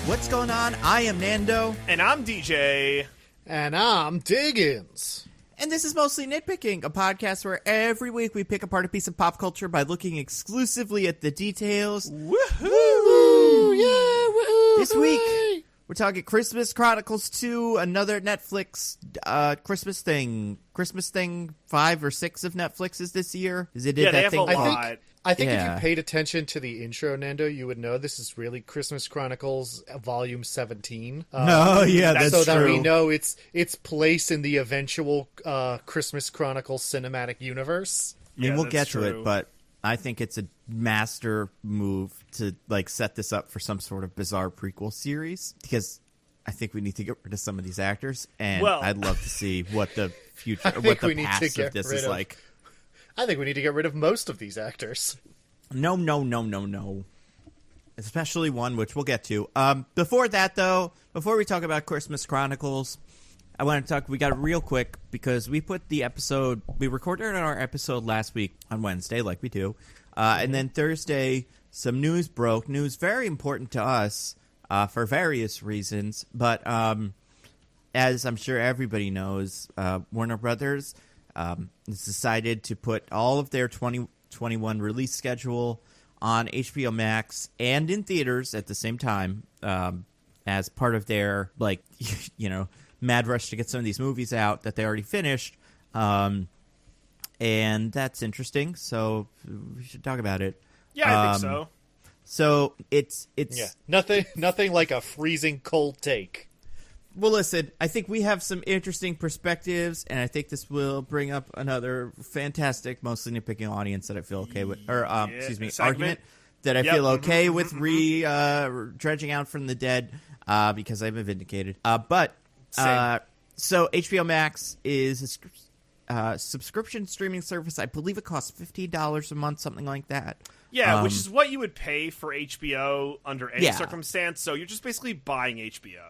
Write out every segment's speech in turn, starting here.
What's going on? I am Nando. And I'm DJ. And I'm Diggins. And this is Mostly Nitpicking, a podcast where every week we pick apart a piece of pop culture by looking exclusively at the details. Woohoo! Yeah, woohoo! This week, we're talking Christmas Chronicles 2, another Netflix Christmas thing. Christmas thing 5 or 6 of Netflix's this year. Is it Yeah, they that have thing? a lot. I think Yeah. if you paid attention to the intro, Nando, you would know this is really Christmas Chronicles Volume 17. No, yeah, that's so true. that we know its place in the eventual Christmas Chronicles cinematic universe. I mean, Yeah, we'll that's get to true. it, but I think it's a master move to like set this up for some sort of bizarre prequel series, because I think we need to get rid of some of these actors, and Well- I'd love to see what the future, think what the we need to past get of this rid is of- like. I think we need to get rid of most of these actors. No. Especially one, which we'll get to. Before that, though, before we talk about Christmas Chronicles, I want to talk, we got it real quick, because we put the episode, we recorded our episode last week on Wednesday, like we do. And then Thursday, some news broke. News very important to us for various reasons. But as I'm sure everybody knows, Warner Brothers has decided to put all of their 2021 release schedule on HBO Max and in theaters at the same time, as part of their, like, mad rush to get some of these movies out that they already finished. And that's interesting, so we should talk about it. Yeah, I think so. So it's Yeah, nothing like a freezing cold take. Well, listen, I think we have some interesting perspectives, and I think this will bring up another fantastic, mostly nitpicking audience that I feel okay with, or segment. argument that I Yep. feel okay with dredging out from the dead, because I've been vindicated. Same. So HBO Max is a subscription streaming service. I believe it costs $15 a month, something like that. Yeah, which is what you would pay for HBO under any Yeah. circumstance, so you're just basically buying HBO.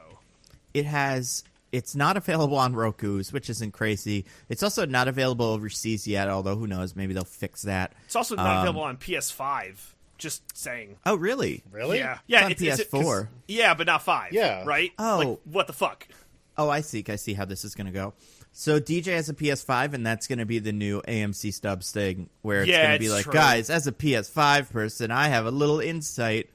It's not available on Roku's, which isn't crazy. It's also not available overseas yet, although who knows, maybe they'll fix that. It's also not available on PS5, just saying. Oh, really? Really? Yeah, on PS4. Yeah, but not 5. Yeah. Right? Oh. Like, what the fuck? Oh, I see how this is going to go. So DJ has a PS5, and that's going to be the new AMC Stubs thing, where it's going to be it's like, true. guys, as a PS5 person, I have a little insight.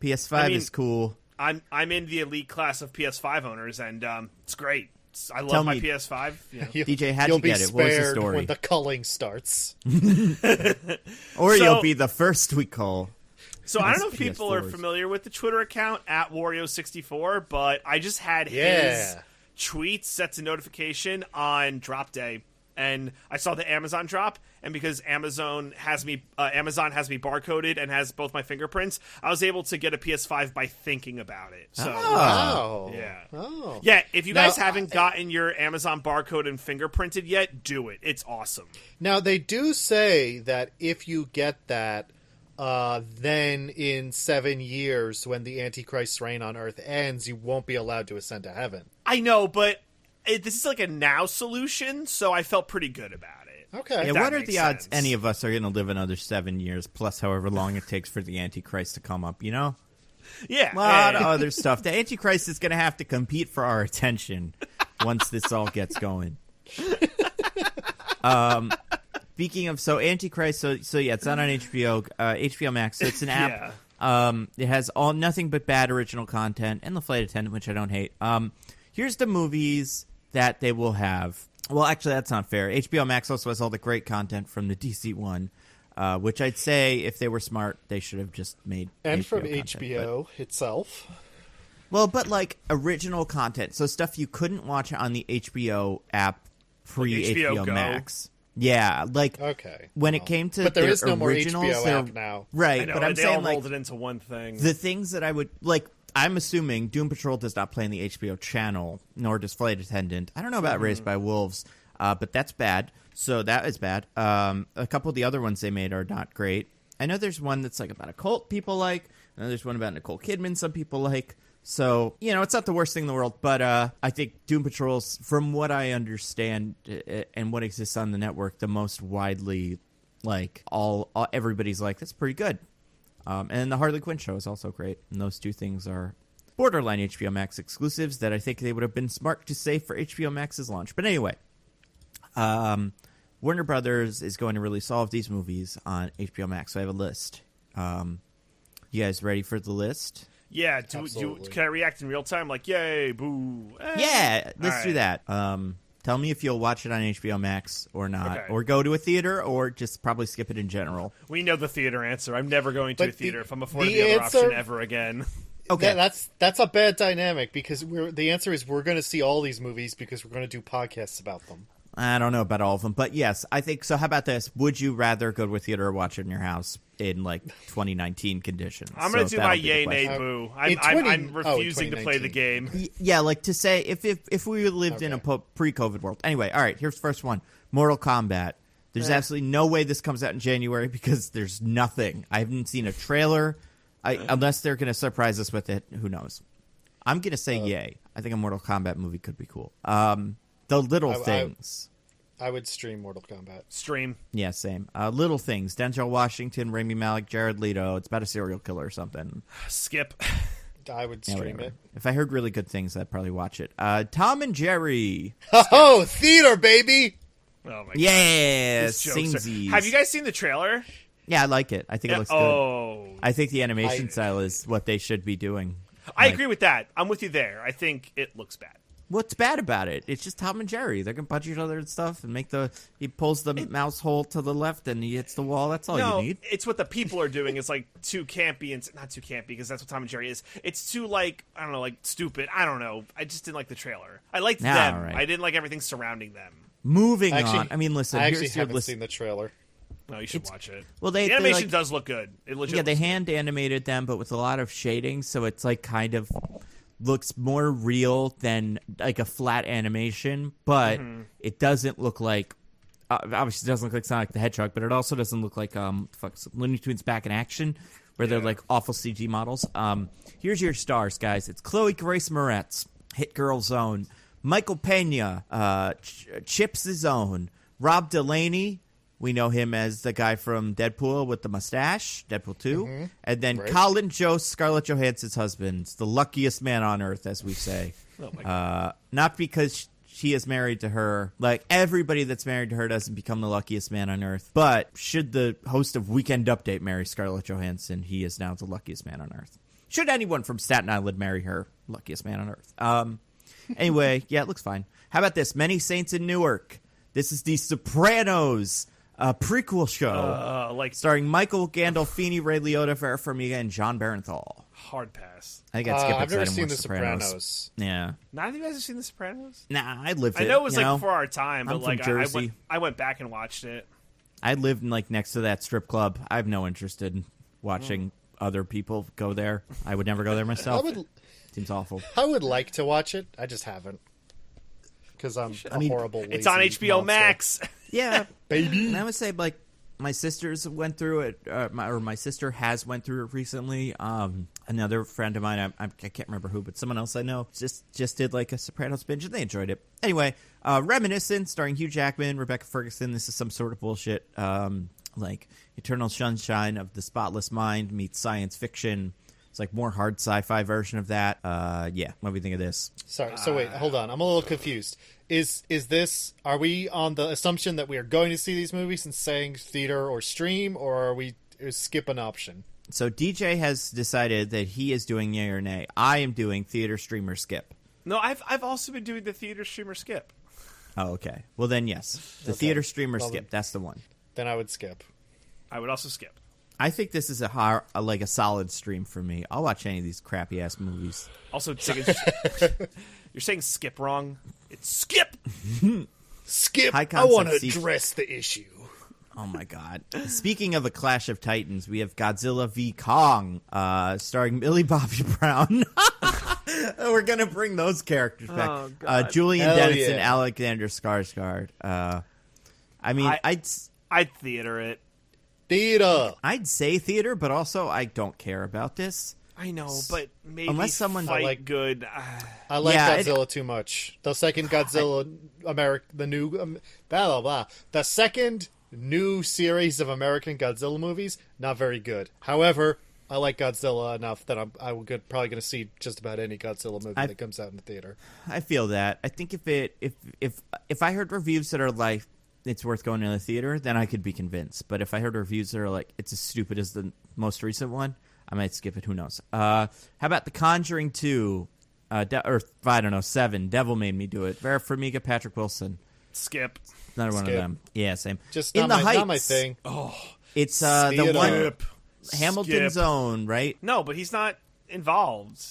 PS5 is cool. I'm in the elite class of PS5 owners, and it's great. I love Tell my me- PS5. Yeah. DJ, how'd You'll you get be it? What was the spared story? when the culling starts. Or So- you'll be the first we call. So I don't know if people are PS4s. familiar with the Twitter account at Wario64, but I just had his Yeah. tweets set to notification on drop day, and I saw the Amazon drop, and because Amazon has me barcoded and has both my fingerprints, I was able to get a PS5 by thinking about it. So Oh. yeah. Oh. Yeah, if you Now, guys haven't gotten your Amazon barcode and fingerprinted yet, do it. It's awesome. Now, they do say that if you get that, then in 7 years, when the Antichrist's reign on Earth ends, you won't be allowed to ascend to heaven. I know, but this is like a now solution, so I felt pretty good about it. Okay. Yeah, that what are makes the odds sense. any of us are going to live another 7 years, plus however long it takes for the Antichrist to come up, A Yeah. lot of other stuff. The Antichrist is going to have to compete for our attention once this all gets going. Speaking of, Antichrist, so yeah, it's not on HBO Max, so it's an app. Yeah. It has nothing but bad original content, and The Flight Attendant, which I don't hate. Here's the movies that they will have. Well, actually, that's not fair. HBO Max also has all the great content from the DC one, which I'd say, if they were smart, they should have just made And HBO from content, HBO itself. but like original content, so stuff you couldn't watch on the HBO app pre-HBO HBO Go? Max. Yeah, like Okay. when it came to But there their is no more originals, HBO they're- app now. right? I know, but I'm they saying all like rolled it into one thing. the things that I would like. I'm assuming Doom Patrol does not play in the HBO channel, nor does Flight Attendant. I don't know about Raised by Wolves, but that's bad. So that is bad. A couple of the other ones they made are not great. I know there's one that's like about a cult people like. I know there's one about Nicole Kidman some people like. So, it's not the worst thing in the world, but I think Doom Patrol's, from what I understand and what exists on the network, the most widely, like, everybody's like, that's pretty good. And then the Harley Quinn show is also great, and those two things are borderline HBO Max exclusives that I think they would have been smart to save for HBO Max's launch. But anyway, Warner Brothers is going to release all of these movies on HBO Max. So I have a list. You guys ready for the list? Yeah, can I react in real time? Like, yay, boo. Yeah, let's do that. Tell me if you'll watch it on HBO Max or not, or go to a theater, or just probably skip it in general. We know the theater answer. I'm never going to a theater if I'm afforded the other answer, option ever again. Okay, that's a bad dynamic because the answer is we're going to see all these movies because we're going to do podcasts about them. I don't know about all of them, but yes, I think so. How about this? Would you rather go to a theater or watch it in your house in like 2019 conditions? I'm going to do my yay, nay, boo. I'm refusing to play the game. Yeah, like to say if we lived in a pre-COVID world. Anyway, all right, here's the first one. Mortal Kombat. There's absolutely no way this comes out in January because there's nothing. I haven't seen a trailer. Unless they're going to surprise us with it, who knows? I'm going to say yay. I think a Mortal Kombat movie could be cool. The Little Things. I would stream Mortal Kombat. Stream. Yeah, same. Little Things. Denzel Washington, Rami Malek, Jared Leto. It's about a serial killer or something. Skip. I would stream it. If I heard really good things, I'd probably watch it. Tom and Jerry. Oh, theater, baby! Oh, my God. Yeah, samesies. Have you guys seen the trailer? Yeah, I like it. I think it looks good. I think the animation style is what they should be doing. I agree with that. I'm with you there. I think it looks bad. What's bad about it? It's just Tom and Jerry. They're gonna punch each other and stuff, and he pulls the mouse hole to the left, and he hits the wall. That's all you need. It's what the people are doing. It's like too campy, and not too campy because that's what Tom and Jerry is. It's too like I don't know, like stupid. I don't know. I just didn't like the trailer. I liked them. Right. I didn't like everything surrounding them. Moving on. I mean, listen. I actually haven't seen the trailer. No, you should watch it. Well, the animation does look good. It legit they hand animated them, but with a lot of shading, so it's like kind of looks more real than like a flat animation, but it doesn't look like obviously it doesn't look like Sonic the Hedgehog, but it also doesn't look like Looney Tunes Back in Action, where they're like awful CG models. Here's your stars, guys. It's Chloe Grace Moretz, Hit Girl Zone, Michael Pena, Chips' Own, Rob Delaney. We know him as the guy from Deadpool with the mustache, Deadpool 2. And then Colin Jost, Scarlett Johansson's husband, the luckiest man on earth, as we say. Oh my God. Not because she is married to her. Like, everybody that's married to her doesn't become the luckiest man on earth. But should the host of Weekend Update marry Scarlett Johansson, he is now the luckiest man on earth. Should anyone from Staten Island marry her, luckiest man on earth. Anyway, yeah, it looks fine. How about this? Many Saints in Newark. This is The Sopranos. A prequel show starring Michael Gandolfini, Ray Liotta, Vera Farmiga, and John Barenthal. Hard pass. I think I'd skip it. I've never seen The Sopranos. Yeah. None of you guys have seen The Sopranos? Nah, I lived it. I know it was before our time, but I'm from Jersey. I went back and watched it. I lived next to that strip club. I have no interest in watching other people go there. I would never go there myself. Seems awful. I would like to watch it. I just haven't. Because I'm horrible lazy It's on HBO Max. Yeah, baby. And I would say, like, my sisters went through it, my sister has went through it recently. Another friend of mine, I can't remember who, but someone else I know just did like a Sopranos binge, and they enjoyed it. Anyway, Reminiscent, starring Hugh Jackman, Rebecca Ferguson. This is some sort of bullshit, like Eternal Sunshine of the Spotless Mind meets science fiction. It's like more hard sci-fi version of that. Yeah, what do you think of this? Sorry, so wait, hold on. I'm a little confused. Is this, are we on the assumption that we are going to see these movies and saying theater or stream, or are we skip an option? So DJ has decided that he is doing yay or nay. I am doing theater, stream, or skip. No, I've also been doing the theater, stream, or skip. Oh, okay. Well, then, yes. The theater, stream, or skip. That's the one. Then I would skip. I would also skip. I think this is a solid stream for me. I'll watch any of these crappy-ass movies. Also, Diggins, you're saying skip wrong. It's skip! Skip! I want to address the issue. Oh, my God. Speaking of a Clash of Titans, we have Godzilla v. Kong, starring Millie Bobby Brown. We're going to bring those characters back. Oh, Julian Dennison and Alexander Skarsgård. I mean, I'd theater it. Theater. I'd say theater, but also I don't care about this. I know, but maybe unless someone fight good. I like Godzilla too much. The second Godzilla, the new blah blah blah. The second new series of American Godzilla movies, not very good. However, I like Godzilla enough that I'm probably going to see just about any Godzilla movie that comes out in the theater. I feel that. I think if I heard reviews that are like it's worth going to the theater, then I could be convinced. But if I heard reviews that are like it's as stupid as the most recent one, I might skip it. Who knows? How about The Conjuring 2? Or I don't know, 7. Devil Made Me Do It. Vera Farmiga, Patrick Wilson. Skip. Another one of them. Yeah, same. Just In the Heights. Not my thing. Oh, it's the one Hamilton's Skip. own, right? No, but he's not involved.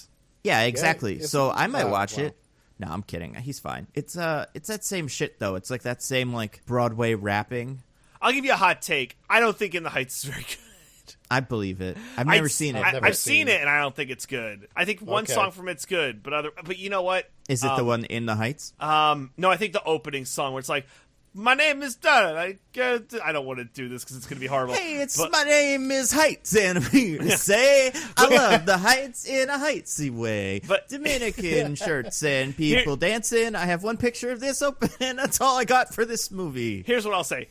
Yeah, exactly. Yeah, so I might watch well. it. No, I'm kidding. He's fine. It's that same shit though. It's like that same like Broadway rapping. I'll give you a hot take. I don't think In the Heights is very good. I believe it. I've never seen it. I've seen it, and I don't think it's good. I think one song from it's good, but you know what? Is it the one In the Heights? No, I think the opening song where it's like, "My name is Dunn." I don't want to do this because it's going to be horrible. Hey, my name is Heights, and I'm here to say I love the Heights in a Heightsy way. But Dominican shirts and people dancing. I have one picture of this open, and that's all I got for this movie. Here's what I'll say.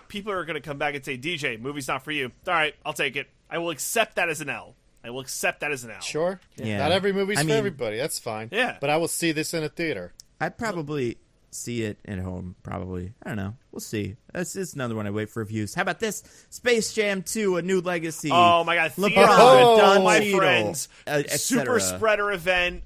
People are going to come back and say, "DJ, movie's not for you." All right, I'll take it. I will accept that as an L. Sure. Yeah. Not every movie's for everybody. That's fine. Yeah. But I will see this in a theater. I'd probably see it at home, probably. I don't know. We'll see. That's just another one I wait for reviews. How about this? Space Jam 2, A New Legacy. Oh, my God. LeBron, Theater, Don my Cheadle, friends. et Super cetera. spreader event.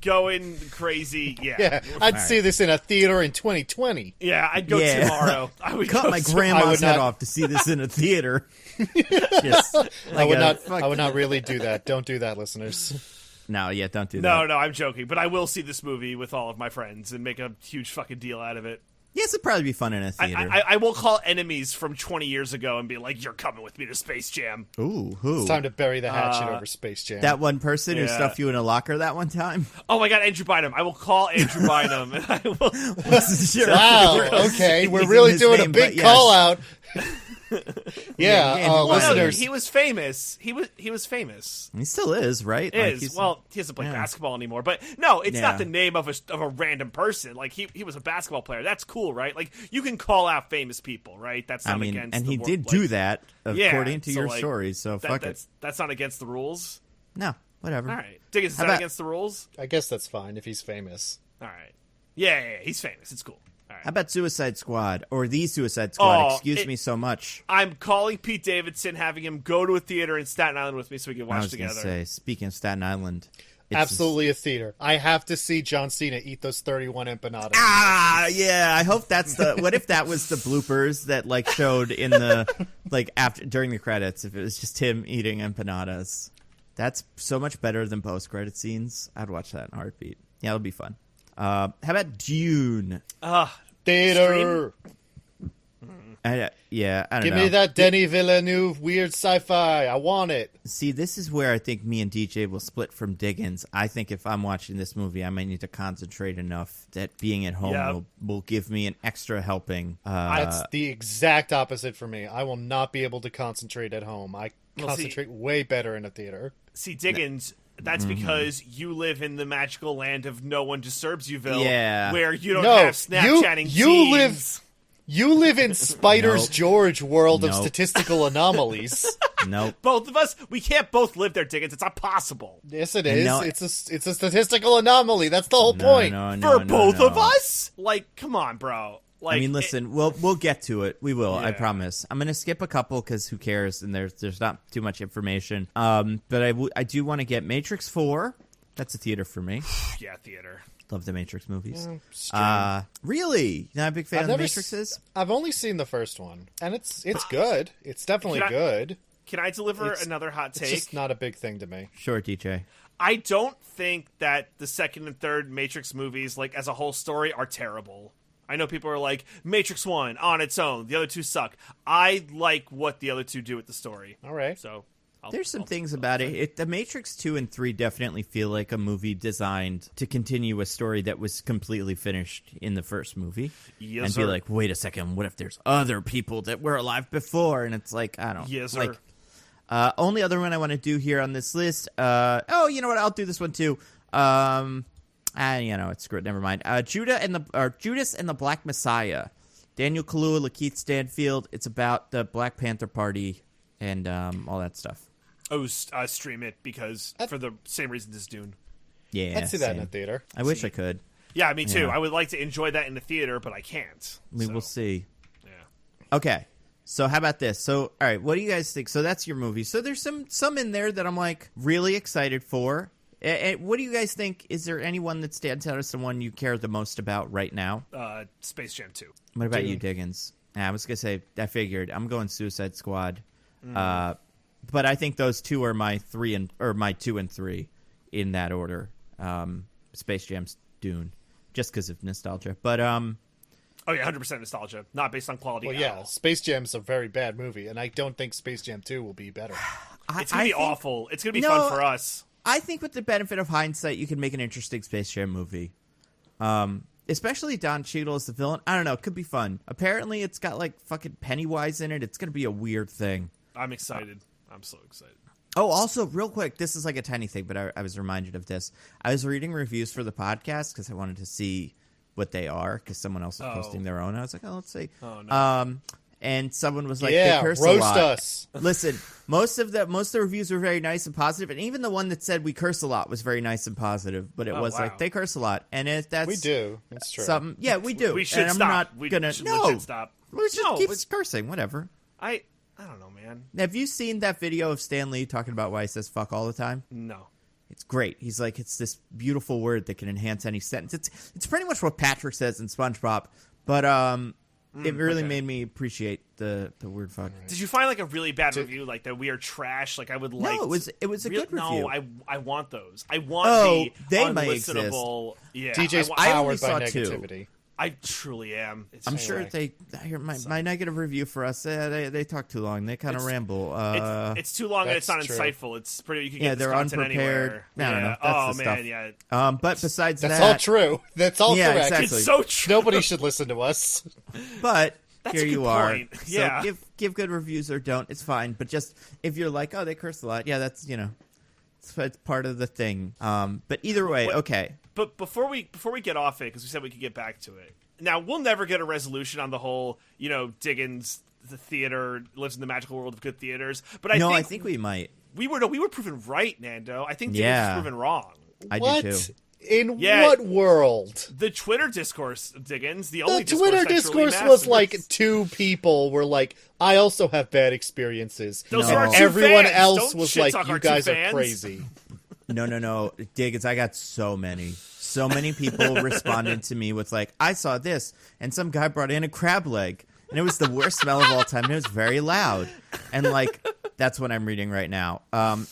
Going crazy. Yeah. Yeah, I'd see this in a theater in 2020. Yeah, I'd go tomorrow. I would cut go my tomorrow. grandma's head off to see this in a theater. Just I would like I would not really do that. Don't do that, listeners. No, yeah, don't do that. No, I'm joking. But I will see this movie with all of my friends and make a huge fucking deal out of it. Yes, it'd probably be fun in a theater. I will call enemies from 20 years ago and be like, "You're coming with me to Space Jam." Ooh, who? It's time to bury the hatchet over Space Jam. That one person who Yeah. stuffed you in a locker that one time? Oh my God, Andrew Bynum. I will call Andrew Bynum. And I will... Sure. Wow, okay. We're Using really his doing a name, big but yes. call out. Yeah, Yeah, listeners. He was famous. He was famous. He still is, right? Well, he doesn't play yeah. basketball anymore. But no, it's Yeah. not the name of a random person. Like he was a basketball player. That's cool, right? Like you can call out famous people, right? That's not against. and the he wor- did like, do that yeah, according to so, your like, story. So fuck it. That's not against the rules. No, whatever. All right, Diggins, is How that about- against the rules? I guess that's fine if he's famous. All right. Yeah, he's famous. It's cool. All right. How about Suicide Squad or the Suicide Squad? Oh, Excuse me so much. I'm calling Pete Davidson, having him go to a theater in Staten Island with me so we can I watch was going together. to say, speaking of Staten Island, it's Absolutely a theater. I have to see John Cena eat those 31 empanadas. Yeah. I hope that's the. What if that was the bloopers that like showed in the during the credits? If it was just him eating empanadas, that's so much better than post credit scenes. I'd watch that in a heartbeat. Yeah, it'll be fun. How about Dune? Theater. I don't Give know. me that Denis Villeneuve weird sci-fi. I want it. See, this is where I think me and DJ will split from Diggins. I think if I'm watching this movie, I might need to concentrate enough that being at home Yeah. will give me an extra helping. That's the exact opposite for me. I will not be able to concentrate at home. I concentrate way better in a theater. See, Diggins, that's because you live in the magical land of No One Disturbs Youville, Yeah. where you don't No, have Snapchatting you teens. live in Spider's Nope. George world of Nope. statistical anomalies. Nope. Both of us, we can't both live there, Diggins. It's not possible. Yes, it And is. no- It's a statistical anomaly. That's the whole point. For both of us? Like, come on, bro. Like, I mean, listen, we'll get to it. We will. I Yeah. promise. I'm gonna skip a couple because who cares? And there's not too much information. But I do want to get Matrix 4. That's a theater for me. yeah, theater. Love the Matrix movies. Strange. Really? You're not a big fan of the never Matrixes? I've only seen the first one, and it's good. It's definitely Can I- good. Can I deliver It's- another hot It's take? just not a big thing to me. Sure, DJ. I don't think that the second and third Matrix movies, like, as a whole story, are terrible. I know people are like, Matrix 1, on its own. The other two suck. I like what the other two do with the story. All right. So... There's some things about it. The Matrix 2 and 3 definitely feel like a movie designed to continue a story that was completely finished in the first movie. Yes, and sir. be like, wait a second, what if there's other people that were alive before? And it's like, I don't Yes, like. sir. Only other one I want to do here on this list. You know what? I'll do this one too. It's screw it. Never mind. Judas and the Black Messiah. Daniel Kaluuya, Lakeith Stanfield. It's about the Black Panther Party and all that stuff. Stream it because for the same reasons as Dune. Yeah, I'd see that in a theater. I wish I could. Yeah, me too. Yeah. I would like to enjoy that in the theater, but I can't. We'll see. Yeah. Okay. So how about this? So, all right, what do you guys think? So that's your movie. So there's some in there that I'm like really excited for. What do you guys think? Is there anyone that stands out as someone you care the most about right now? Space Jam 2. What about you, Diggins? I was gonna say I figured I'm going Suicide Squad, but I think those two are my 2 and 3 in that order. Space Jam's Dune, just because of nostalgia. But Oh yeah, 100% nostalgia, not based on quality. Well, at yeah, all. Space Jam's a very bad movie, and I don't think Space Jam 2 will be better. It's gonna be awful. It's gonna be No, fun for us. I think with the benefit of hindsight, you can make an interesting Space Jam movie. Especially Don Cheadle as the villain. I don't know. It could be fun. Apparently, it's got like fucking Pennywise in it. It's going to be a weird thing. I'm excited. I'm so excited. Oh, also, real quick, this is like a tiny thing, but I was reminded of this. I was reading reviews for the podcast because I wanted to see what they are because someone else was posting their own. I was like, oh, let's see. Oh, no. And someone was like, Yeah, they curse roast a lot. us. Listen, most of the reviews were very nice and positive, and even the one that said we curse a lot was very nice and positive. But it was wow. like they curse a lot, and that's We do. It's true. something. Yeah, we do. We should and I'm stop. not We gonna should no. legit stop. We should No, keep but- cursing. Whatever. I don't know, man. Have you seen that video of Stan Lee talking about why he says "fuck" all the time? No. It's great. He's like, it's this beautiful word that can enhance any sentence. It's pretty much what Patrick says in SpongeBob, but it really made me appreciate the word "fuck." Did you find like a really bad review, like that we are trash? Like I would like. No, it was a good review. No, I want those. I want they the might unlistenable. Yeah, DJ's I only powered saw by 2. negativity. I truly am. I'm sure my negative review for us. They talk too long. They kind of ramble. It's too long and it's not That's true. insightful. It's pretty. You can Yeah, get this they're content unprepared. anywhere. I don't know. Yeah. That's Oh the man, stuff. yeah. But besides That's that, all true. That's all Yeah, correct. exactly. It's so true. Nobody should listen to us. But That's here a you good are. point. Yeah. So give good reviews or don't. It's fine. But just if you're like, oh, they curse a lot. Yeah, that's it's part of the thing. But either way, okay. But before we get off it, because we said we could get back to it. Now we'll never get a resolution on the whole, Diggins, the theater lives in the magical world of good theaters. But I think we might. we were proven right, Nando. I think Diggins Yeah. was proven wrong. I What? do too. In Yeah. what world? The Twitter discourse, Diggins, the only The Twitter discourse that truly discourse was matters. like 2 people were like, I also have bad experiences. Those No. are our 2 Everyone fans. else Don't was shit like, talk you our 2 guys are fans. crazy. No. Diggins, I got so many people responded to me with like, I saw this, and some guy brought in a crab leg, and it was the worst smell of all time, and it was very loud. And like, that's what I'm reading right now.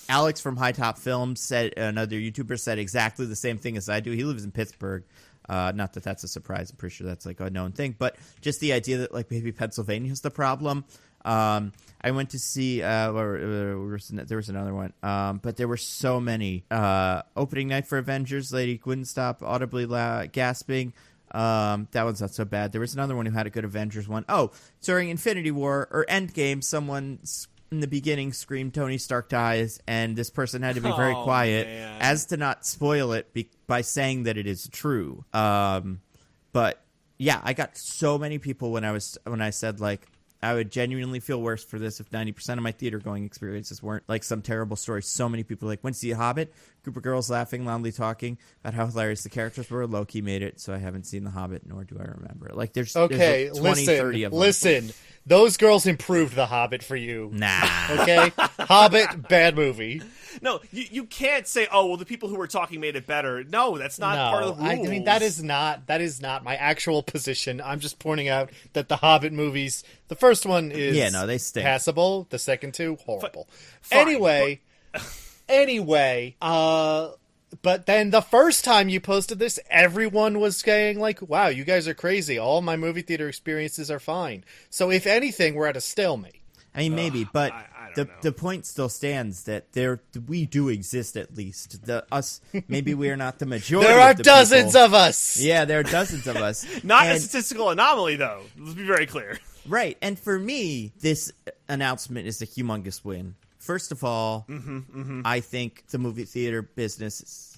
Alex from High Top Films said, another YouTuber said exactly the same thing as I do. He lives in Pittsburgh. Not that that's a surprise. I'm pretty sure that's like a known thing, but just the idea that like maybe Pennsylvania's the problem. I went to see there was another one, but there were so many. Opening night for Avengers, lady wouldn't stop audibly gasping. That one's not so bad. There was another one who had a good Avengers one. Oh, during Infinity War or Endgame, someone in the beginning screamed Tony Stark dies, and this person had to be very quiet man. as to not spoil it by saying that it is true. But yeah, I got so many people when I said like, I would genuinely feel worse for this if 90% of my theater-going experiences weren't like some terrible story. So many people like, went to see A Hobbit, group of girls laughing, loudly talking about how hilarious the characters were. Loki made it, so I haven't seen The Hobbit, nor do I remember it. Like, there's 20, 30 of them. Listen. Those girls improved The Hobbit for you. Nah. Okay? Hobbit, bad movie. No, you can't say, oh, well, the people who were talking made it better. No, that's not part of the rules. I mean, that is not my actual position. I'm just pointing out that the Hobbit movies, the first one is they stink. passable. The second 2, horrible. Fine, Anyway, but then the first time you posted this, everyone was saying like, wow, you guys are crazy. All my movie theater experiences are fine. So if anything, we're at a stalemate. I mean, maybe, but I don't know. the point still stands that we do exist at least. Maybe we are not the majority. There are of the dozens people. of us. Yeah, there are dozens of us. Not a And- statistical anomaly, though. Let's be very clear. Right, and for me, this announcement is a humongous win. First of all, I think the movie theater business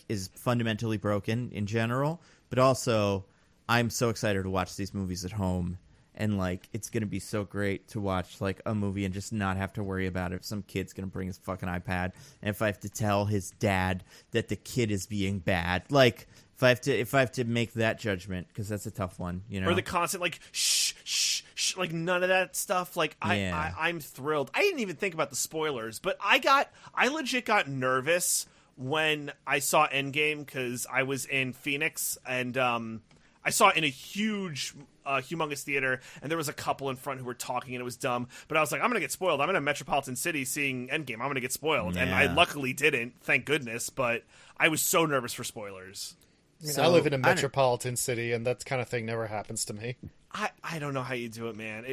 is fundamentally broken in general, but also I'm so excited to watch these movies at home and like it's gonna be so great to watch like a movie and just not have to worry about if some kid's gonna bring his fucking iPad, and if I have to tell his dad that the kid is being bad, like if I have to make that judgment, because that's a tough one, you know. Or the constant like shh, shh, shh, like none of that stuff. Like I'm thrilled. I didn't even think about the spoilers, but I legit got nervous when I saw Endgame because I was in Phoenix and I saw it in a huge, humongous theater, and there was a couple in front who were talking, and it was dumb. But I was like, I'm going to get spoiled. I'm in a metropolitan city seeing Endgame. I'm going to get spoiled. Yeah. And I luckily didn't, thank goodness, but I was so nervous for spoilers. I mean, I live in a metropolitan city, and that kind of thing never happens to me. I don't know how you do it, man.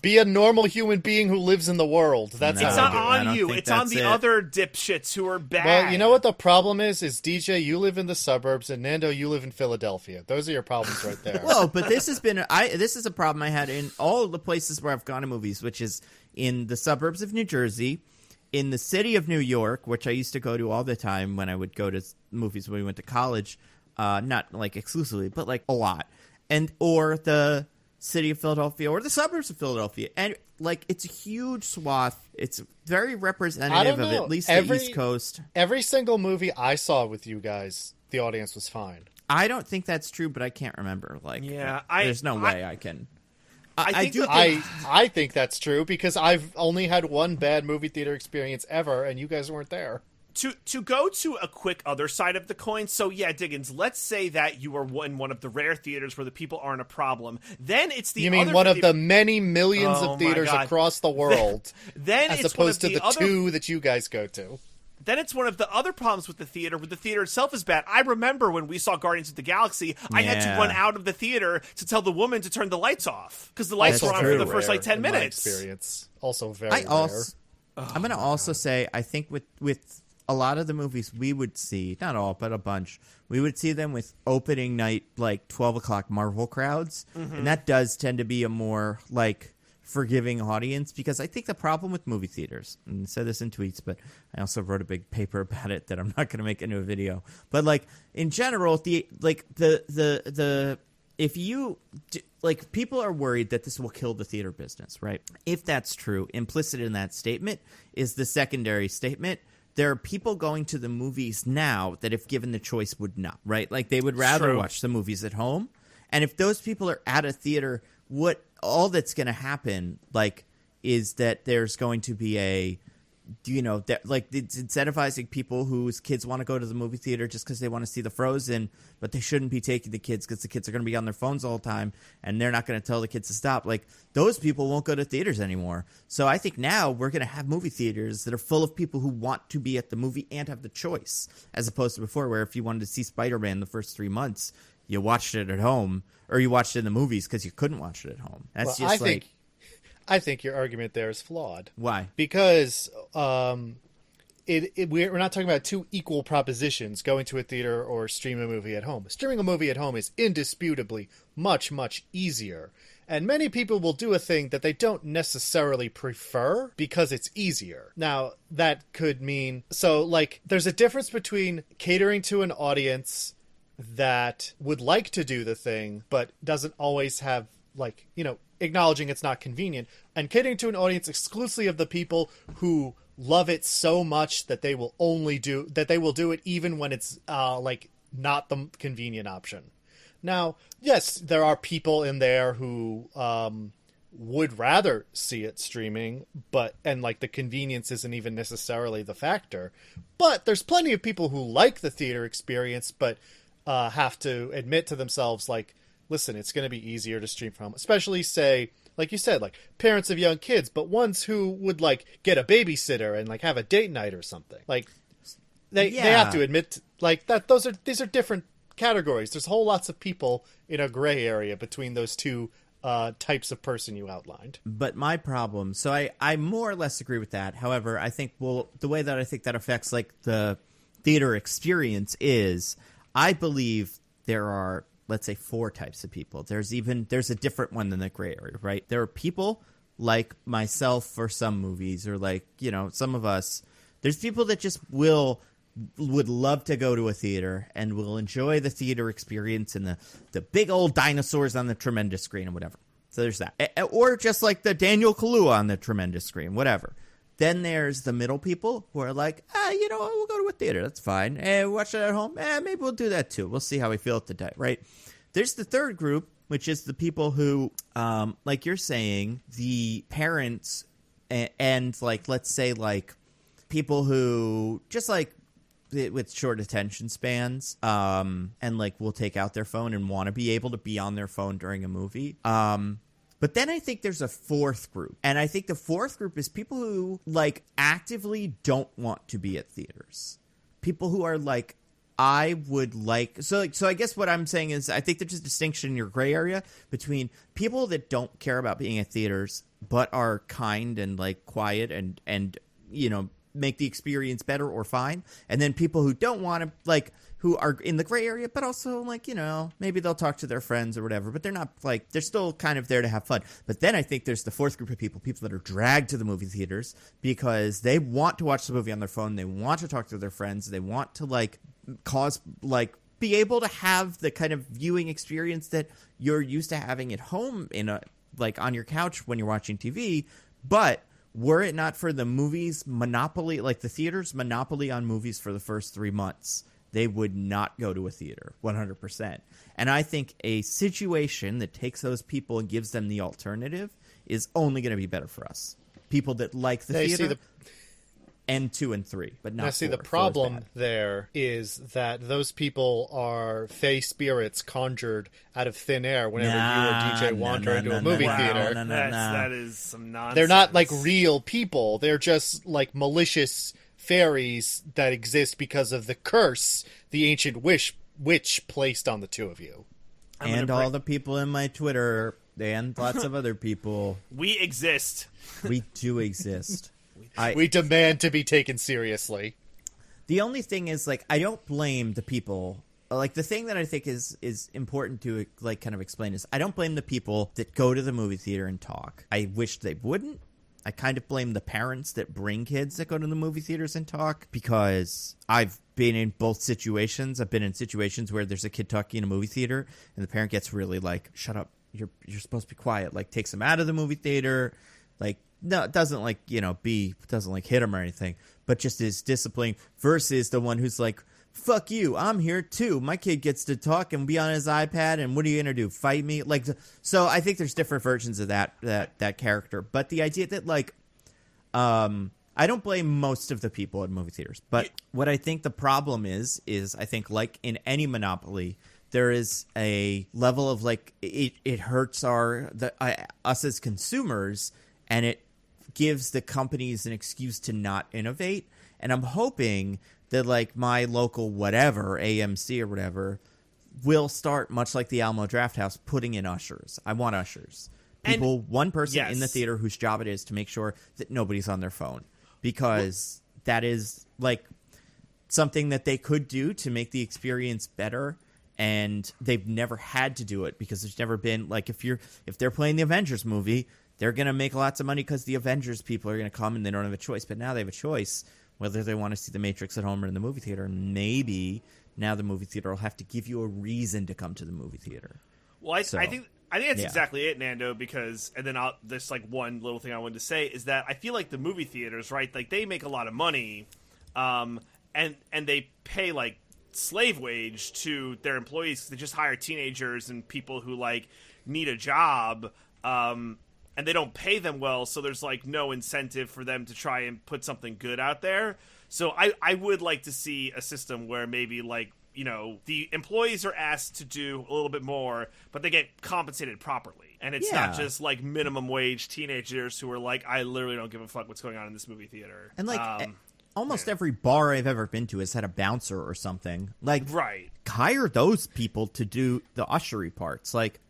Be a normal human being who lives in the world. That's it's how not I do it. on you. It's on the other dipshits who are bad. Well, you know what the problem is DJ, you live in the suburbs, and Nando, you live in Philadelphia. Those are your problems right there. Well, but this has been this is a problem I had in all the places where I've gone to movies, which is in the suburbs of New Jersey, in the city of New York, which I used to go to all the time when I would go to movies when we went to college, not like exclusively, but like a lot, or the city of Philadelphia or the suburbs of Philadelphia, and like it's a huge swath. It's very representative of at least the East Coast. Every single movie I saw with you guys, the audience was fine. I don't think that's true, but I can't remember. Like, there's no way I can. I think that's true because I've only had one bad movie theater experience ever, and you guys weren't there. To go to a quick other side of the coin, so yeah, Diggins, let's say that you are in one of the rare theaters where the people aren't a problem. Then it's the You mean one of the many millions of theaters across the world, then as it's opposed to the other... two that you guys go to. Then it's one of the other problems with the theater, where the theater itself is bad. I remember when we saw Guardians of the Galaxy, I had to run out of the theater to tell the woman to turn the lights off because the lights were on for the first like 10 minutes. My experience also very rare. I'm going to also say I think with a lot of the movies we would see, not all, but a bunch, we would see them with opening night, like 12 o'clock Marvel crowds. Mm-hmm. And that does tend to be a more, like, forgiving audience, because I think the problem with movie theaters, and I said this in tweets, but I also wrote a big paper about it that I'm not going to make into a video. But, like, in general, if you, like, people are worried that this will kill the theater business, right? If that's true, implicit in that statement is the secondary statement. There are people going to the movies now that if given the choice would not, right? Like they would rather watch the movies at home. And if those people are at a theater, all that's going to happen, like, is that there's going to be it's incentivizing people whose kids want to go to the movie theater just because they want to see the Frozen, but they shouldn't be taking the kids because the kids are going to be on their phones all the time and they're not going to tell the kids to stop. Like, those people won't go to theaters anymore. So I think now we're going to have movie theaters that are full of people who want to be at the movie and have the choice, as opposed to before, where if you wanted to see Spider-Man the first 3 months, you watched it at home, or you watched it in the movies because you couldn't watch it at home. That's I think your argument there is flawed. Why? Because we're not talking about two equal propositions, going to a theater or stream a movie at home. Streaming a movie at home is indisputably much, much easier. And many people will do a thing that they don't necessarily prefer because it's easier. Now, that could mean... So, like, there's a difference between catering to an audience that would like to do the thing, but doesn't always have, like, acknowledging it's not convenient, and catering to an audience exclusively of the people who love it so much that they will do it even when it's not the convenient option. Now, yes, there are people in there who would rather see it streaming, and the convenience isn't even necessarily the factor. But there's plenty of people who like the theater experience, but have to admit to themselves, like, listen, it's going to be easier to stream from home, especially, say, like you said, like parents of young kids, but ones who would get a babysitter and have a date night or something. Like they have to admit that these are different categories. There's whole lots of people in a gray area between those two types of person you outlined. But my problem, so I more or less agree with that. However, I think the way that I think that affects the theater experience is, I believe there are, let's say, 4 types of people. There's a different one than the gray area, right? There are people like myself for some movies, or some of us. There's people that just will would love to go to a theater and will enjoy the theater experience and the big old dinosaurs on the tremendous screen and whatever. So there's that. Or just like the Daniel Kaluuya on the tremendous screen, whatever. Then there's the middle people who are like, we'll go to a theater. That's fine. Watch it at home. Maybe we'll do that too. We'll see how we feel at the day, right? There's the third group, which is the people who, like you're saying, the parents and like, let's say like people who just like with short attention spans and like will take out their phone and want to be able to be on their phone during a movie. But then I think there's a fourth group. And I think the fourth group is people who, like, actively don't want to be at theaters. People who are like, I would like... So I guess what I'm saying is I think there's a distinction in your gray area between people that don't care about being at theaters but are kind and, like, quiet and you know, make the experience better or fine. And then people who don't want to, like... who are in the gray area, but also, like, you know, maybe they'll talk to their friends or whatever, but they're not, like, they're still kind of there to have fun. But then I think there's the fourth group of people that are dragged to the movie theaters because they want to watch the movie on their phone, they want to talk to their friends, they want to, like, be able to have the kind of viewing experience that you're used to having at home on your couch when you're watching TV, but... were it not for the movies monopoly, like the theater's monopoly on movies for the first 3 months, they would not go to a theater 100%. And I think a situation that takes those people and gives them the alternative is only going to be better for us. People that like the theater and 2 and 3, but not 4. The problem there is that those people are fey spirits conjured out of thin air whenever you or DJ wander into a movie theater. That is some nonsense. They're not like real people. They're just like malicious fairies that exist because of the curse the ancient witch placed on the two of you. And all the people in my Twitter and lots of other people. We exist. We do exist. We demand to be taken seriously. The only thing is, like, I don't blame the people. Like, the thing that I think is important to, like, kind of explain is I don't blame the people that go to the movie theater and talk. I wish they wouldn't. I kind of blame the parents that bring kids that go to the movie theaters and talk, because I've been in both situations. I've been in situations where there's a kid talking in a movie theater and the parent gets really like, shut up, you're supposed to be quiet, like takes them out of the movie theater. Like, no, it doesn't like, you know, doesn't like hit him or anything, but just is disciplining, versus the one who's like, fuck you, I'm here too. My kid gets to talk and be on his iPad, and what are you gonna do? Fight me? Like, so I think there's different versions of that character. But the idea that, like, I don't blame most of the people at movie theaters, but what I think the problem is I think, like in any monopoly, there is a level of, like, it hurts us as consumers, and it gives the companies an excuse to not innovate. And I'm hoping that, like, my local whatever, AMC or whatever, will start, much like the Alamo Drafthouse, putting in ushers. I want ushers. One person in the theater whose job it is to make sure that nobody's on their phone. Because that is, like, something that they could do to make the experience better. And they've never had to do it because there's never been, like, if they're playing the Avengers movie, they're going to make lots of money because the Avengers people are going to come and they don't have a choice. But now they have a choice whether they want to see The Matrix at home or in the movie theater. And maybe now the movie theater will have to give you a reason to come to the movie theater. Well, I think that's exactly it, Nando, because, and then there's like one little thing I wanted to say is that I feel like the movie theaters, right, like they make a lot of money, and they pay like slave wage to their employees because they just hire teenagers and people who like need a job, and they don't pay them well, so there's like no incentive for them to try and put something good out there. So I would like to see a system where maybe, like, you know, the employees are asked to do a little bit more, but they get compensated properly. And it's not just like minimum wage teenagers who are like, I literally don't give a fuck what's going on in this movie theater. And like almost every bar I've ever been to has had a bouncer or something. Like, right. Hire those people to do the ushery parts. Like,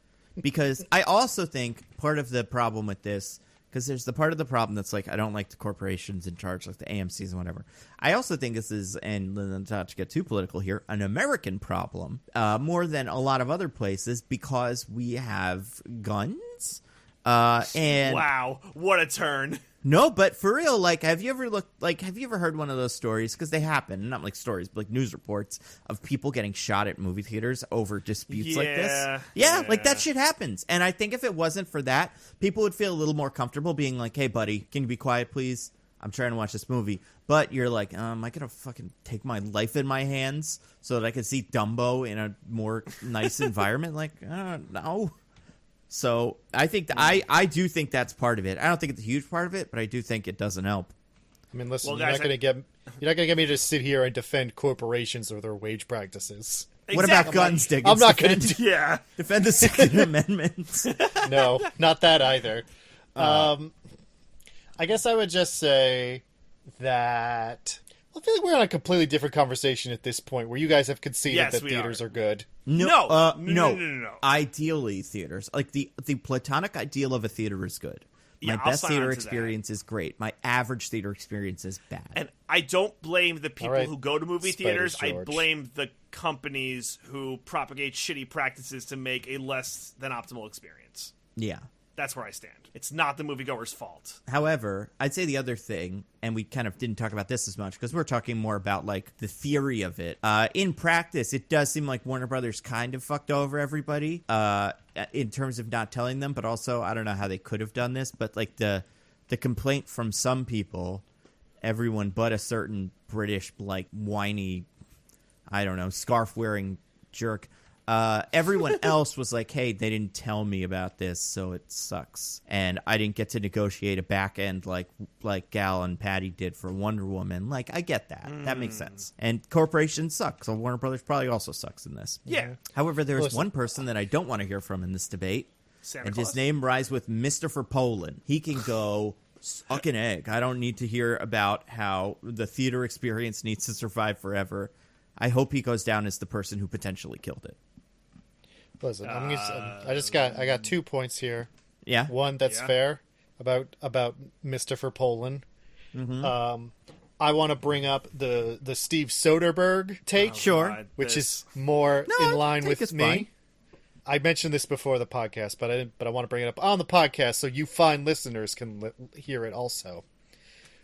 because I also think part of the problem with this, because there's the part of the problem that's like, I don't like the corporations in charge, like the AMCs and whatever. I also think this is, and not to get too political here, an American problem more than a lot of other places, because we have guns. And wow, what a turn. no, but for real, like, have you ever heard one of those stories? Because they happen, not like stories, but like news reports of people getting shot at movie theaters over disputes like this. Yeah, like that shit happens. And I think if it wasn't for that, people would feel a little more comfortable being like, hey, buddy, can you be quiet, please? I'm trying to watch this movie. But you're like, am I going to fucking take my life in my hands so that I can see Dumbo in a more nice environment? Like, no. So I think I do think that's part of it. I don't think it's a huge part of it, but I do think it doesn't help. I mean, listen, Well, you're guys, not going to get me to sit here and defend corporations or their wage practices. What about guns, Diggins? I'm not going to Yeah. defend the Second Amendment. No, not that either. I guess I would just say that I feel like we're on a completely different conversation at this point, where you guys have conceded Yes, that we theaters are good. No. Ideally, theaters, like the platonic ideal of a theater is good. Yeah, My I'll best sign theater on to experience is great. My average theater experience is bad. And I don't blame the people All right, who go to movie Spider theaters. I George. blame the companies who propagate shitty practices to make a less than optimal experience. Yeah. That's where I stand. It's not the moviegoer's fault. However, I'd say the other thing, and we kind of didn't talk about this as much because we're talking more about like the theory of it. In practice, it does seem like Warner Brothers kind of fucked over everybody in terms of not telling them, but also I don't know how they could have done this, but like the complaint from some people, everyone but a certain British like whiny, I don't know, scarf wearing jerk. Everyone else was like, hey, they didn't tell me about this, so it sucks. And I didn't get to negotiate a back end like Gal and Patty did for Wonder Woman. Like, I get that. That makes sense. And corporations suck, so Warner Brothers probably also sucks in this. Yeah. However, there's one person that I don't want to hear from in this debate, Santa and Claus? his name rhymes with Mr. for Poland. He can go suck an egg. I don't need to hear about how the theater experience needs to survive forever. I hope he goes down as the person who potentially killed it. Listen, I got 2 points here. Yeah. One that's Yeah. fair about Mr. for Poland. Mm-hmm. I want to bring up the Steve Soderbergh take, Sure. God, which this- is more No, in line take with is me. fine. I mentioned this before the podcast, but I didn't. But I want to bring it up on the podcast so you fine listeners can hear it also.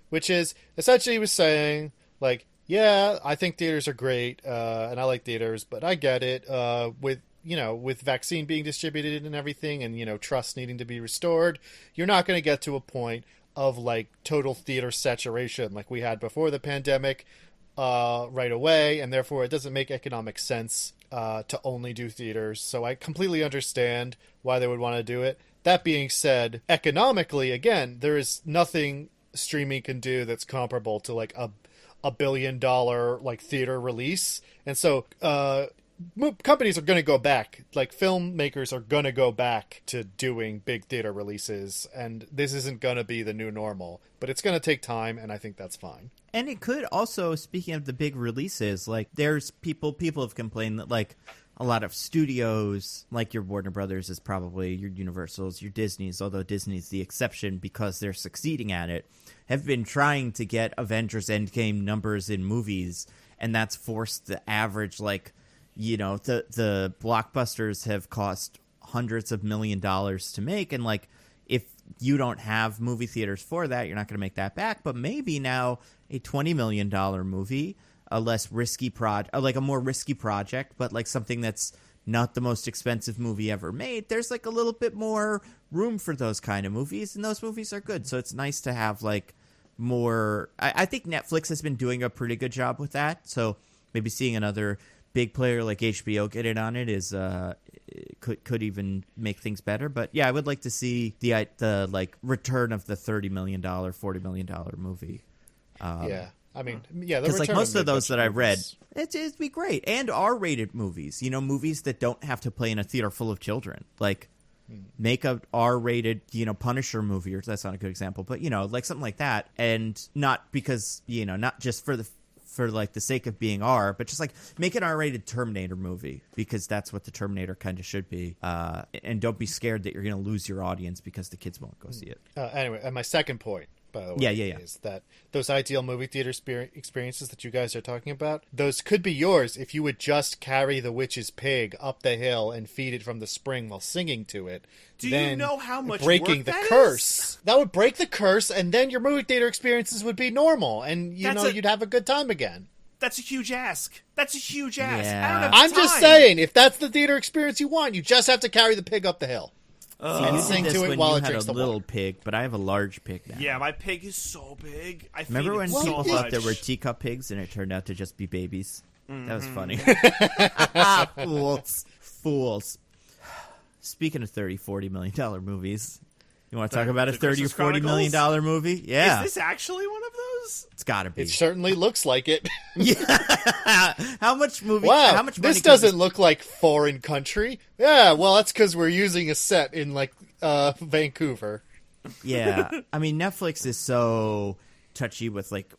Which is essentially he was saying like, yeah, I think theaters are great, and I like theaters, but I get it with vaccine being distributed and everything, and trust needing to be restored, you're not going to get to a point of like total theater saturation like we had before the pandemic right away, and therefore it doesn't make economic sense to only do theaters. So I completely understand why they would want to do it. That being said, economically, again, there is nothing streaming can do that's comparable to like a $1 billion like theater release, and so companies are going to go back, like filmmakers are going to go back to doing big theater releases, and this isn't going to be the new normal, but it's going to take time, and I think that's fine. And it could also, speaking of the big releases, like there's people have complained that like a lot of studios, like your Warner Brothers is probably your Universals, your Disneys, although Disney's the exception because they're succeeding at it, have been trying to get Avengers Endgame numbers in movies, and that's forced the average, like, the blockbusters have cost hundreds of $1 millions to make, and like if you don't have movie theaters for that, you're not going to make that back. But maybe now a $20 million movie, a less risky like a more risky project, but like something that's not the most expensive movie ever made, there's like a little bit more room for those kind of movies, and those movies are good. So it's nice to have like more. I think Netflix has been doing a pretty good job with that. So maybe seeing another big player like HBO get in on it is could even make things better. But yeah, I would like to see the like return of the $30 million, $40 million movie. Yeah. I mean, yeah, because like most of those that I read, it'd be great. And R-rated movies, movies that don't have to play in a theater full of children. Like make a R-rated, Punisher movie, or that's not a good example, but like something like that, and not because not just for like the sake of being R, but just like make an R-rated Terminator movie, because that's what the Terminator kind of should be. And don't be scared that you're going to lose your audience because the kids won't go see it. Anyway, and my second point, by the way. Yeah. Is that those ideal movie theater experiences that you guys are talking about, those could be yours if you would just carry the witch's pig up the hill and feed it from the spring while singing to it. Do you know how much breaking work the that curse? is? That would break the curse, and then your movie theater experiences would be normal, and you'd have a good time again. That's a huge ask. That's a huge ask. Yeah. I don't have I'm time. just saying, if that's the theater experience you want, you just have to carry the pig up the hill. And you sing this to it when while you it had drinks a the little water. pig, but I have a large pig now. Yeah, my pig is so big. I feed Remember it when so people much. thought there were teacup pigs and it turned out to just be babies? That was funny. Fools. Speaking of $30-40 million movies, you want to talk about a the $30 or Christmas $40 million movie? Yeah. Is this actually one of those? It's got to be. It certainly looks like it. Yeah. How much movie? Wow, How much money this doesn't look like foreign country. Yeah, well, that's because we're using a set in, like, Vancouver. Yeah. I mean, Netflix is so touchy with, like,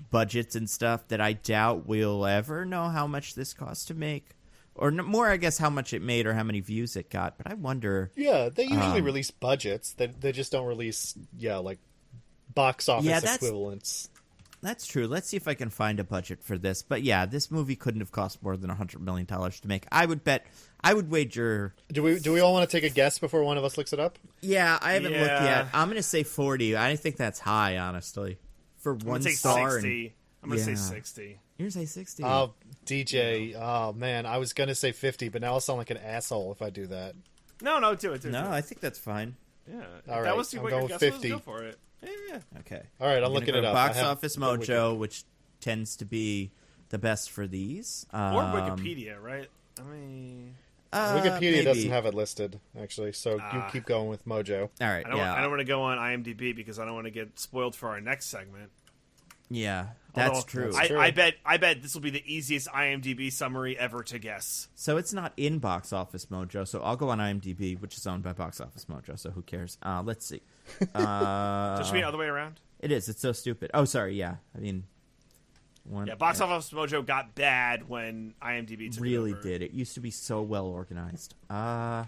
budgets and stuff that I doubt we'll ever know how much this costs to make. Or more, I guess, how much it made or how many views it got. But I wonder... Yeah, they usually release budgets. They just don't release, like, box office equivalents. That's true. Let's see if I can find a budget for this. But yeah, this movie couldn't have cost more than $100 million to make. I would wager... Do we all want to take a guess before one of us looks it up? Yeah, I haven't looked Yeah. yet. I'm going to say 40. I think that's high, honestly. For I'm one going to say star. 60. I'm going to say Yeah. 60. You're going to say 60. Oh, DJ. Oh, man. I was going to say 50, but now I'll sound like an asshole if I do that. No, do it. No, I think that's fine. Yeah. If All that right, was I'm what going your guess 50. was, go for it. Yeah. Okay. All right, I'm We're looking gonna it go up. Box I have Office the Mojo, which tends to be the best for these. Or Wikipedia, right? I mean... Wikipedia maybe. doesn't have it listed, actually, so you keep going with Mojo. All right, I don't want to go on IMDb because I don't want to get spoiled for our next segment. Yeah, that's Although, true. That's true. I bet this will be the easiest IMDb summary ever to guess. So it's not in Box Office Mojo, so I'll go on IMDb, which is owned by Box Office Mojo, so who cares? Let's see. Just be the other way around. It is. It's so stupid. Oh, sorry, yeah. I mean... Yeah, Box Office Mojo got bad when IMDb took really it over. did. It used to be so well organized. I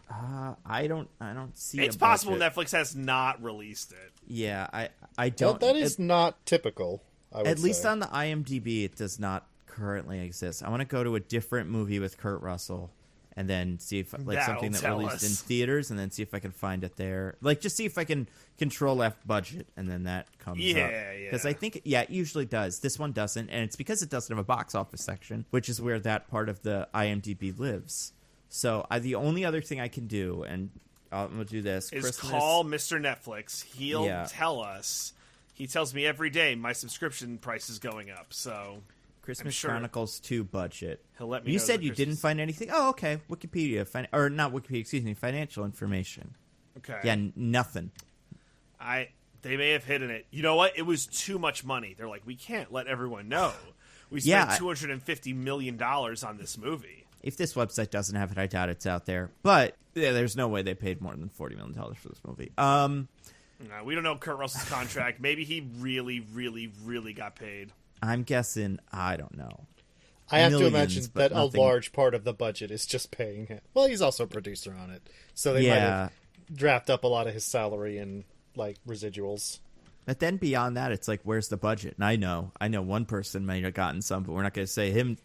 don't see. It's a possible budget. Netflix has not released it. Yeah, I Well, don't. that is not typical, I would at least say. on the IMDb, it does not currently exist. I want to go to a different movie with Kurt Russell, and then see if like That'll something that tell released in us. theaters, and then see if I can find it there. Like, just see if I can Control F budget, and then that comes up. Yeah. Because I think, it usually does. This one doesn't, and it's because it doesn't have a box office section, which is where that part of the IMDb lives. So the only other thing I can do, and I'm going to do this, Is Christmas, call Mr. Netflix. He'll Yeah. tell us. He tells me every day my subscription price is going up, so Christmas sure Chronicles 2 budget. he'll let me You know said the you didn't Christmas- find anything? Oh, okay. Wikipedia. Or not Wikipedia, excuse me. Financial information. Okay. Yeah, nothing. They may have hidden it. You know what? It was too much money. They're like, we can't let everyone know. We Yeah, spent $250 million on this movie. If this website doesn't have it, I doubt it's out there. But yeah, there's no way they paid more than $40 million for this movie. No, we don't know Kurt Russell's contract. Maybe he really, really, really got paid. I'm guessing, I don't know. I have millions, to imagine but that nothing- a large part of the budget is just paying him. Well, he's also a producer on it, so they might have draft up a lot of his salary and like residuals. But then beyond that, it's like, where's the budget? And I know one person may have gotten some, but we're not going to say him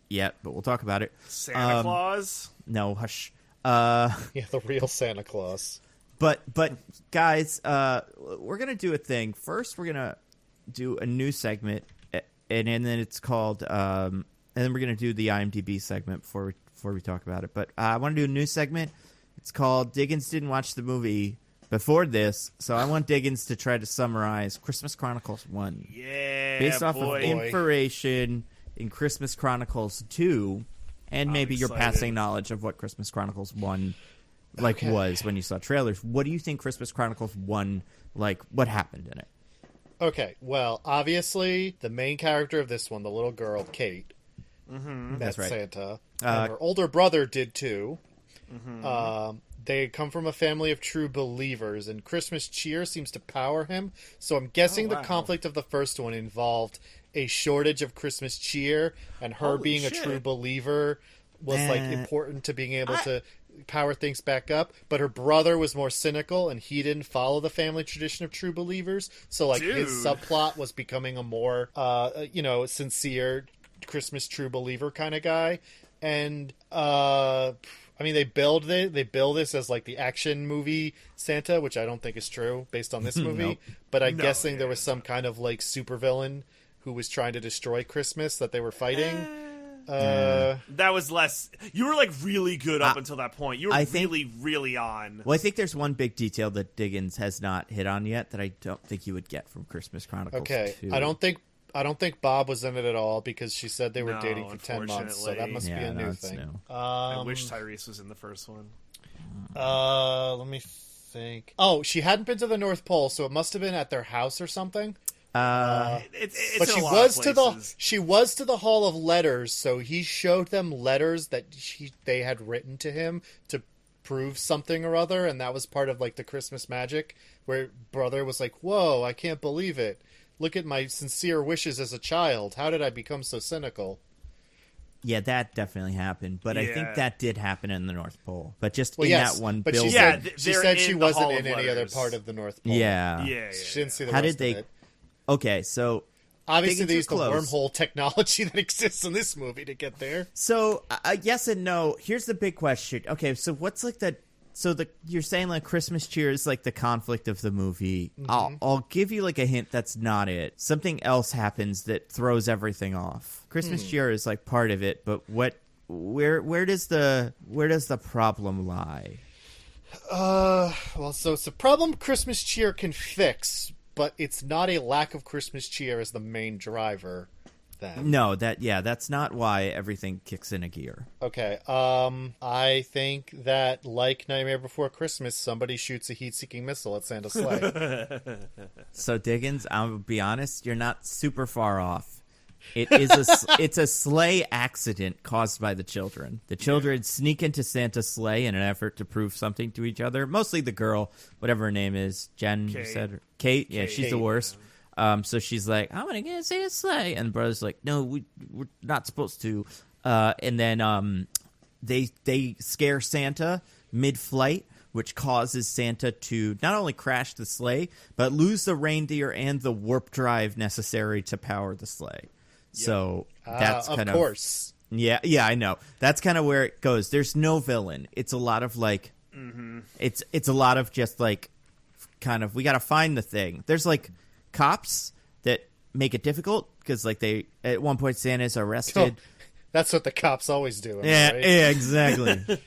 yet, but we'll talk about it. Santa Claus? No, hush. Yeah, the real Santa Claus. But guys, we're gonna do a thing. First, we're gonna do a new segment, and then it's called. And then we're gonna do the IMDb segment before we talk about it. But I want to do a new segment. It's called Diggins didn't watch the movie before this, so I want Diggins to try to summarize Christmas Chronicles 1 Yeah, based off boy. of information in Christmas Chronicles 2, and maybe your excited. passing knowledge of what Christmas Chronicles 1 was when you saw trailers. What do you think Christmas Chronicles 1, what happened in it? Okay, well, obviously, the main character of this one, the little girl, Kate, met That's right. Santa. And her older brother did too. They come from a family of true believers, and Christmas cheer seems to power him. So I'm guessing wow. the conflict of the first one involved a shortage of Christmas cheer, and her Holy being shit. a true believer was important to being able to power things back up, but her brother was more cynical and he didn't follow the family tradition of true believers. So like his subplot was becoming a more sincere Christmas true believer kind of guy. And I mean, they bill this as like the action movie Santa, which I don't think is true based on this movie. Nope. But I'm guessing there was some kind of like supervillain who was trying to destroy Christmas that they were fighting. That was less. You were like really good up until that point. You were really on. Well, I think there's one big detail that Diggins has not hit on yet that I don't think you would get from Christmas Chronicles. Okay, 2. I don't think Bob was in it at all because she said they were dating for 10 months, so that must be a new thing. New. I wish Tyrese was in the first one. Let me think. Oh, she hadn't been to the North Pole, so it must have been at their house or something. It's but in she a lot was of to places. she was to the Hall of Letters, so he showed them letters that they had written to him to prove something or other, and that was part of like the Christmas magic, where brother was like, "Whoa, I can't believe it. Look at my sincere wishes as a child. How did I become so cynical?" Yeah, that definitely happened, but I think that did happen in the North Pole. But just yes, that one but building. she said she wasn't in any other part of the North Pole. Yeah. She didn't see the How rest did they? of it. Okay, so obviously they Diggins used the are close. wormhole technology that exists in this movie to get there. So yes and no. Here's the big question. Okay, so what's like the? So you're saying like Christmas cheer is like the conflict of the movie. Mm-hmm. I'll give you like a hint. That's not it. Something else happens that throws everything off. Christmas cheer is like part of it, but where does the problem lie? Well, so it's a problem Christmas cheer can fix, but it's not a lack of Christmas cheer as the main driver. Then No, that's not why everything kicks in a gear. okay. I think that like Nightmare Before Christmas, somebody shoots a heat-seeking missile at Santa's sleigh. So Diggins, I'll be honest, you're not super far off. It's a sleigh accident caused by the children. The children sneak into Santa's sleigh in an effort to prove something to each other. Mostly the girl, whatever her name is, Jen. Kate. You said Kate. Yeah, she's the worst. So she's like, "I'm gonna get Santa's sleigh," and the brother's like, "No, we're not supposed to." And then they scare Santa mid-flight, which causes Santa to not only crash the sleigh, but lose the reindeer and the warp drive necessary to power the sleigh. So that's kind of course. Yeah, I know. That's kind of where it goes. There's no villain. It's a lot of like, it's a lot of just like, kind of we got to find the thing. There's like cops that make it difficult because like they at one point Santa's arrested. Oh, that's what the cops always do. Yeah, right? yeah, exactly.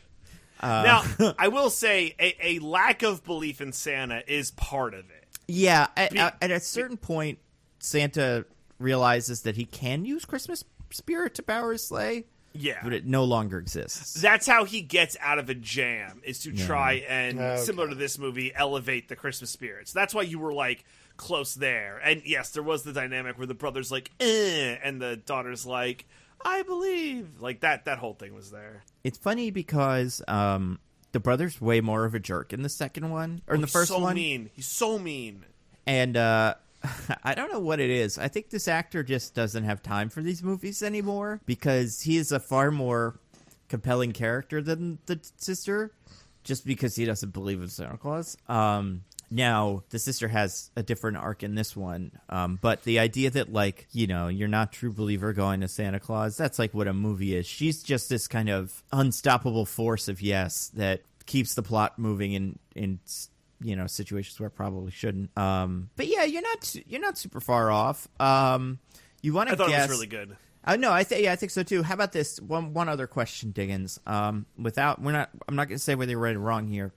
Now, I will say a lack of belief in Santa is part of it. Yeah, at a certain point, Santa realizes that he can use Christmas spirit to power his sleigh. Yeah. But it no longer exists. That's how he gets out of a jam, is to try and, similar to this movie, elevate the Christmas spirits. That's why you were, like, close there. And, yes, there was the dynamic where the brother's like, and the daughter's like, I believe. Like, that whole thing was there. It's funny because the brother's way more of a jerk in the second one, or in the first one. He's so mean. And I don't know what it is. I think this actor just doesn't have time for these movies anymore because he is a far more compelling character than the sister, just because he doesn't believe in Santa Claus. Now, the sister has a different arc in this one, but the idea that, like, you know, you're not a true believer going to Santa Claus, that's like what a movie is. She's just this kind of unstoppable force of yes that keeps the plot moving in you know, situations where it probably shouldn't. But yeah, you're not super far off. You want to guess? I thought it was really good. No, I think so too. How about this one other question, Diggins? I'm not going to say whether you're right or wrong here.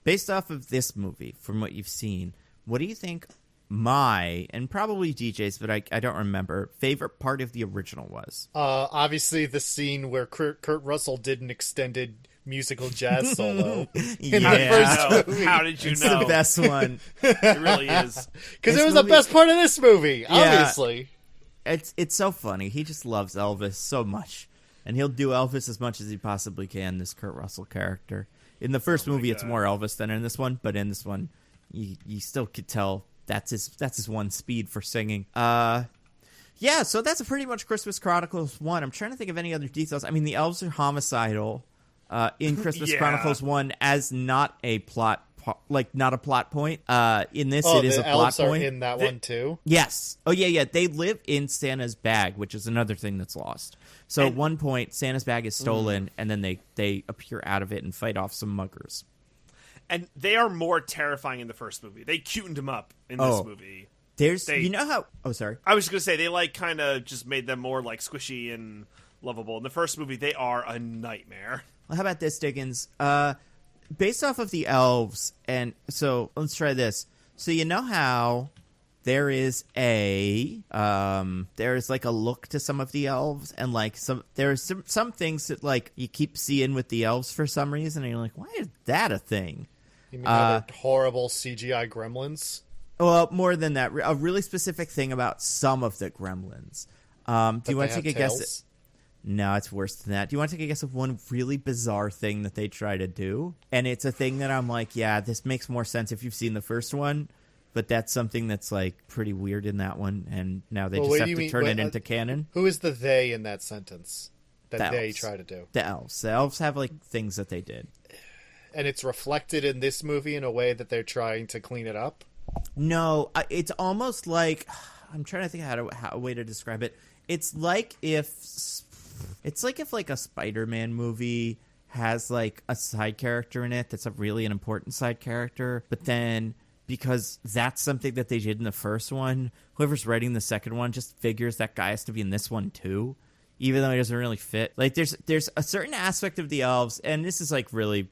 Based off of this movie, from what you've seen, what do you think my, and probably DJ's, but I don't remember, favorite part of the original was? Obviously the scene where Kurt Russell did an extended musical jazz solo in the first movie. How did you It's know? the best one. It really is. Because it was the best part of this movie, obviously. It's so funny. He just loves Elvis so much. And he'll do Elvis as much as he possibly can, this Kurt Russell character. In the first movie, it's more Elvis than in this one, but in this one, you still could tell that's his one speed for singing. Yeah, so that's pretty much Christmas Chronicles 1. I'm trying to think of any other details. I mean, the elves are homicidal. in Christmas Yeah. Chronicles 1 as not a plot not a plot point. In this, Oh, it is the a plot elves are point. in that one too. Yes. Oh, yeah. They live in Santa's bag, which is another thing that's lost. So at one point, Santa's bag is stolen, and then they appear out of it and fight off some muggers. And they are more terrifying in the first movie. They cutened them up in this movie. You know how... Oh, sorry. I was just going to say, they like kind of just made them more like squishy and lovable. In the first movie, they are a nightmare. Well, how about this, Diggins? Based off of the elves, and so let's try this. So you know how there is there's like a look to some of the elves, and like there's some things that like you keep seeing with the elves for some reason, and you're like, why is that a thing? You mean they're horrible CGI gremlins? Well, more than that, a really specific thing about some of the gremlins. Do you want to take a guess? No, it's worse than that. Do you want to take a guess of one really bizarre thing that they try to do? And it's a thing that I'm like, yeah, this makes more sense if you've seen the first one, but that's something that's like pretty weird in that one, and now they just have to turn it into canon. Who is the they in that sentence that The they elves. try to do? The elves. The elves have like things that they did. And it's reflected in this movie in a way that they're trying to clean it up? No, it's almost like, I'm trying to think how a way to describe it. It's like if like a Spider-Man movie has like a side character in it that's a really an important side character, but then because that's something that they did in the first one, whoever's writing the second one just figures that guy has to be in this one too, even though he doesn't really fit. Like there's a certain aspect of the elves, and this is like really,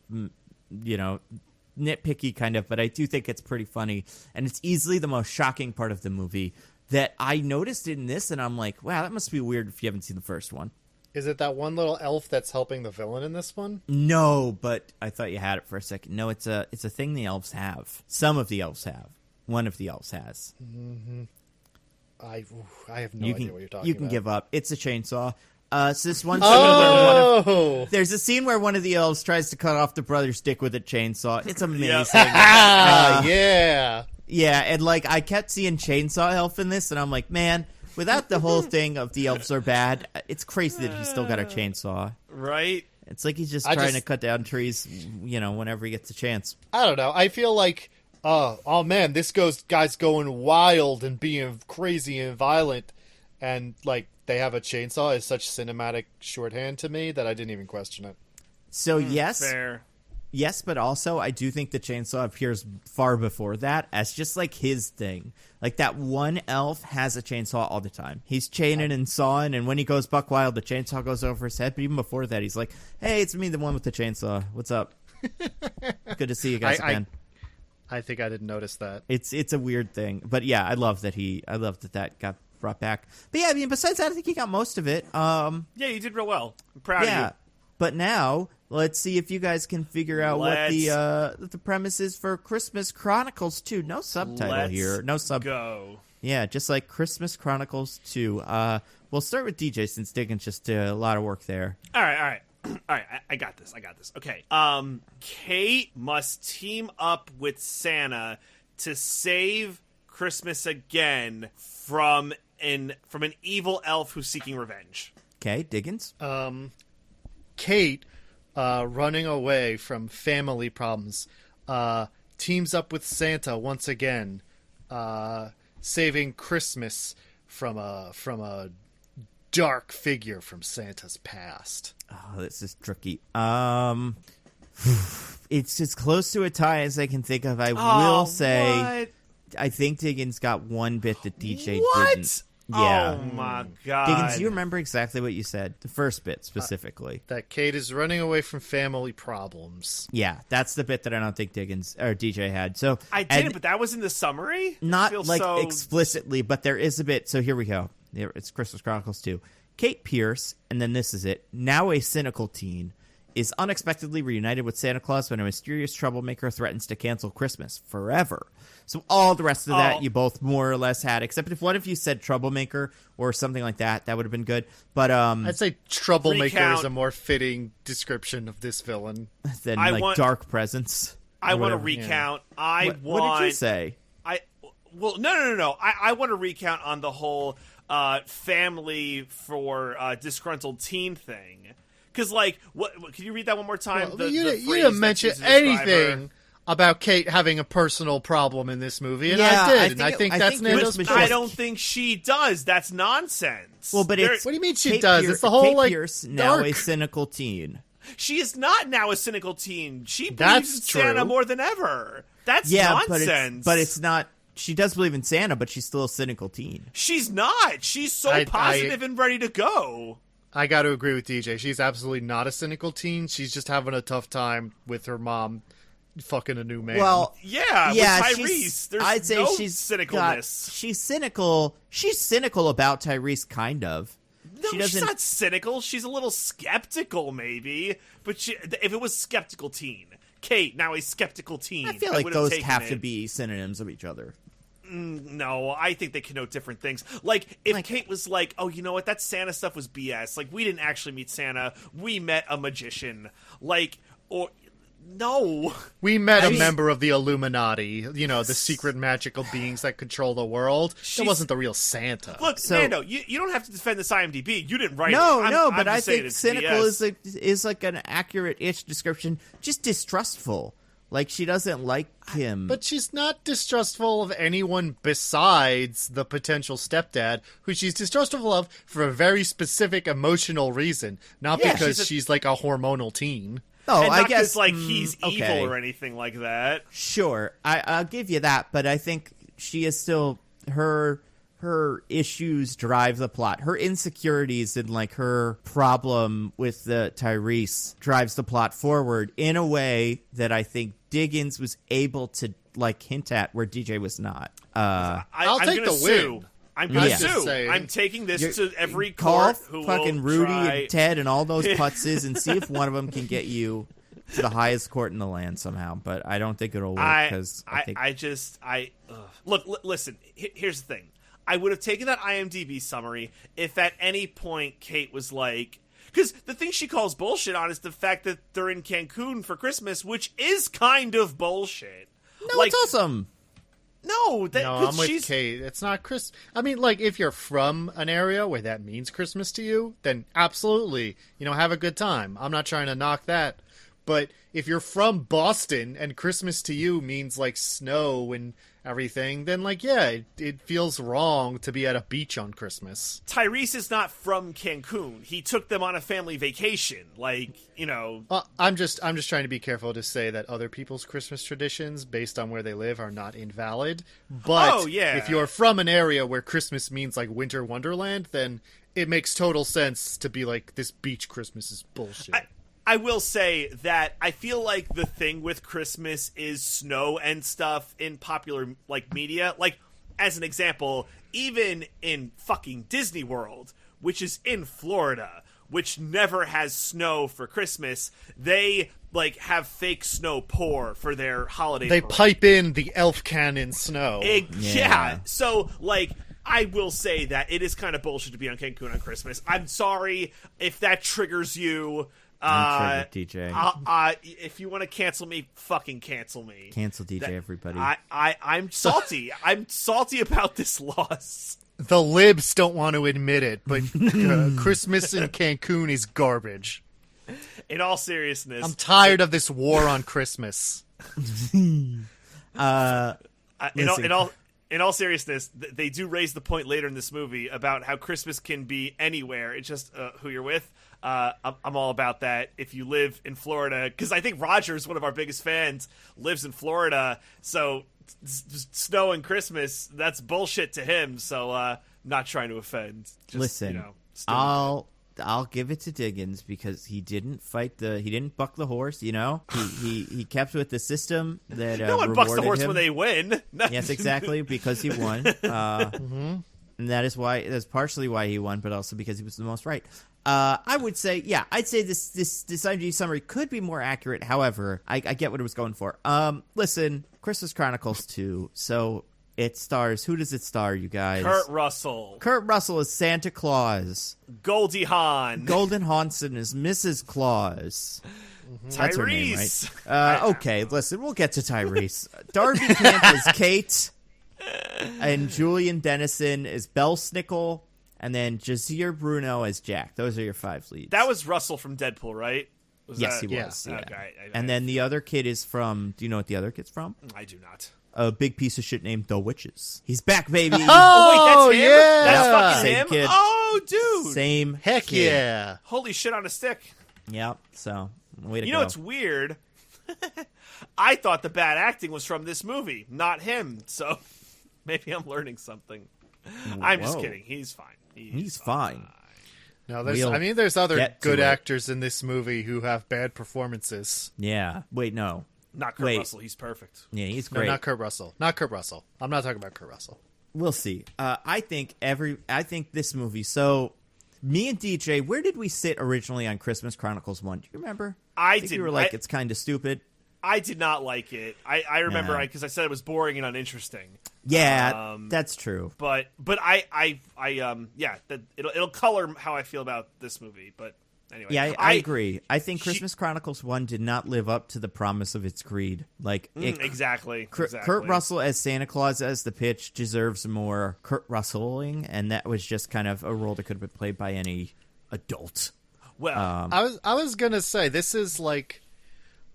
nitpicky kind of, but I do think it's pretty funny, and it's easily the most shocking part of the movie that I noticed in this, and I'm like, wow, that must be weird if you haven't seen the first one. Is it that one little elf that's helping the villain in this one? No, but I thought you had it for a second. No, it's a thing the elves have. Some of the elves have. One of the elves has. Mm-hmm. I have no idea what you're talking about. You can give up. It's a chainsaw. So this one scene where there's a scene where one of the elves tries to cut off the brother's dick with a chainsaw. It's amazing. Yeah. Yeah, and like I kept seeing Chainsaw Elf in this, and I'm like, man, without the whole thing of the elves are bad, it's crazy that he's still got a chainsaw. Right? It's like he's just trying to cut down trees, whenever he gets a chance. I don't know. I feel like, oh man, this guy's going wild and being crazy and violent, and like they have a chainsaw is such cinematic shorthand to me that I didn't even question it. So yes. Fair. Yes, but also I do think the chainsaw appears far before that as just like his thing. Like that one elf has a chainsaw all the time. He's chaining and sawing, and when he goes buck wild, the chainsaw goes over his head. But even before that, he's like, "Hey, it's me, the one with the chainsaw. What's up? Good to see you guys again." I think I didn't notice that. It's a weird thing, but yeah, I love that got brought back. But yeah, I mean, besides that, I think he got most of it. Yeah, you did real well. I'm proud of you. But now, let's see if you guys can figure out what the premise is for Christmas Chronicles 2. No subtitle here. No sub. Go. Yeah, just like Christmas Chronicles 2. We'll start with DJ since Diggins just did a lot of work there. All right. All right, I got this. Okay. Kate must team up with Santa to save Christmas again from an evil elf who's seeking revenge. Okay, Diggins. Kate, running away from family problems, teams up with Santa once again, saving Christmas from a dark figure from Santa's past. Oh, this is tricky. It's as close to a tie as I can think of. I will say, what? I think Diggins got one bit that DJ What? didn't. Yeah. Oh my god. Diggins, do you remember exactly what you said? The first bit specifically. That Kate is running away from family problems. Yeah, that's the bit that I don't think Diggins or DJ had. So I didn't, but that was in the summary? not Feels like so... explicitly, but there is a bit. So here we go. It's Christmas Chronicles 2. Kate Pierce, and then this is it. Now a cynical teen is unexpectedly reunited with Santa Claus when a mysterious troublemaker threatens to cancel Christmas forever. So all the rest of that you both more or less had, except if one of you said troublemaker or something like that, that would have been good. But I'd say troublemaker Recount. is a more fitting description of this villain then I like want- dark presence. I want to whatever. recount. What did you say? No. I want to recount on the whole family for disgruntled teen thing. Because, like, what? Can you read that one more time? Well, you didn't mention anything about Kate having a personal problem in this movie, and I did. I think that's Nando's point. I don't think she does. That's nonsense. Well, but it's... What do you mean she Kate does? Pierce, It's the whole, Kate like, Pierce, now dark. a cynical teen. She is not now a cynical teen. She believes That's in Santa true. more than ever. That's Yeah, nonsense. but it's not... She does believe in Santa, but she's still a cynical teen. She's not. She's so positive and ready to go. I got to agree with DJ. She's absolutely not a cynical teen. She's just having a tough time with her mom fucking a new man. Well, yeah, with Tyrese, there's I'd say no she's cynicalness. She's cynical. She's cynical about Tyrese, kind of. No, she's not cynical. She's a little skeptical, maybe. But if it was skeptical teen, Kate, now a skeptical teen, I feel like those have to it. be synonyms of each other. No, I think they connote different things. Like, if Kate was like, oh, you know what, that Santa stuff was BS. Like, we didn't actually meet Santa. We met a magician. Like, or... No. We met a member of the Illuminati, you know, the secret magical beings that control the world. That wasn't the real Santa. Look, Nando, you don't have to defend this IMDb. You didn't write it. But I think cynical is like an accurate-ish description. Just distrustful. Like, she doesn't like him. But she's not distrustful of anyone besides the potential stepdad, who she's distrustful of for a very specific emotional reason. Not because she's like a hormonal teen. Oh, and I guess like he's evil or anything like that. Sure, I'll give you that, but I think she is still her issues drive the plot. Her insecurities and like her problem with the Tyrese drives the plot forward in a way that I think Diggins was able to like hint at where DJ was not. I'll take the win. I'm going to sue. I'm taking this to every call court who fucking will Rudy try... and Ted and all those putzes and see if one of them can get you to the highest court in the land somehow. But I don't think it'll work because Look, listen. Here's the thing. I would have taken that IMDb summary if at any point Kate was like, because the thing she calls bullshit on is the fact that they're in Cancun for Christmas, which is kind of bullshit. No, like, it's awesome. No, I'm with Kate. It's not Christmas. I mean, like, if you're from an area where that means Christmas to you, then absolutely, have a good time. I'm not trying to knock that. But if you're from Boston and Christmas to you means, like, snow and everything, then, like, yeah, it feels wrong to be at a beach on Christmas. Tyrese is not from Cancun. He took them on a family vacation. Like, I'm just trying to be careful to say that other people's Christmas traditions, based on where they live, are not invalid. But if you're from an area where Christmas means, like, winter wonderland, then it makes total sense to be like, this beach Christmas is bullshit. I will say that I feel like the thing with Christmas is snow and stuff in popular, like, media. Like, as an example, even in fucking Disney World, which is in Florida, which never has snow for Christmas, they, like, have fake snow pour for their holiday They parade. pipe in the elf cannon snow. Yeah. So, like, I will say that it is kind of bullshit to be on Cancun on Christmas. I'm sorry if that triggers you. DJ. If you want to cancel me, fucking cancel me. Cancel DJ, everybody. I'm salty. I'm salty about this loss. The libs don't want to admit it, but Christmas in Cancun is garbage. In all seriousness, I'm tired of this war on Christmas. In all seriousness, they do raise the point later in this movie about how Christmas can be anywhere. It's just who you're with. I'm all about that. If you live in Florida, because I think Roger's one of our biggest fans, lives in Florida, so snow and Christmas, that's bullshit to him. So not trying to offend. Just, listen, I'll give it to Diggins because he didn't buck the horse. He kept with the system that no one bucks the horse him. When they win. Yes, exactly, because he won. And that's partially why he won, but also because he was the most right. I would say, I'd say this IMDb summary could be more accurate. However, I get what it was going for. Listen, Christmas Chronicles 2. So it stars. Who does it star, you guys? Kurt Russell. Kurt Russell is Santa Claus. Goldie Hawn. Golden Haunson is Mrs. Claus. That's her name, Tyrese. right? Okay, listen, we'll get to Tyrese. Darby Camp is Kate, and Julian Dennison is Belle Snickel. and then Jazeer Bruno as Jack. Those are your 5 leads. That was Russell from Deadpool, right? Yes, he was. Yeah. Yeah. Okay. And then the other kid is from. Do you know what the other kid's from? I do not. A big piece of shit named The Witches. He's back, baby. Oh, wait, that's him? yeah. That's fucking Same him? kid. Oh, dude. Same. Heck kid. yeah. Holy shit on a stick. Yep. So, way to You go. know what's weird? I thought the bad acting was from this movie, not him. So maybe I'm learning something. I'm just Whoa. kidding. He's fine. He's fine. No, We'll there's other get to good it. actors in this movie who have bad performances. Yeah. Wait, no. Not Kurt Wait. Russell. He's perfect. Yeah, he's No, great. not Kurt Russell. Not Kurt Russell. I'm not talking about Kurt Russell. We'll see. I think this movie. So, me and DJ, where did we sit originally on Christmas Chronicles 1? Do you remember? I think did. you were like, it's kind of stupid. I did not like it. I remember Yeah. because I said it was boring and uninteresting. Yeah, that's true. But it'll color how I feel about this movie. But anyway, Yeah, I agree. I think Christmas Chronicles 1 did not live up to the promise of its creed. Like, exactly. Kurt Russell as Santa Claus as the pitch deserves more Kurt Russelling, and that was just kind of a role that could have been played by any adult. Well, I was gonna say this is like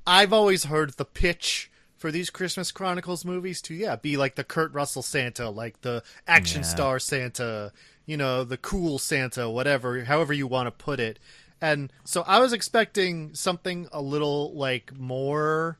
I've always heard the pitch for these Christmas Chronicles movies to be like the Kurt Russell Santa, like the action star Santa, the cool Santa, whatever, however you want to put it. And so I was expecting something a little like more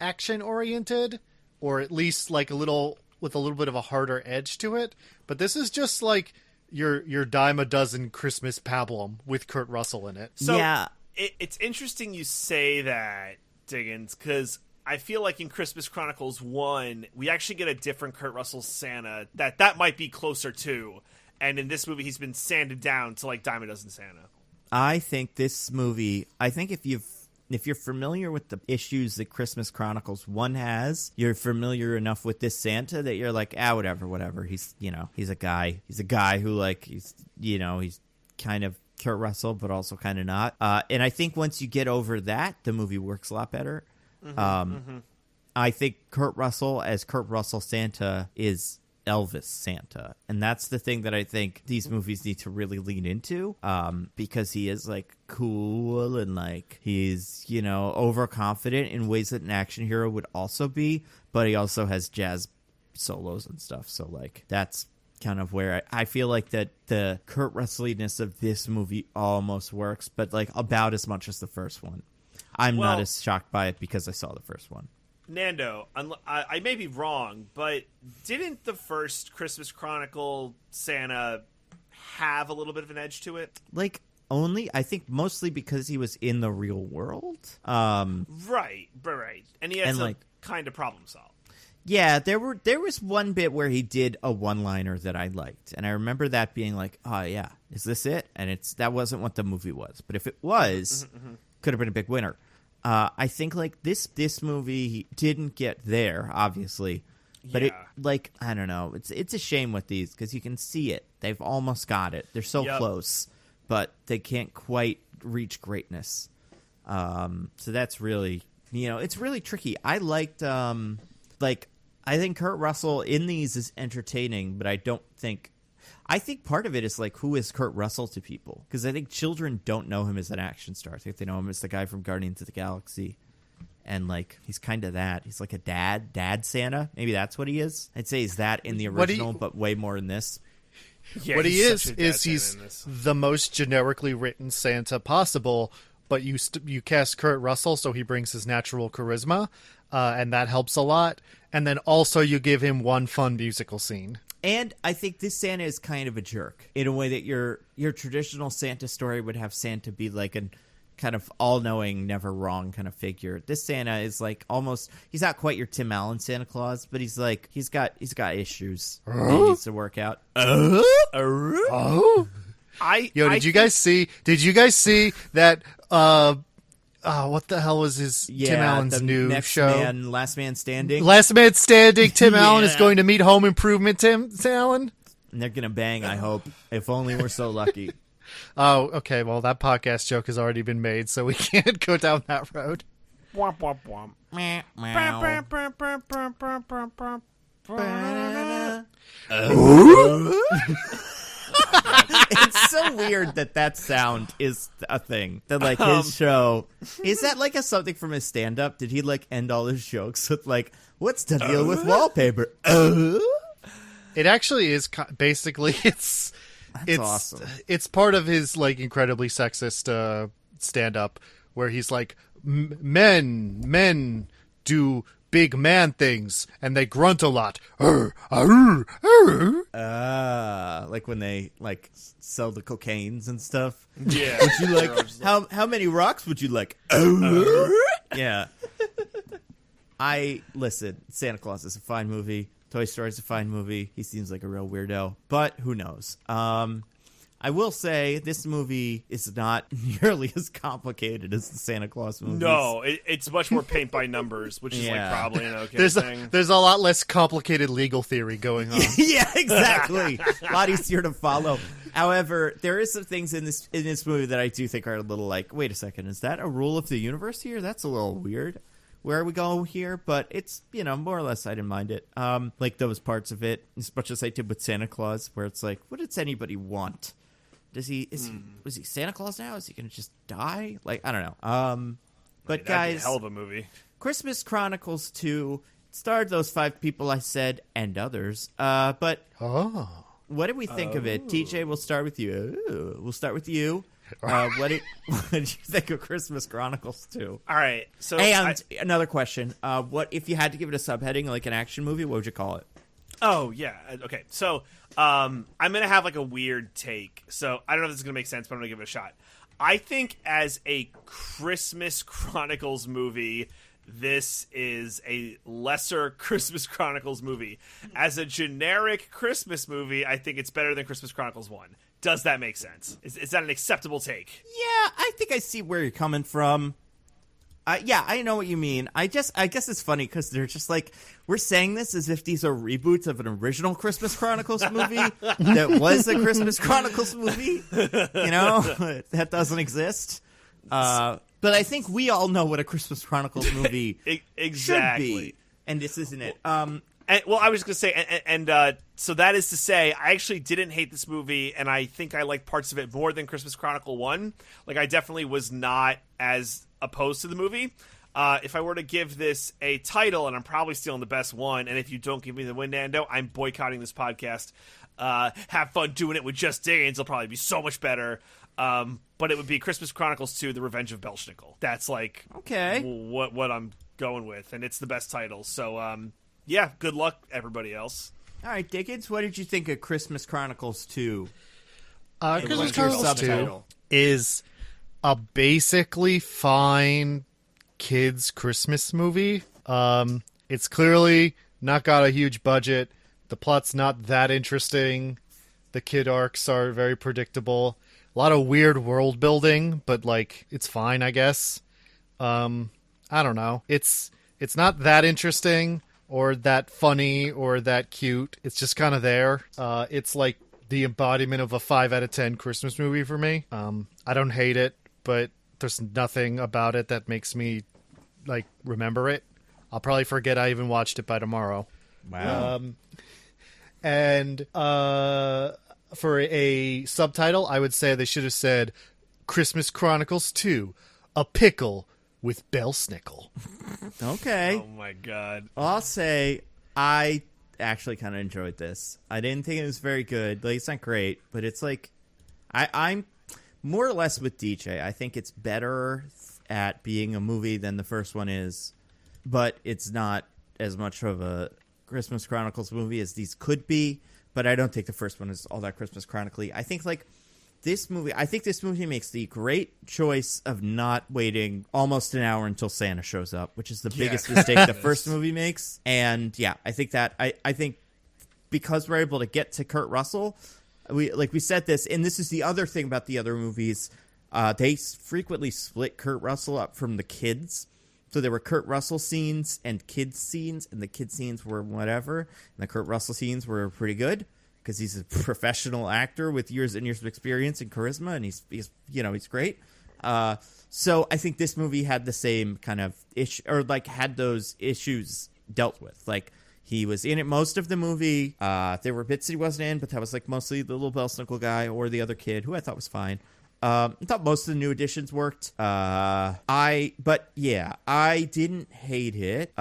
action oriented, or at least like with a little bit of a harder edge to it. But this is just like your dime a dozen Christmas pablum with Kurt Russell in it. so yeah. it's interesting you say that, Diggins, because I feel like in Christmas Chronicles 1, we actually get a different Kurt Russell Santa that might be closer to. And in this movie, he's been sanded down to like dime a dozen Santa. I think this movie. I think if you're familiar with the issues that Christmas Chronicles 1 has, you're familiar enough with this Santa that you're like, whatever. He's a guy. He's a guy who like he's kind of Kurt Russell, but also kind of not. And I think once you get over that, the movie works a lot better. I think Kurt Russell as Kurt Russell Santa is Elvis Santa, and that's the thing that I think these movies need to really lean into, because he is like cool and like he's overconfident in ways that an action hero would also be, but he also has jazz solos and stuff, so like that's kind of where I feel like that the Kurt Russelliness of this movie almost works, but like about as much as the first one. I'm not as shocked by it because I saw the first one. Nando, I may be wrong, but didn't the first Christmas Chronicle Santa have a little bit of an edge to it? Like, I think mostly because he was in the real world. Right. And he had some kind of problem solve. Yeah, there was one bit where he did a one-liner that I liked, and I remember that being like, oh yeah, is this it? And that wasn't what the movie was, but if it was, could have been a big winner. I think like this movie didn't get there, obviously, but it like I don't know. It's a shame with these because you can see it. They've almost got it. They're so close, but they can't quite reach greatness. So that's really it's really tricky. I liked I think Kurt Russell in these is entertaining, but I think part of it is like, who is Kurt Russell to people? Because I think children don't know him as an action star. I think they know him as the guy from Guardians of the Galaxy. And like, he's kind of that. He's like a dad Santa. Maybe that's what he is. I'd say he's that in the original, but way more in this. Yeah, what he is he's the most generically written Santa possible, but you cast Kurt Russell, so he brings his natural charisma, and that helps a lot. And then also you give him one fun musical scene. And I think this Santa is kind of a jerk in a way that your traditional Santa story would have Santa be like a kind of all-knowing, never wrong kind of figure. This Santa is like almost, he's not quite your Tim Allen Santa Claus, but he's like he's got issues he needs to work out. Did you guys see that what the hell was his Tim Allen's new show? Last Man Standing. Last Man Standing. Tim Allen is going to meet Home Improvement Tim Allen. And they're going to bang, I hope. If only we're so lucky. Oh, okay. Well, that podcast joke has already been made, so we can't go down that road. Womp, womp, womp. weird that sound is a thing. That like his show is that like something from his stand-up? Did he like end all his jokes with like, "What's the deal with wallpaper?" It actually is basically it's awesome. It's part of his like incredibly sexist stand-up where he's like, men do big man things and they grunt a lot. Like when they like sell the cocaines and stuff. Yeah. Would you like how many rocks would you like? Yeah. Listen, Santa Claus is a fine movie. Toy Story is a fine movie. He seems like a real weirdo, but who knows? I will say this movie is not nearly as complicated as the Santa Claus movies. No, it's much more paint by numbers, which is like probably an okay thing. There's a lot less complicated legal theory going on. Yeah, exactly. A lot easier to follow. However, there is some things in this movie that I do think are a little like, wait a second, is that a rule of the universe here? That's a little weird. Where are we going here? But it's, more or less I didn't mind it. Like those parts of it, as much as I did with Santa Claus, where it's like, what does anybody want? Was he Santa Claus now? Is he going to just die? Like, I don't know. But that'd be guys, a hell of a movie. Christmas Chronicles 2 starred those 5 people I said and others. But what did we think of it? TJ, we'll start with you. We'll start with you. What did you think of Christmas Chronicles 2? All right. So another question. What if you had to give it a subheading, like an action movie, what would you call it? Oh, yeah. Okay. So I'm going to have like a weird take. So I don't know if this is going to make sense, but I'm going to give it a shot. I think as a Christmas Chronicles movie, this is a lesser Christmas Chronicles movie. As a generic Christmas movie, I think it's better than Christmas Chronicles 1. Does that make sense? Is that an acceptable take? Yeah, I think I see where you're coming from. Yeah, I know what you mean. I guess it's funny because they're just like, we're saying this as if these are reboots of an original Christmas Chronicles movie that was a Christmas Chronicles movie. That doesn't exist. But I think we all know what a Christmas Chronicles movie should be, and this isn't it. Well, I was going to say, so that is to say, I actually didn't hate this movie, and I think I like parts of it more than Christmas Chronicle 1. Like, I definitely was not as opposed to the movie. If I were to give this a title, and I'm probably stealing the best one, and if you don't give me the win, Nando, I'm boycotting this podcast. Have fun doing it with just Diggins. It'll probably be so much better. But it would be Christmas Chronicles 2, The Revenge of Belle Snickel. That's, like, what I'm going with, and it's the best title. So, yeah, good luck, everybody else. All right, Dickens, what did you think of Christmas Chronicles 2? Christmas Chronicles 2 is a basically fine kids' Christmas movie. It's clearly not got a huge budget. The plot's not that interesting. The kid arcs are very predictable. A lot of weird world building, but like it's fine, I guess. I don't know. It's not that interesting or that funny or that cute. It's just kind of there. It's like the embodiment of a 5 out of 10 Christmas movie for me. I don't hate it, but there's nothing about it that makes me like remember it. I'll probably forget I even watched it by tomorrow. Wow. And for a subtitle, I would say they should have said Christmas Chronicles 2, A Pickle with Belle Snickel. Okay. Oh my god. I'll say I actually kind of enjoyed this. I didn't think it was very good. Like, it's not great, but it's like I'm more or less with DJ. I think it's better at being a movie than the first one is, but it's not as much of a Christmas Chronicles movie as these could be. But I don't think the first one is all that Christmas Chronically. I think this movie makes the great choice of not waiting almost an hour until Santa shows up, which is the biggest mistake the first movie makes. And yeah, I think that I think because we're able to get to Kurt Russell, we said this, and this is the other thing about the other movies. They frequently split Kurt Russell up from the kids. So there were Kurt Russell scenes and kids scenes, and the kids scenes were whatever, and the Kurt Russell scenes were pretty good because he's a professional actor with years and years of experience and charisma, and he's great. So I think this movie had the same kind of issue, or like had those issues dealt with. Like He was in it most of the movie. There were bits that he wasn't in, but that was like mostly the little Belle Snickel guy or the other kid, who I thought was fine. I thought most of the new additions worked. I didn't hate it.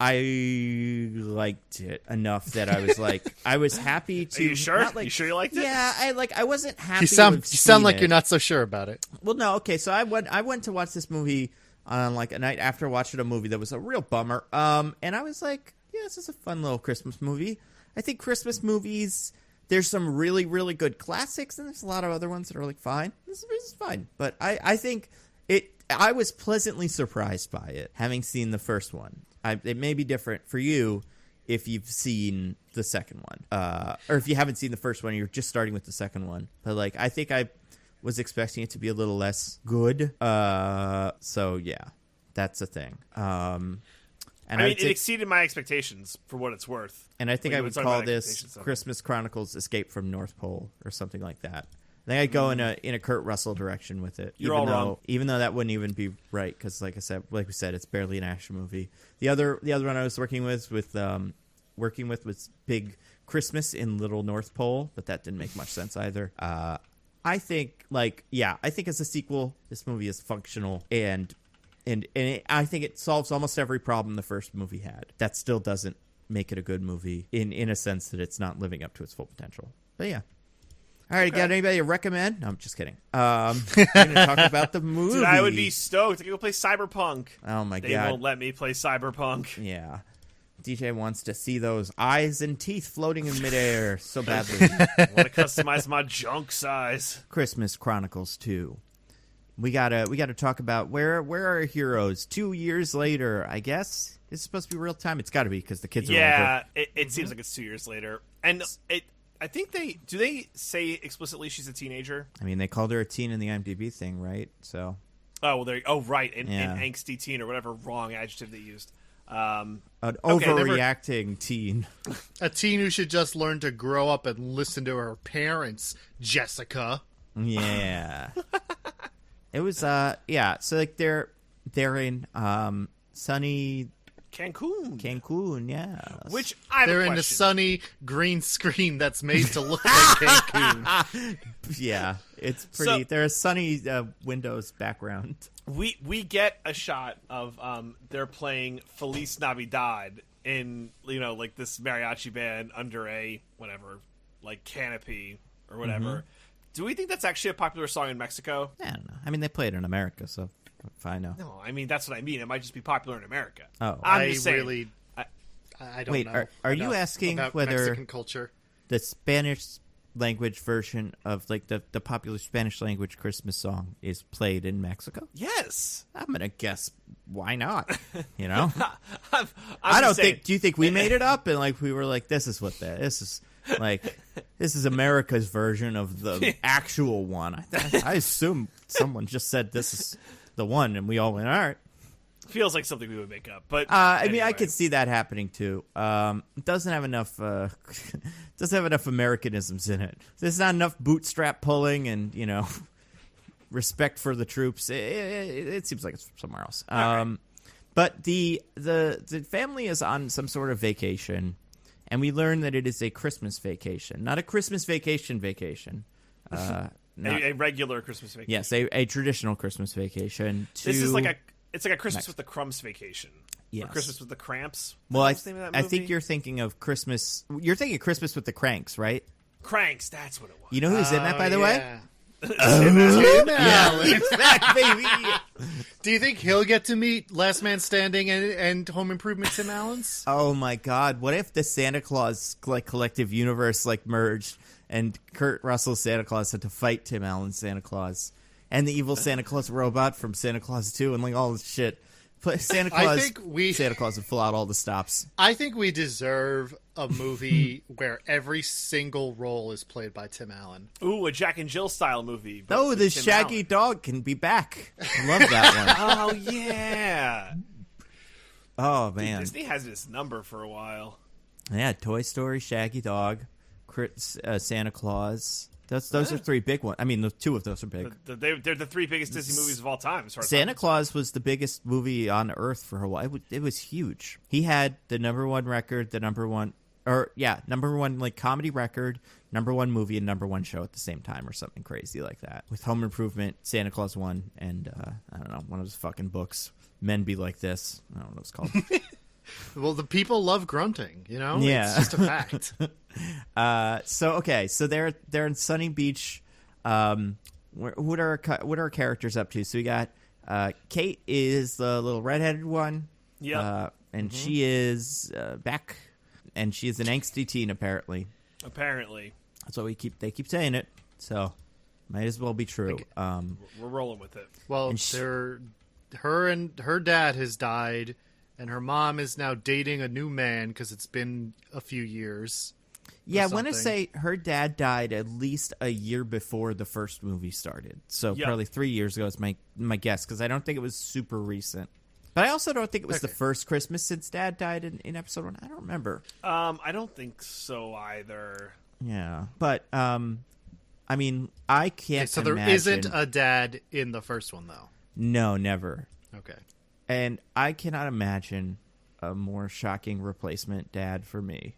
I liked it enough that I was like, I was happy to. Are you sure? Not like, you sure you liked it? Yeah, I wasn't happy. You sound like it. you're not so sure about it. Well, no, okay. So I went to watch this movie on like a night after watching a movie that was a real bummer. And I was like, yeah, this is a fun little Christmas movie. I think Christmas movies, there's some really, really good classics, and there's a lot of other ones that are like fine. This is fine, but I think I was pleasantly surprised by it, having seen the first one. It may be different for you if you've seen the second one, or if you haven't seen the first one, you're just starting with the second one. But like, I think I was expecting it to be a little less good. So yeah, that's the thing. And I mean, it exceeded my expectations for what it's worth. And I think I would call this Christmas Chronicles Escape from North Pole or something like that. I think I'd go in a Kurt Russell direction with it. You're all wrong. Even though that wouldn't even be right, because like we said, it's barely an action movie. The other one I was working with was Big Christmas in Little North Pole, but that didn't make much sense either. I think as a sequel, this movie is functional and I think it solves almost every problem the first movie had. That still doesn't make it a good movie in a sense that it's not living up to its full potential. But yeah. All right, got anybody to recommend? No, I'm just kidding. I'm going to talk about the movie. Dude, I would be stoked. I could go play Cyberpunk. Oh, my God. They won't let me play Cyberpunk. Yeah. DJ wants to see those eyes and teeth floating in midair so badly. I want to customize my junk size. Christmas Chronicles 2. We gotta talk about where are our heroes 2 years later, I guess. It's supposed to be real time. It's got to be because the kids are older. Yeah, it seems like it's 2 years later. And I think they say explicitly she's a teenager? I mean, they called her a teen in the IMDb thing, right? So. Oh, well, right. An angsty teen or whatever wrong adjective they used. An overreacting teen. A teen who should just learn to grow up and listen to her parents, Jessica. Yeah. It was, So, like, they're in sunny... Cancun, yeah. Which I have They're in a sunny green screen that's made to look like Cancun. Yeah, it's pretty. They're a sunny Windows background. We get a shot of they're playing Feliz Navidad in like this mariachi band under a whatever like canopy or whatever. Mm-hmm. Do we think that's actually a popular song in Mexico? I don't know. I mean, they play it in America, so. Fine, no. No, I mean that's what I mean. It might just be popular in America. Oh, I'm just saying. I don't know. Wait, are you asking whether Mexican culture, the Spanish language version of like the popular Spanish language Christmas song is played in Mexico? Yes, I'm gonna guess. Why not? You know, I don't think. Do you think we made it up and like we were like, this is America's version of the actual one? I assume someone just said this is the one, and we all went, all right. Feels like something we would make up, but I anyway. mean, I could see that happening too. It doesn't have enough Americanisms in it. There's not enough bootstrap pulling and respect for the troops. It seems like it's from somewhere else. Right. But the family is on some sort of vacation, and we learn that it is a Christmas vacation, not a Christmas vacation. A regular Christmas vacation. Yes, a traditional Christmas vacation. This is it's like a Christmas with the Crumbs vacation. Yes. Or Christmas with the Cramps. Well, I think you're thinking of Christmas. You're thinking of Christmas with the Cranks, right? Cranks, that's what it was. You know who's in that, by the way? Tim Allen. It's that, baby. Do you think he'll get to meet Last Man Standing and Home Improvement Tim Allen's? Oh my God! What if the Santa Claus collective universe merged, and Kurt Russell's Santa Claus had to fight Tim Allen's Santa Claus, and the evil Santa Claus robot from Santa Claus 2, and all this shit. Santa Claus would fill out all the stops. I think we deserve a movie where every single role is played by Tim Allen. Ooh, a Jack and Jill style movie. Oh, the Tim Shaggy Allen. Dog can be back. I love that one. Oh, yeah. Oh, man. Disney has this number for a while. Yeah, Toy Story, Shaggy Dog, Santa Claus, Those are three big ones. I mean, the two of those are big. They're the three biggest Disney movies of all time. As far as Santa Claus was the biggest movie on Earth for a while. It was huge. He had the number one record, number one like comedy record, number one movie, and number one show at the same time, or something crazy like that. With Home Improvement, Santa Claus 1, and I don't know, one of those fucking books, Men Be Like This. I don't know what it's called. Well, the people love grunting, you know? Yeah. It's just a fact. So they're in Sunny Beach. What are our characters up to? So we got Kate is the little redheaded one. Yeah. And she is back, and she is an angsty teen apparently. Apparently. That's what they keep saying it. So might as well be true. We're rolling with it. Well, her dad has died, and her mom is now dating a new man because it's been a few years. Yeah, I want to say her dad died at least a year before the first movie started. So probably 3 years ago is my guess, because I don't think it was super recent. But I also don't think it was the first Christmas since Dad died in episode 1. I don't remember. I don't think so either. Yeah, but I mean, I can't. So there isn't a dad in the first one, though. No, never. Okay. And I cannot imagine a more shocking replacement dad for me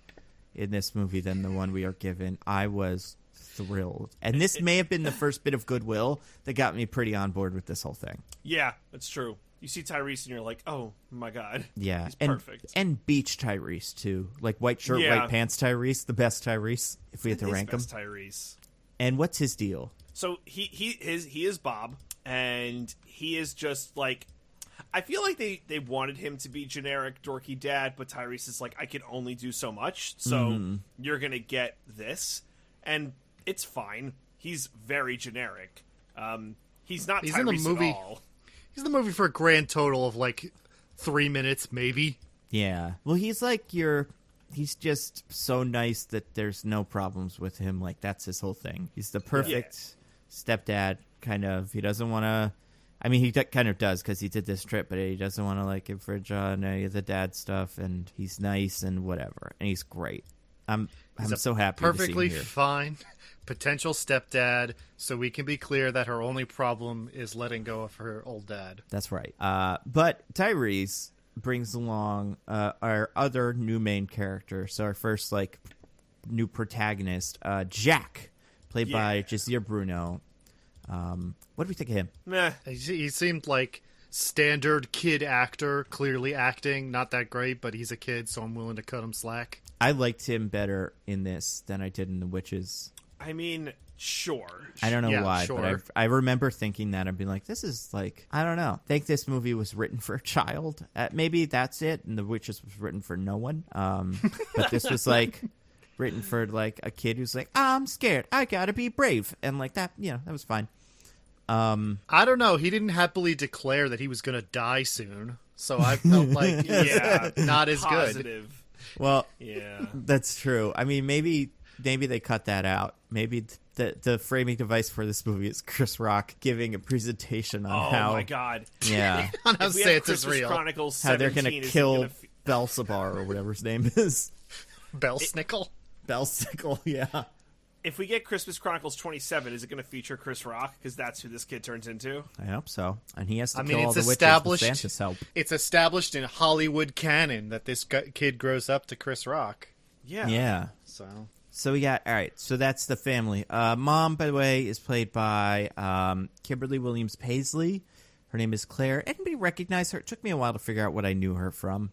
in this movie than the one we are given. I was thrilled. And this may have been the first bit of goodwill that got me pretty on board with this whole thing. Yeah, that's true. You see Tyrese and you're like, oh my god. Yeah. He's perfect. And beach Tyrese, too. Like white shirt, white pants Tyrese, the best Tyrese, if we had to rank him. Tyrese. And what's his deal? So he is Bob, and he is just like, I feel like they wanted him to be generic dorky dad, but Tyrese is like, I can only do so much, so you're gonna get this, and it's fine. He's very generic. He's not Tyrese in the movie at all. He's in the movie for a grand total of like 3 minutes, maybe. Yeah. Well, he's just so nice that there's no problems with him. Like, that's his whole thing. He's the perfect stepdad, kind of. He doesn't want to. I mean, he kind of does because he did this trip, but he doesn't want to like infringe on any of the dad stuff, and he's nice and whatever, and he's great. I'm so happy. Perfectly to see him here. fine potential stepdad, so we can be clear that her only problem is letting go of her old dad. That's right. But Tyrese brings along our other new main character. So our first like new protagonist, Jack, played by Jazier Bruno. What do we think of him? Meh. He seemed like standard kid actor, clearly acting, not that great, but he's a kid, so I'm willing to cut him slack. I liked him better in this than I did in The Witches. I mean, sure. I don't know why, sure. but I remember thinking that and being like, this is like, I don't know. I think this movie was written for a child. Maybe that's it, and The Witches was written for no one. But this was like written for like a kid who's like, I'm scared. I gotta be brave. And like that, that was fine. I don't know. He didn't happily declare that he was going to die soon, so I felt like not as positive. Good. Well, yeah, that's true. I mean, maybe they cut that out. Maybe the framing device for this movie is Chris Rock giving a presentation on how. Oh my god! Yeah, on how if we had Santa's Christmas real. Chronicles how they're 17 gonna kill Belsabar or whatever his name is. Belle Snickel. Belle Snickel. Yeah. If we get Christmas Chronicles 27, is it going to feature Chris Rock? Because that's who this kid turns into. I hope so. And he has to kill all the witches with Santa's help. It's established in Hollywood canon that this kid grows up to Chris Rock. Yeah. Yeah. So we got, all right, so that's the family. Mom, by the way, is played by Kimberly Williams Paisley. Her name is Claire. Anybody recognize her? It took me a while to figure out what I knew her from.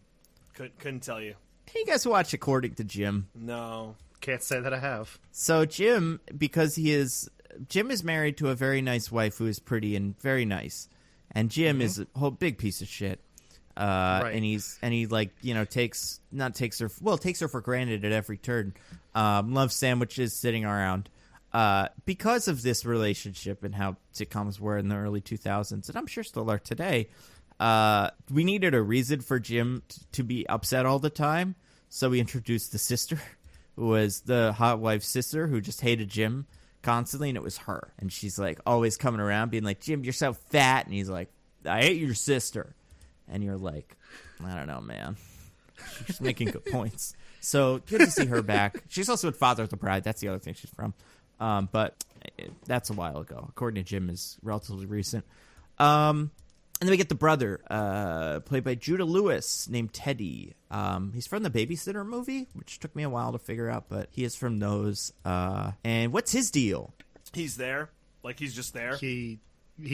Couldn't tell you. Hey, you guys watch According to Jim? No. Can't say that I have. So Jim, because Jim is married to a very nice wife who is pretty and very nice, and Jim is a whole big piece of shit. Right. And he like takes her for granted at every turn. Loves sandwiches, sitting around. Because of this relationship and how sitcoms were in the early 2000s, and I'm sure still are today. We needed a reason for Jim to be upset all the time, so we introduced the sister. Who was the hot wife's sister who just hated Jim constantly, and it was her. And she's like always coming around being like, Jim, you're so fat. And he's like, I hate your sister. And you're like, I don't know, man. She's making good points. So good to see her back. She's also in Father of the Bride. That's the other thing she's from. But that's a while ago. According to Jim, is relatively recent. And then we get the brother, played by Judah Lewis, named Teddy. He's from the Babysitter movie, which took me a while to figure out, but he is from those. And what's his deal? He's there. Like, he's just there. He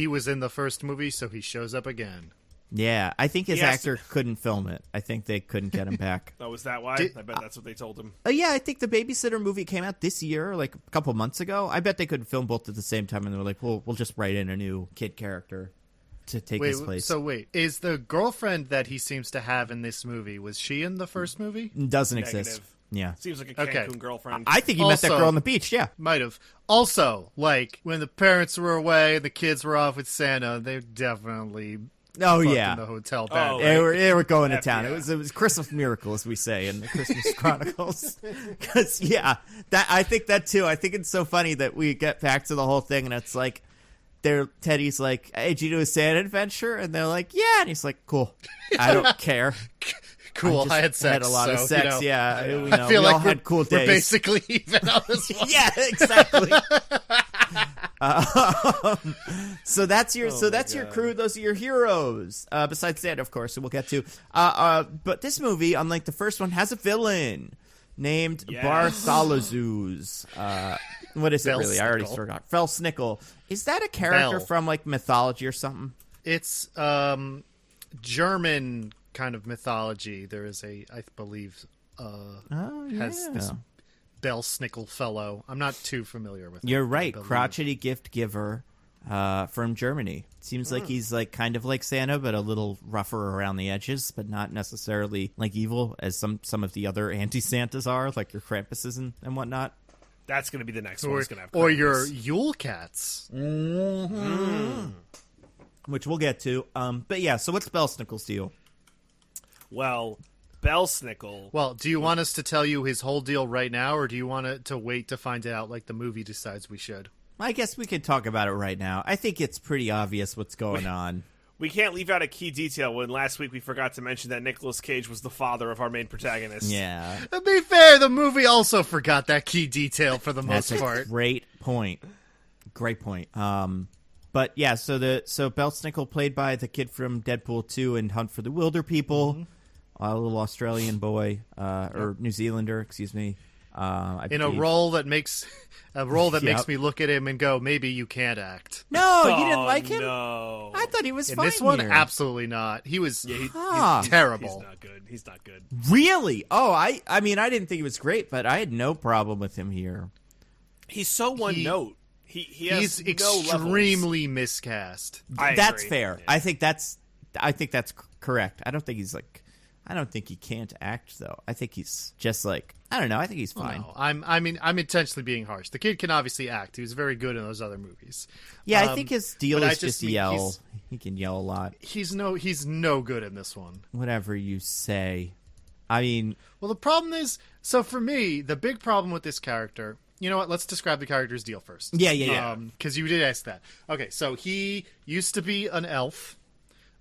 was in the first movie, so he shows up again. Yeah, I think his actor couldn't film it. I think they couldn't get him back. Oh, is that why? I bet that's what they told him. Yeah, I think the Babysitter movie came out this year, like a couple months ago. I bet they could film both at the same time, and they were like, we'll just write in a new kid character to take his place. So wait, is the girlfriend that he seems to have in this movie, was she in the first movie? Doesn't Negative. exist. Yeah. Seems like a Cancun girlfriend. I think he met that girl on the beach, yeah. Might have. Also, like, when the parents were away and the kids were off with Santa, they definitely fucked in the hotel bed. Oh, They were going to F town. yeah. It was Christmas miracle, as we say in the Christmas Chronicles. Because, I think that too. I think it's so funny that we get back to the whole thing, and it's like, Teddy's like, hey, did you do a Santa adventure? And they're like, yeah. And he's like, cool. I don't care. Cool. I had sex. Had a lot of sex. I feel we like all had cool days. We're basically even on this one. Yeah, exactly. So that's your crew. Those are your heroes. Besides Santa, of course, who we'll get to. But this movie, unlike the first one, has a villain named Bartholomews. What is it Belle really? I already Snickel. forgot. Belle Snickel. Is that a character Belle. from like mythology or something? It's German kind of mythology. There is I believe, has this Belle Snickel fellow. I'm not too familiar with it. You're right. I believe. Crotchety gift giver from Germany. Seems like he's like kind of like Santa, but a little rougher around the edges, but not necessarily like evil as some of the other anti-Santas are, like your Krampuses and whatnot. That's going to be the next one. Or, It's gonna have or Krampus. your Yule Cats. Which we'll get to. But yeah, so what's Belle Snickel's deal? Well, Belle Snickel. Well, do you want us to tell you his whole deal right now, or do you want to wait to find out like the movie decides we should? I guess we could talk about it right now. I think it's pretty obvious what's going on. We can't leave out a key detail when last week we forgot to mention that Nicolas Cage was the father of our main protagonist. Yeah. To be fair, the movie also forgot that key detail for the most That's part. a great point. Great point. But yeah, so Belle Snickel, played by the kid from Deadpool 2 and Hunt for the Wilder People, a little Australian boy, or New Zealander, excuse me. In a role that makes makes me look at him and go, maybe you can't act. No, you didn't like him? No. I thought he was In fine this one, here. absolutely not. He was He's terrible. not good. He's not good. Really? Oh, I mean, I didn't think he was great, but I had no problem with him here. He's so one note. He has He's no extremely miscast. That's agree. fair. Yeah. I think that's correct. I don't think he can't act though. I think he's just like, I don't know. I think he's fine. No, I'm intentionally being harsh. The kid can obviously act. He was very good in those other movies. Yeah, I think his deal but I is just mean, yell. He can yell a lot. He's no good in this one. Whatever you say. I mean, Well, the problem is, so for me, the big problem with this character. You know what? Let's describe the character's deal first. Yeah. Because you did ask that. Okay, so he used to be an elf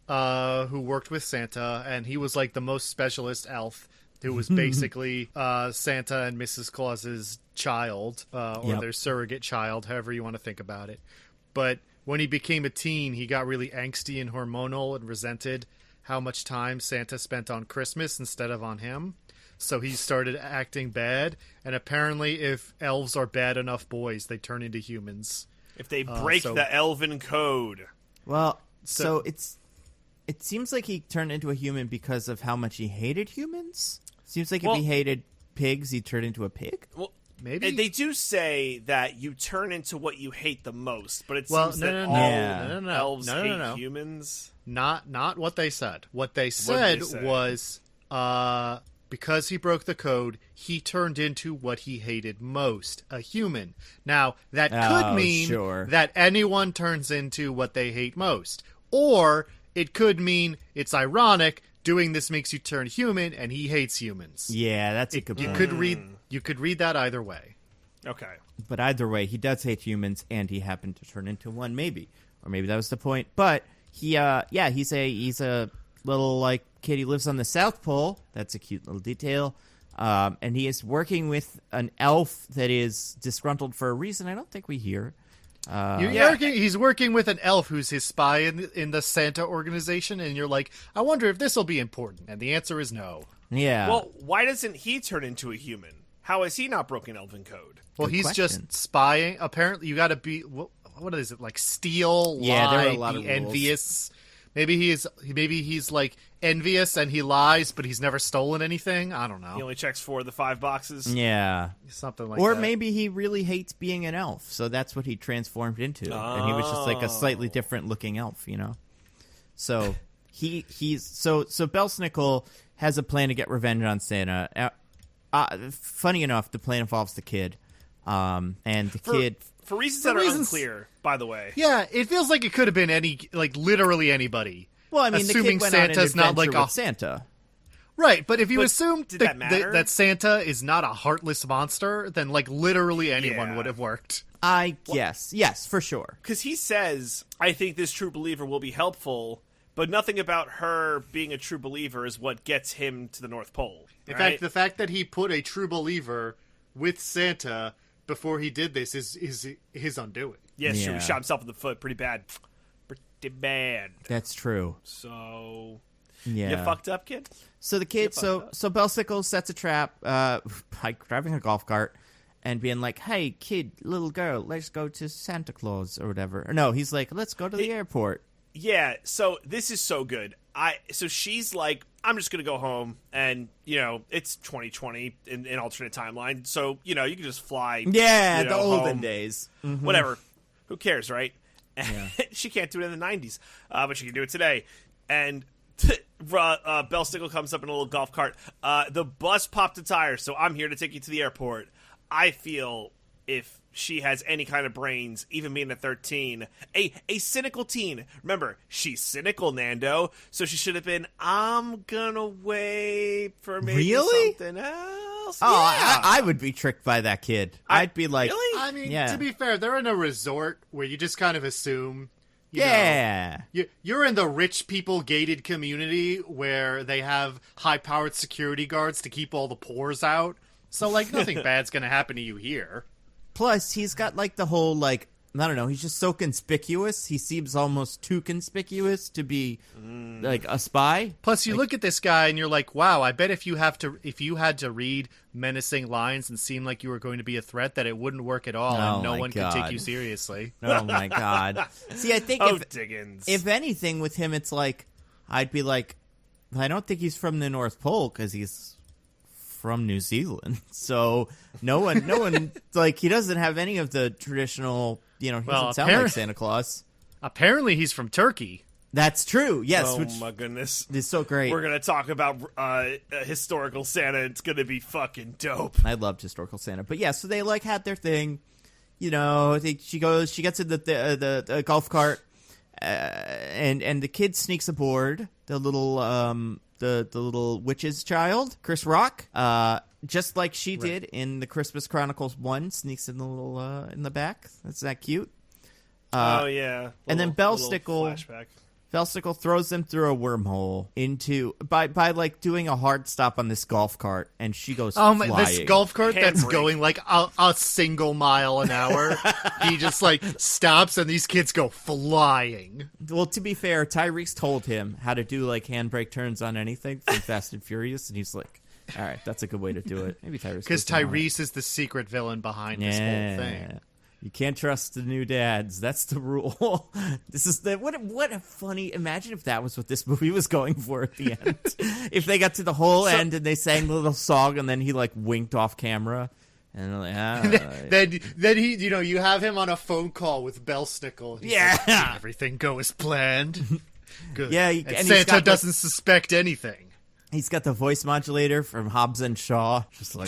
who worked with Santa, and he was like the most specialist elf who was basically Santa and Mrs. Claus's child, or their surrogate child, however you want to think about it. But when he became a teen, he got really angsty and hormonal and resented how much time Santa spent on Christmas instead of on him. So he started acting bad, and apparently if elves are bad enough boys, they turn into humans. If they break the elven code. well, so it seems like he turned into a human because of how much he hated humans. Seems like if he hated pigs, he'd turn into a pig. Well, Maybe they do say that you turn into what you hate the most, but it Well, seems no, that no, all no. elves No, no, hate no. humans. Not what they said. What they did said they say? was because he broke the code, he turned into what he hated most, a human. Now, that could mean that anyone turns into what they hate most. Or it could mean it's ironic, doing this makes you turn human, and he hates humans. Yeah, that's a good point. You could read that either way. Okay. But either way, he does hate humans, and he happened to turn into one, maybe. Or maybe that was the point. But he's a little, like, kid. He lives on the South Pole. That's a cute little detail. And he is working with an elf that is disgruntled for a reason I don't think we hear. He's working with an elf who's his spy in the Santa organization, and you're like, I wonder if this will be important. And the answer is no. Yeah. Well, why doesn't he turn into a human? How has he not broken Elven code? Well, he's just spying. Apparently, you got to be what is it, like steal, yeah, lie, there are a lot be of rules. envious. Maybe he's like envious and he lies, but he's never stolen anything. I don't know. He only checks 4 of the 5 boxes. Yeah. Something like or that. Or maybe he really hates being an elf, so that's what he transformed into. And he was just like a slightly different looking elf, you know? So so Belle Snickel has a plan to get revenge on Santa. Funny enough, the plan involves the kid. And the kid... For reasons that are unclear, by the way. Yeah, it feels like it could have been literally anybody. Well, I mean, assuming the kid went Santa's on an not like with Santa. Right, but if you assume that Santa is not a heartless monster, then literally anyone would have worked. I guess. Yes, for sure. Because he says, I think this true believer will be helpful, but nothing about her being a true believer is what gets him to the North Pole. In fact, the fact that he put a true believer with Santa before he did this is his undoing. Yes, sure. He shot himself in the foot pretty bad. Pretty bad. That's true. So, yeah. You fucked up, kid? So the kid, so Belle Snickel sets a trap by driving a golf cart and being like, hey, kid, little girl, let's go to Santa Claus or whatever. Or no, he's like, let's go to the airport. Yeah, so this is so good. So she's like, I'm just going to go home, and, it's 2020 in alternate timeline, so, you can just fly. Yeah, the olden home, days. Mm-hmm. Whatever. Who cares, right? Yeah. She can't do it in the 90s, but she can do it today. And Belle Snickel comes up in a little golf cart. The bus popped a tire, so I'm here to take you to the airport. I feel if she has any kind of brains, even being a 13, a cynical teen. Remember, she's cynical, Nando, so she should have been, I'm gonna wait for maybe something else. Oh, yeah. I would be tricked by that kid. I'd be like... Really? I mean, to be fair, they're in a resort where you just kind of assume... You're in the rich people gated community where they have high-powered security guards to keep all the pores out. So, nothing bad's gonna happen to you here. Plus, he's got, the whole, I don't know, he's just so conspicuous. He seems almost too conspicuous to be, a spy. Plus, you look at this guy and you're like, wow, I bet if you had to read menacing lines and seem like you were going to be a threat, that it wouldn't work at all, and no one could take you seriously. Oh, my God. See, I think Diggins. If anything, with him, it's I'd be like, I don't think he's from the North Pole, because he's from New Zealand, so no one he doesn't have any of the traditional, he doesn't sound like Santa Claus. Apparently he's from Turkey. That's true, yes. Oh my goodness, it's so great. We're gonna talk about historical Santa. It's gonna be fucking dope. I loved historical Santa, but yeah, so they had their thing, she gets in the golf cart, and the kid sneaks aboard the little the little witch's child, Chris Rock, just like she did in the Christmas Chronicles 1, sneaks in the little in the back. That's that cute. Oh yeah, and then Belle Snickel throws them through a wormhole by doing a hard stop on this golf cart, and she goes flying. This golf cart that's going a single mile an hour. He just stops, and these kids go flying. Well, to be fair, Tyrese told him how to do handbrake turns on anything from Fast and Furious, and he's like, all right, that's a good way to do it. Maybe Tyrese, because Tyrese is the secret villain behind this whole thing. You can't trust the new dads. That's the rule. This is what a funny. Imagine if that was what this movie was going for at the end. If they got to the whole end and they sang the little song and then he winked off camera and then he, you have him on a phone call with Belle Snickel. Did everything go as planned? Good. Yeah, and Santa doesn't suspect anything. He's got the voice modulator from Hobbs and Shaw. Just I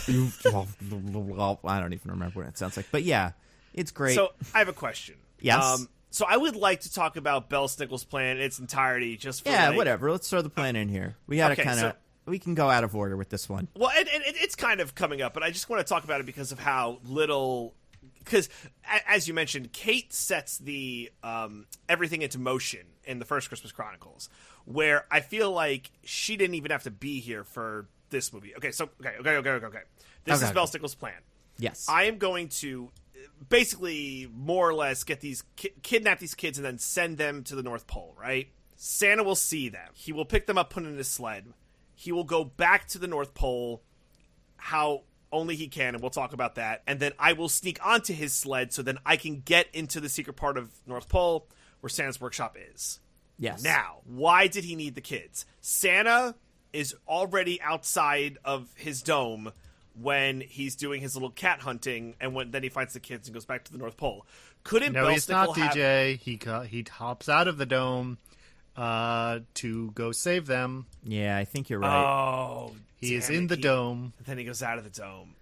don't even remember what it sounds like. But yeah, it's great. So I have a question. Yes. So I would like to talk about Belle Snickel's plan in its entirety. Just for whatever. Let's throw the plan in here. We got to we can go out of order with this one. Well, and it's kind of coming up, but I just want to talk about it because of how little. Because, as you mentioned, Kate sets the everything into motion in the first Christmas Chronicles, where I feel like she didn't even have to be here for this movie. Okay. This is Belle Snickel's plan. Yes. I am going to basically more or less get these kidnap these kids and then send them to the North Pole, right? Santa will see them. He will pick them up, put them in his sled. He will go back to the North Pole how only he can, and we'll talk about that. And then I will sneak onto his sled so then I can get into the secret part of North Pole where Santa's workshop is. Yes. Now, why did he need the kids? Santa is already outside of his dome when he's doing his little cat hunting, and then he finds the kids and goes back to the North Pole. Couldn't No, Belle he's not, Snickel DJ. He hops out of the dome to go save them. Yeah, I think you're right. Oh, He is damn in it. the dome. Then he goes out of the dome.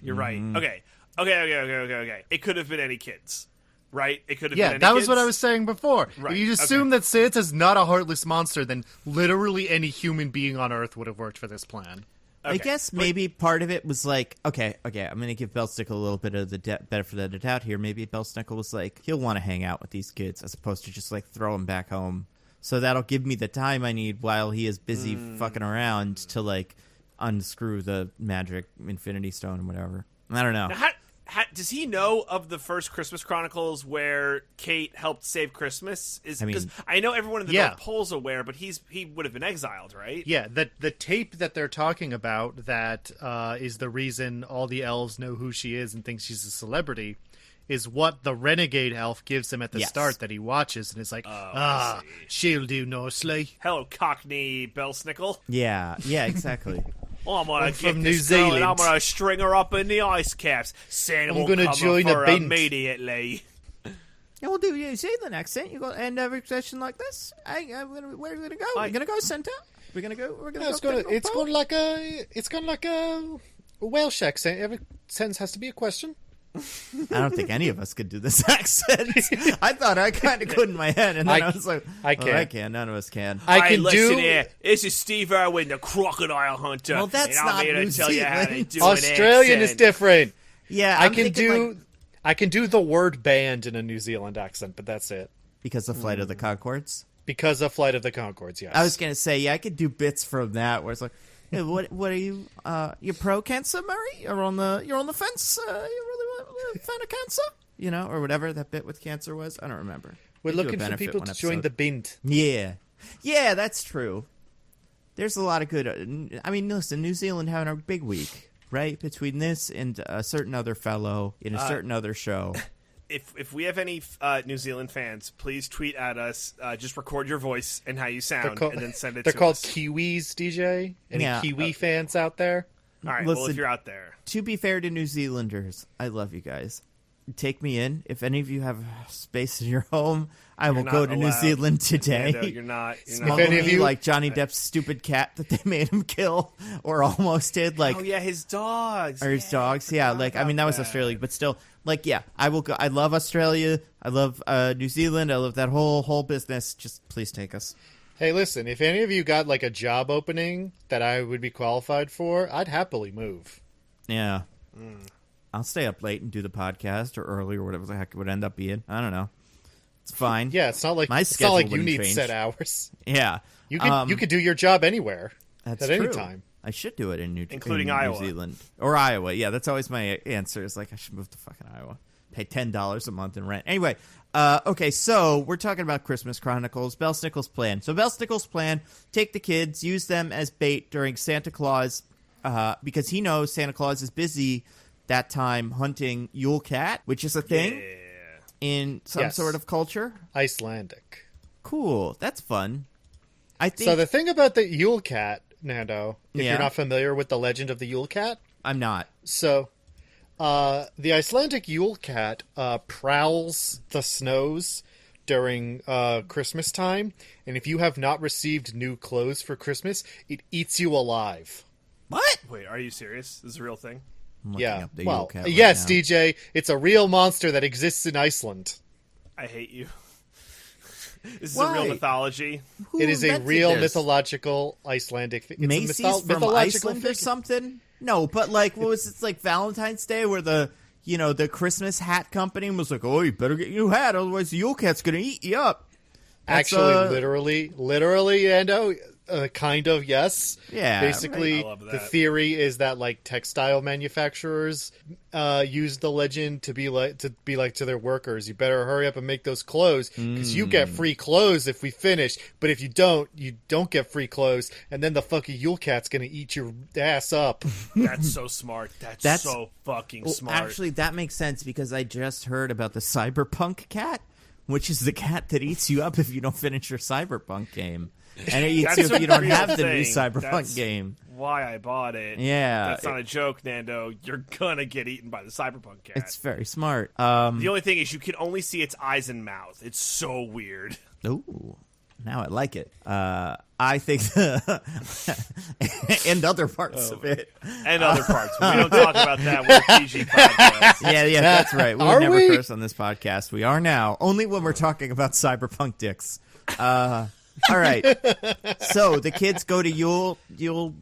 You're right. Okay. It could have been any kids, right? It could have been any that was kids. what I was saying before. Right, If you assume that Santa's not a heartless monster, then literally any human being on Earth would have worked for this plan. I guess maybe part of it was like, okay, I'm going to give Belle Snickel a little bit of the benefit of the doubt here. Maybe Belle Snickel was like, he'll want to hang out with these kids as opposed to just like throw him back home. So that'll give me the time I need while he is busy fucking around to like unscrew the magic Infinity Stone and whatever. I don't know. Now, does he know of the first Christmas Chronicles where Kate helped save Christmas? Because I know everyone in the North Pole's aware, but he would have been exiled, right? Yeah, the tape that they're talking about that is the reason all the elves know who she is and think she's a celebrity is what the renegade elf gives him at the start that he watches and is like, she'll do nicely. Hello, Cockney Belle Snickel. Yeah, exactly. I'm gonna get from this New girl Zealand. and I'm gonna string her up in the ice caps. Santa I'm will gonna come join for a her bint. immediately. Yeah, we'll do New Zealand accent. You got end every session like this. Where are we gonna go? We're gonna go Santa. We're gonna go. It's gonna like a Welsh accent. Every sentence has to be a question. I don't think any of us could do this accent. I thought I kind of could in my head, and then I was like, I can. I can. None of us can. I can listen do. here. This is Steve Irwin, the crocodile hunter. Well, that's and I'm not here New to tell you how to Zealand. do Australian an is accent. different. Yeah, I I'm can thinking, do. like, I can do the word band in a New Zealand accent, but that's it. because of Flight of the Conchords. Because of Flight of the Conchords, yes. I was gonna say, yeah, I could do bits from that where it's like, hey, what are you? You're pro cancer, Murray? You're on the fence. You really a fan of cancer? You know, or whatever that bit with cancer was. I don't remember. We're They do a looking for benefit people one to join episode. the bint. Yeah, that's true. There's a lot of good. I mean, listen, New Zealand having a big week, right? Between this and a certain other fellow in a certain other show. If we have any New Zealand fans, please tweet at us. Just record your voice and how you sound, and then send it to us. They're called Kiwis, DJ. Any Kiwi fans out there? All right, Listen, well, if you're out there. To be fair to New Zealanders, I love you guys. Take me in. If any of you have space in your home, I will go to New Zealand today. Nando, you're not. Smuggle If any of me you- like Johnny Depp's stupid cat that they made him kill, or almost did. Like, Oh yeah, his dogs. or his dogs. Yeah, like I mean that was Australia, but still, like yeah, I will go. I love Australia. I love New Zealand. I love that whole business. Just please take us. Hey, listen, if any of you got like a job opening that I would be qualified for, I'd happily move. Yeah. I'll stay up late and do the podcast or early or whatever the heck it would end up being. I don't know. It's fine. Yeah, it's not like My it's not schedule like you wouldn't need change. set hours. Yeah. You could do your job anywhere That's at any true. time. I should do it Including in Iowa. New Zealand. Or Iowa. Yeah, that's always my answer. Is like, I should move to fucking Iowa. Pay $10 a month in rent. Anyway, okay, so we're talking about Christmas Chronicles. Belle Snickel's plan. So Belle Snickel's plan, take the kids, use them as bait during Santa Claus, because he knows Santa Claus is busy that time hunting Yule Cat, which is a thing in some Yes. sort of culture. Icelandic. Cool. That's fun. I think So the thing about the Yule Cat, Nando, if Yeah. you're not familiar with the legend of the Yule Cat, I'm not. so the Icelandic Yule Cat prowls the snows during Christmas time, and if you have not received new clothes for Christmas, it eats you alive. What? Wait, are you serious? This is a real thing? I'm looking Yeah, up the Yule well, Cat right yes, now. DJ, it's a real monster that exists in Iceland. I hate you. This is Why? a real mythology. Who It is a invented real this? mythological Icelandic. It's Macy's a from mythological Iceland or figure. something? No, but like, what was it? Like Valentine's Day, where the Christmas hat company was like, "Oh, you better get your hat, otherwise the Yule Cat's gonna eat you up." That's, Actually, literally, Nando, Kind of, yes. Yeah, Basically, I love that. the theory is that like textile manufacturers use the legend to be like to their workers, you better hurry up and make those clothes because you get free clothes if we finish. But if you don't get free clothes, and then the fucking Yule Cat's gonna eat your ass up. That's so smart. That's so fucking smart. Actually, that makes sense because I just heard about the Cyberpunk cat, which is the cat that eats you up if you don't finish your Cyberpunk game. And it eats you if you don't have the new Cyberpunk game. Why I bought it. Yeah. That's not a joke, Nando. You're gonna get eaten by the Cyberpunk cat. It's very smart. The only thing is you can only see its eyes and mouth. It's so weird. Ooh. Now I like it. I think and other parts of it. And other parts. But we don't talk about that. We're a PG podcast. Yeah, that's right. We Are would never we? curse on this podcast. We are now. Only when we're talking about cyberpunk dicks. All right. So the kids go to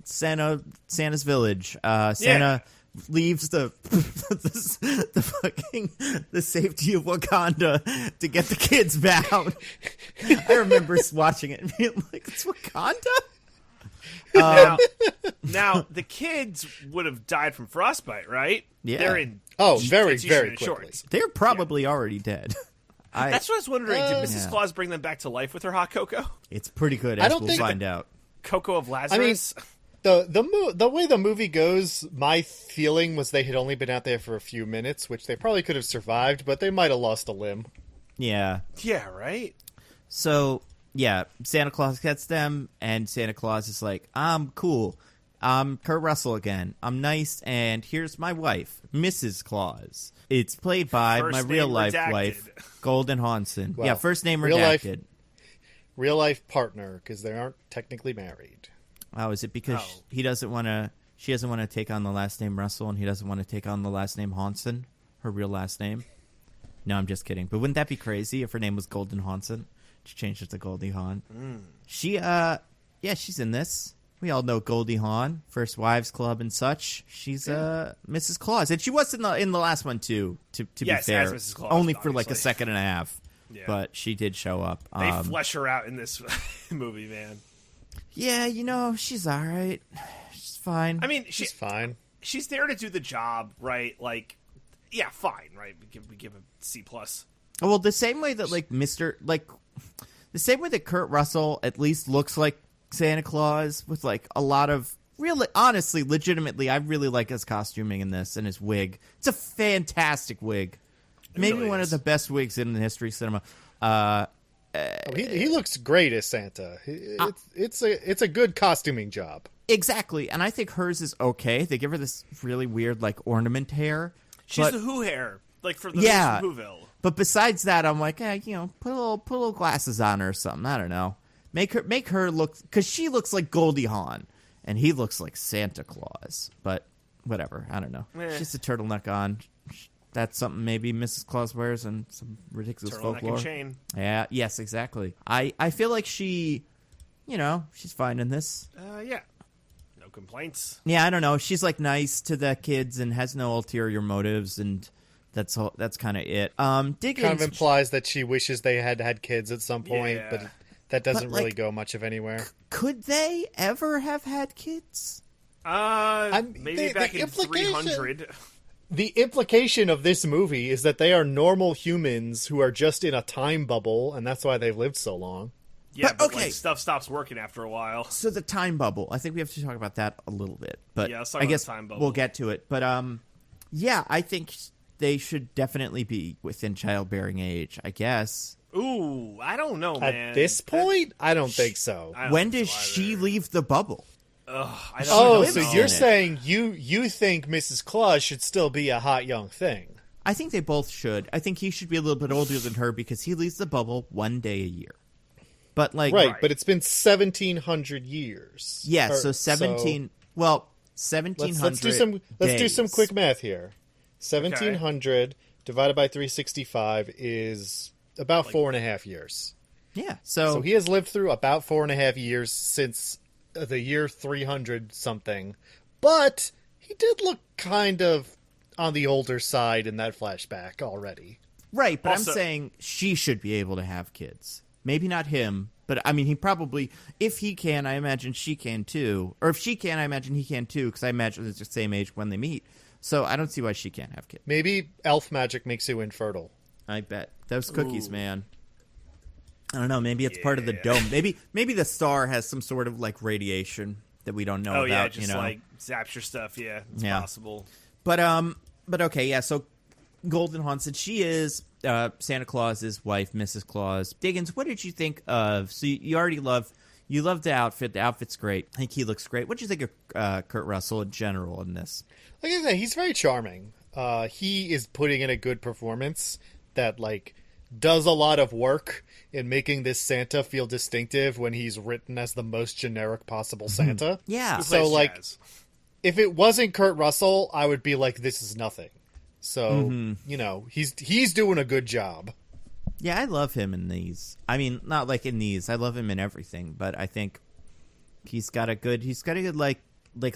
Santa's village. Santa leaves the safety of Wakanda to get the kids back out. I remember watching it and being like, "It's Wakanda." Now, the kids would have died from frostbite, right? Yeah. They're in Very, t-shirt very and quickly. shorts. They're probably already dead. That's what I was wondering. Did Mrs. Yeah. Claus bring them back to life with her hot cocoa? It's pretty good, I as don't we'll think find out. Cocoa of Lazarus? The way the movie goes, my feeling was they had only been out there for a few minutes, which they probably could have survived, but they might have lost a limb. Yeah. Yeah, right? So, yeah, Santa Claus gets them, and Santa Claus is like, I'm cool. I'm Kurt Russell again. I'm nice, and here's my wife, Mrs. Claus. It's played by First my name real-life redacted. wife, Golden Hansen. Well, yeah, first name real life- redacted. Real life partner, because they aren't technically married. Oh, is it because Oh. he doesn't want to? She doesn't want to take on the last name Russell, and he doesn't want to take on the last name Hansen, her real last name. No, I'm just kidding. But wouldn't that be crazy if her name was Golden Hansen? She changed it to Goldie Hawn. She, she's in this. We all know Goldie Hawn, First Wives Club and such. She's Mrs. Claus, and she was in the last one too. To Yes, be fair, as Mrs. Claus, only for like a obviously. second and a half. Yeah. But she did show up. They flesh her out in this movie, man. Yeah, she's all right. She's fine. I mean, She's fine. she's there to do the job, right? Like, yeah, fine, right? We give a C+. Well, the same way that the same way that Kurt Russell at least looks like Santa Claus with like a lot of really, honestly, legitimately, I really like his costuming in this and his wig. It's a fantastic wig, maybe really one is. of the best wigs in the history of cinema. He looks great as Santa. It's a good costuming job. Exactly, and I think hers is okay. They give her this really weird like ornament hair. She's but- the Who hair, like for the Yeah. from Whoville. But besides that, I'm like, put a little glasses on her or something. I don't know. Make her look, because she looks like Goldie Hawn, and he looks like Santa Claus. But whatever, I don't know. Eh. She's a turtleneck on. That's something maybe Mrs. Claus wears in some ridiculous Turtleneck folklore. and chain. Yeah. Yes. Exactly. I feel like she, she's fine in this. Yeah. No complaints. Yeah. I don't know. She's like nice to the kids and has no ulterior motives, and that's all. That's kind of it. Diggins Kind of implies that she wishes they had kids at some point, Yeah. but that doesn't But, really like, go much of anywhere. could they ever have had kids? Maybe the back in implication- 300. The implication of this movie is that they are normal humans who are just in a time bubble, and that's why they've lived so long. Yeah, But, but okay. like, stuff stops working after a while. So the time bubble. I think we have to talk about that a little bit. But Yeah, let's talk I about guess the time bubble. we'll get to it. But yeah, I think they should definitely be within childbearing age. I guess. Ooh, I don't know, man. At this point, I don't think so. I don't When think does so she either. leave the bubble? Ugh, I don't Oh, know. so lives you're in it. saying you think Mrs. Claus should still be a hot young thing? I think they both should. I think he should be a little bit older than her because he leaves the bubble one day a year. But like, Right, but it's been 1,700 years. yeah. Or- So 17. Well, 1700. Let's do some days. quick math here. 1,700 divided by 365 is about 4.5 years. Yeah. So he has lived through about 4.5 years since the year 300 something. But he did look kind of on the older side in that flashback already. right. But Also- I'm saying she should be able to have kids. Maybe not him, But I mean, he probably, if he can, I imagine she can too. Or if she can, I imagine he can too, because I imagine it's the same age when they meet. So I don't see why she can't have kids. Maybe elf magic makes you infertile. I bet. Those cookies, man. I don't know. Maybe it's part of the dome. Maybe the star has some sort of like radiation that we don't know about. Yeah, just like zaps your stuff. Yeah, it's possible. But okay, yeah. So Golden Haunted, she is Santa Claus's wife, Mrs. Claus. Diggins, what did you think of? So you already love the outfit. The outfit's great. I think he looks great. What did you think of Kurt Russell in general in this? Like I said, he's very charming. He is putting in a good performance that like does a lot of work in making this Santa feel distinctive when he's written as the most generic possible Santa. Yeah. So like, if it wasn't Kurt Russell, I would be like, this is nothing. So you know, he's doing a good job. Yeah, I love him in these. I mean, not like in these. I love him in everything, but I think he's got a good like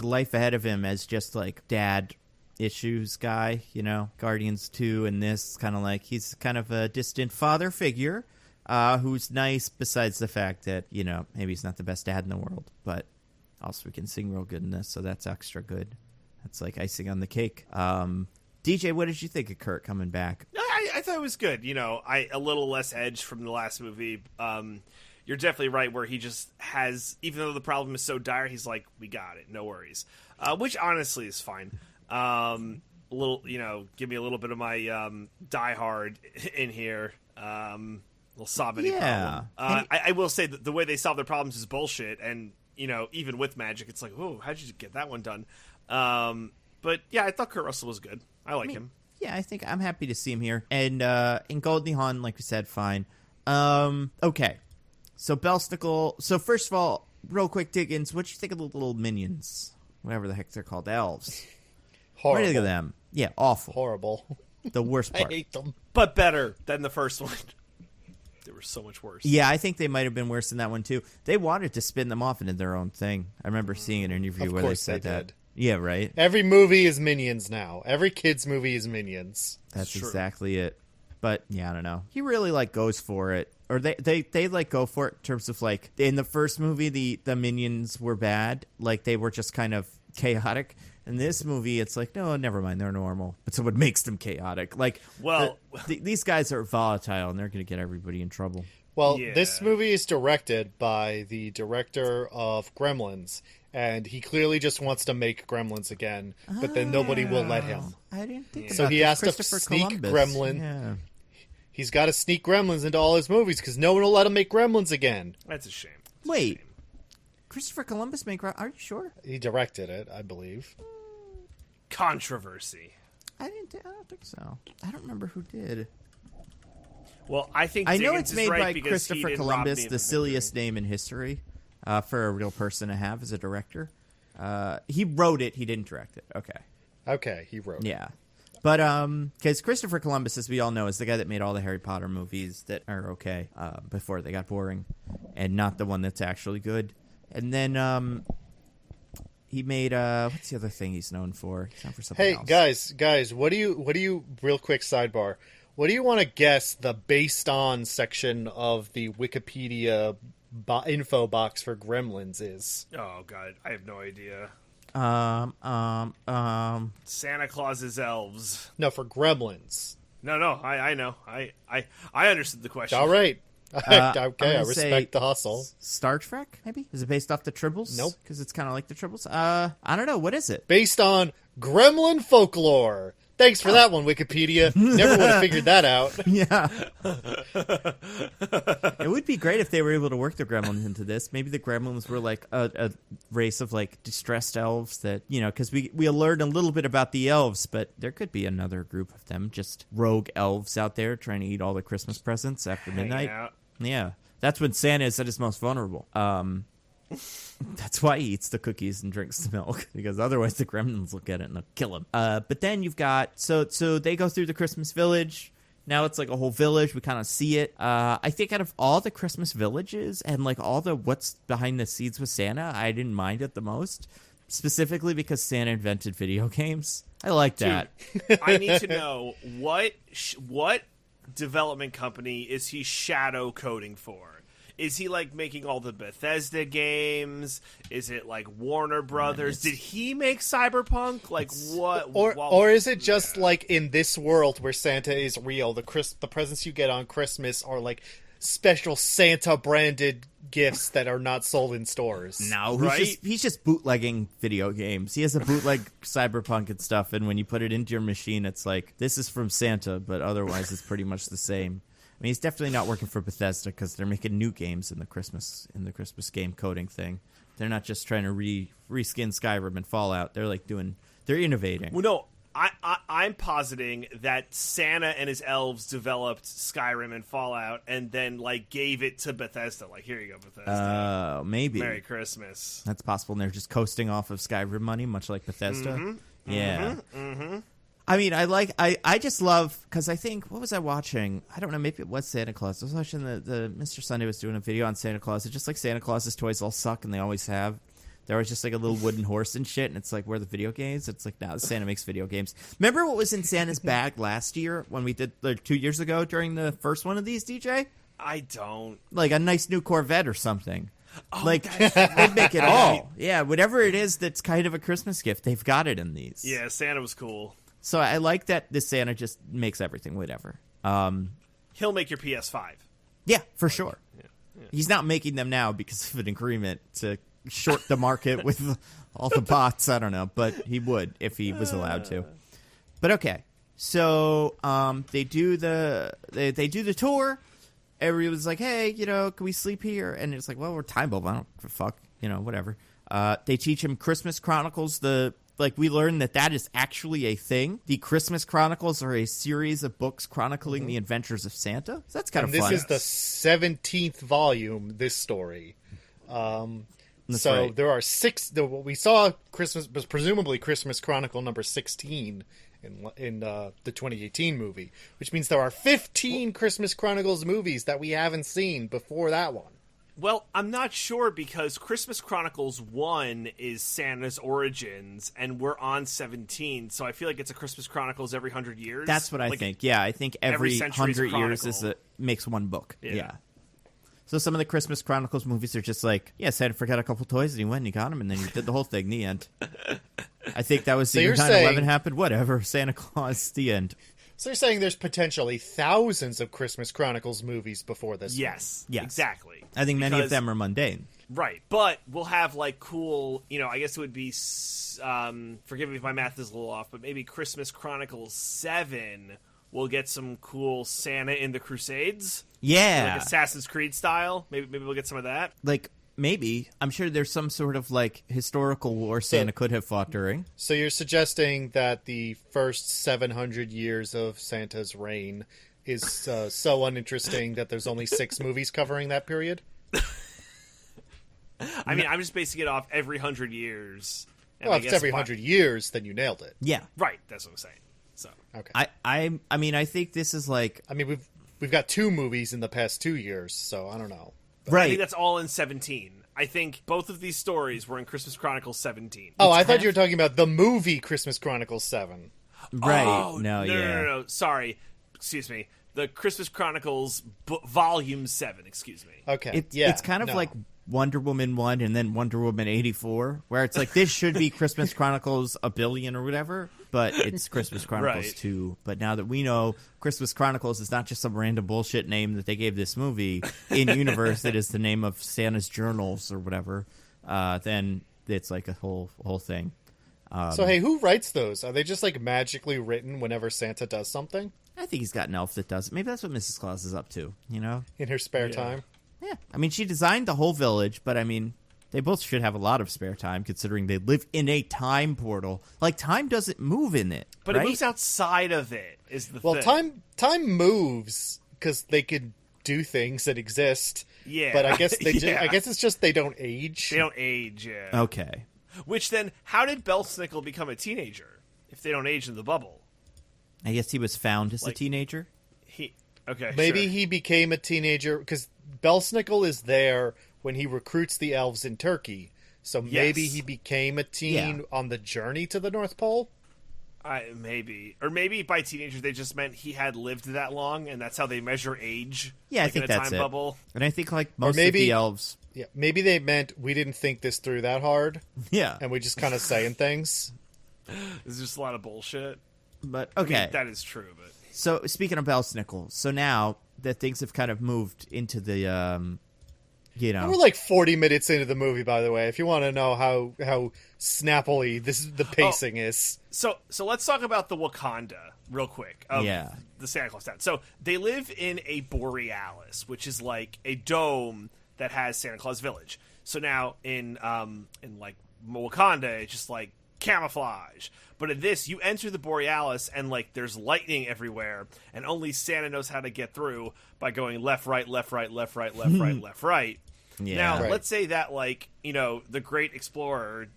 life ahead of him as just like dad issues guy, you know. Guardians 2 and this kind of like he's kind of a distant father figure who's nice besides the fact that, you know, maybe he's not the best dad in the world, but also he can sing real good in this, so that's extra good. That's like icing on the cake. DJ, what did you think of Kurt coming back? I thought it was good. You know, a little less edge from the last movie. You're definitely right where he just has, even though the problem is so dire, he's like, we got it, no worries. Which honestly is fine. A little, you know, give me a little bit of my Die Hard in here. Little solve any problem. I will say that the way they solve their problems is bullshit, and you know, even with magic, it's like, oh, how'd you get that one done? But yeah, I thought Kurt Russell was good. I like him. Yeah, I think I'm happy to see him here. And in Goldie Hawn, like we said, fine. Okay. So Belle, Snickel. So first of all, real quick, Diggins, what you think of the little minions? Whatever the heck they're called, elves. Horrible. What do you think of them? Yeah, awful. Horrible. The worst part. I hate them. But better than the first one. They were so much worse. Yeah, I think they might have been worse than that one, too. They wanted to spin them off into their own thing. I remember seeing an interview where they said that. Yeah, right? Every movie is Minions now. Every kid's movie is Minions. That's exactly it. But, yeah, I don't know. He really, like, goes for it. Or they like, go for it in terms of, like, in the first movie, the Minions were bad. Like, they were just kind of chaotic. In this movie, it's like, no, never mind, they're normal. But so what makes them chaotic? Like, well, these guys are volatile, and they're going to get everybody in trouble. Well, this movie is directed by the director of Gremlins, and he clearly just wants to make Gremlins again, but then nobody will let him. I didn't think so he has to sneak Gremlin. Yeah. He's got to sneak Gremlins into all his movies because no one will let him make Gremlins again. That's a shame. Wait, Christopher Columbus make? Are you sure? He directed it, I believe. Controversy. I don't think so. I don't remember who did. Well, I think I know Diggins it's is made right by because Christopher he Columbus, the silliest name in history for a real person to have as a director. He wrote it. He didn't direct it. Okay, he wrote it. Yeah. But because Christopher Columbus, as we all know, is the guy that made all the Harry Potter movies that are okay before they got boring, and not the one that's actually good. And then he made what's the other thing he's known for? He's known for something else. Hey guys, what do you real quick sidebar? What do you want to guess the based on section of the Wikipedia info box for Gremlins is? Oh God, I have no idea. Santa Claus's elves. No, for Gremlins. No, I know. I understood the question. All right. Okay, I respect the hustle. Star Trek, maybe? Is it based off the Tribbles? Nope. Because it's kind of like the Tribbles. I don't know. What is it? Based on Gremlin folklore. Thanks for that one, Wikipedia. Never would have figured that out. Yeah. It would be great if they were able to work the gremlins into this. Maybe the gremlins were like a race of like distressed elves that, you know, because we learned a little bit about the elves, but there could be another group of them, just rogue elves out there trying to eat all the Christmas presents after midnight. Yeah. That's when Santa is at his most vulnerable. That's why he eats the cookies and drinks the milk, because otherwise the gremlins will get it and they'll kill him. But then you've got so they go through the Christmas village. Now it's like a whole village. We kind of see it. I think out of all the Christmas villages and like all the what's behind the scenes with Santa, I didn't mind it the most, specifically because Santa invented video games. I like that. Dude, I need to know what development company is he shadow coding for? Is he like making all the Bethesda games? Is it like Warner Brothers? Did he make Cyberpunk? Like what? Or is it just like in this world where Santa is real? The presents you get on Christmas are like special Santa branded gifts that are not sold in stores. No, Right? he's just bootlegging video games. He has a bootleg Cyberpunk and stuff, and when you put it into your machine, it's like, this is from Santa, but otherwise it's pretty much the same. I mean, he's definitely not working for Bethesda because they're making new games in the Christmas game coding thing. They're not just trying to reskin Skyrim and Fallout. They're like they're innovating. Well, no, I'm positing that Santa and his elves developed Skyrim and Fallout and then like gave it to Bethesda. Like, here you go, Bethesda. Maybe. Merry Christmas. That's possible, and they're just coasting off of Skyrim money, much like Bethesda. Yeah. I mean, I just love, because I think, what was I watching? I don't know, maybe it was Santa Claus. I was watching the Mr. Sunday was doing a video on Santa Claus. It's just like Santa Claus's toys all suck, and they always have. There was just like a little wooden horse and shit, and it's like, where are the video games? It's like, now Santa makes video games. Remember what was in Santa's bag last year when we did, 2 years ago during the first one of these, DJ? I don't. Like a nice new Corvette or something. Oh, like, they'd make it all. Yeah, whatever it is that's kind of a Christmas gift, they've got it in these. Yeah, Santa was cool. So I like that this Santa just makes everything, whatever. He'll make your PS5. Yeah, for sure. Yeah. He's not making them now because of an agreement to short the market with all the bots. I don't know, but he would if he was allowed to. But okay, so they do the tour. Everyone's like, hey, can we sleep here? And it's like, well, we're time bulb. I don't give a fuck, whatever. They teach him Christmas Chronicles. We learn that is actually a thing. The Christmas Chronicles are a series of books chronicling the adventures of Santa. So that's kind of fun. This is the 17th volume, this story. That's so right. there are 6. What we saw Christmas was presumably Christmas Chronicle number 16 in the 2018 movie, which means there are 15 Christmas Chronicles movies that we haven't seen before that one. Well, I'm not sure because Christmas Chronicles 1 is Santa's origins, and we're on 17, so I feel like it's a Christmas Chronicles every 100 years. That's what I think. Yeah, I think every century's 100 years chronicle. makes one book. Yeah. So some of the Christmas Chronicles movies are just like, yeah, Santa forgot a couple toys, and he went and he got them, and then he did the whole thing, the end. I think that was the year 9/11 happened. Whatever, Santa Claus, the end. So you're saying there's potentially thousands of Christmas Chronicles movies before this Yes, Yes. exactly. I think many of them are mundane. Right, but we'll have like cool, I guess it would be, forgive me if my math is a little off, but maybe Christmas Chronicles 7 will get some cool Santa in the Crusades. Yeah. Like Assassin's Creed style. Maybe we'll get some of that. Like, maybe. I'm sure there's some sort of, historical war Santa could have fought during. So you're suggesting that the first 700 years of Santa's reign is so uninteresting that there's only 6 movies covering that period? I mean, I'm just basing it off every 100 years. And Well, I if it's guess every 100 years, then you nailed it. Yeah. Right, that's what I'm saying. So Okay. I mean, I think this is like... I mean, we've got 2 movies in the past 2 years, so I don't know. Right. I think that's all in 17. I think both of these stories were in Christmas Chronicles 17. Oh, I thought you were talking about the movie Christmas Chronicles 7. Right. Oh, no. Sorry. Excuse me. The Christmas Chronicles Volume 7, excuse me. Okay. It's kind of like Wonder Woman 1 and then Wonder Woman 84, where it's like, this should be Christmas Chronicles a billion or whatever, but it's Christmas Chronicles Right. 2. But now that we know Christmas Chronicles is not just some random bullshit name that they gave this movie, in universe it is the name of Santa's journals or whatever, then it's like a whole thing. So, hey, who writes those? Are they just, magically written whenever Santa does something? I think he's got an elf that does it. Maybe that's what Mrs. Claus is up to, In her spare time? Yeah. I mean, she designed the whole village, but I mean, they both should have a lot of spare time considering they live in a time portal. Like, time doesn't move in it. But right? it moves outside of it, is the Well, thing. time moves because they could do things that exist. Yeah. But I guess Yeah. I guess it's just they don't age. They don't age, yeah. Okay. Which then, how did Belle Snickel become a teenager if they don't age in the bubble? I guess he was found as a teenager. Maybe sure. he became a teenager because Belle Snickel is there when he recruits the elves in Turkey. So maybe Yes. he became a teen on the journey to the North Pole. Maybe. Or maybe by teenagers they just meant he had lived that long, and that's how they measure age. Yeah, like I think in a that's time it. bubble. And I think like most maybe- of the elves. Yeah, maybe they meant we didn't think this through that hard, Yeah. and we just kind of saying things. It's just a lot of bullshit. But I mean, okay. that is true, but So speaking of Belle Snickel, so now that things have kind of moved into the We're like 40 minutes into the movie, by the way. If you want to know how snappily the pacing is. So let's talk about the Wakanda real quick. Of Yeah. The Santa Claus town. So they live in a borealis, which is like a dome that has Santa Claus Village. So now in like Wakanda, it's just like camouflage. But in this, you enter the borealis and like there's lightning everywhere, and only Santa knows how to get through by going left, right, left, right, left, right, left, right, left, right. Yeah. Now, Right. let's say that, like, the great explorer,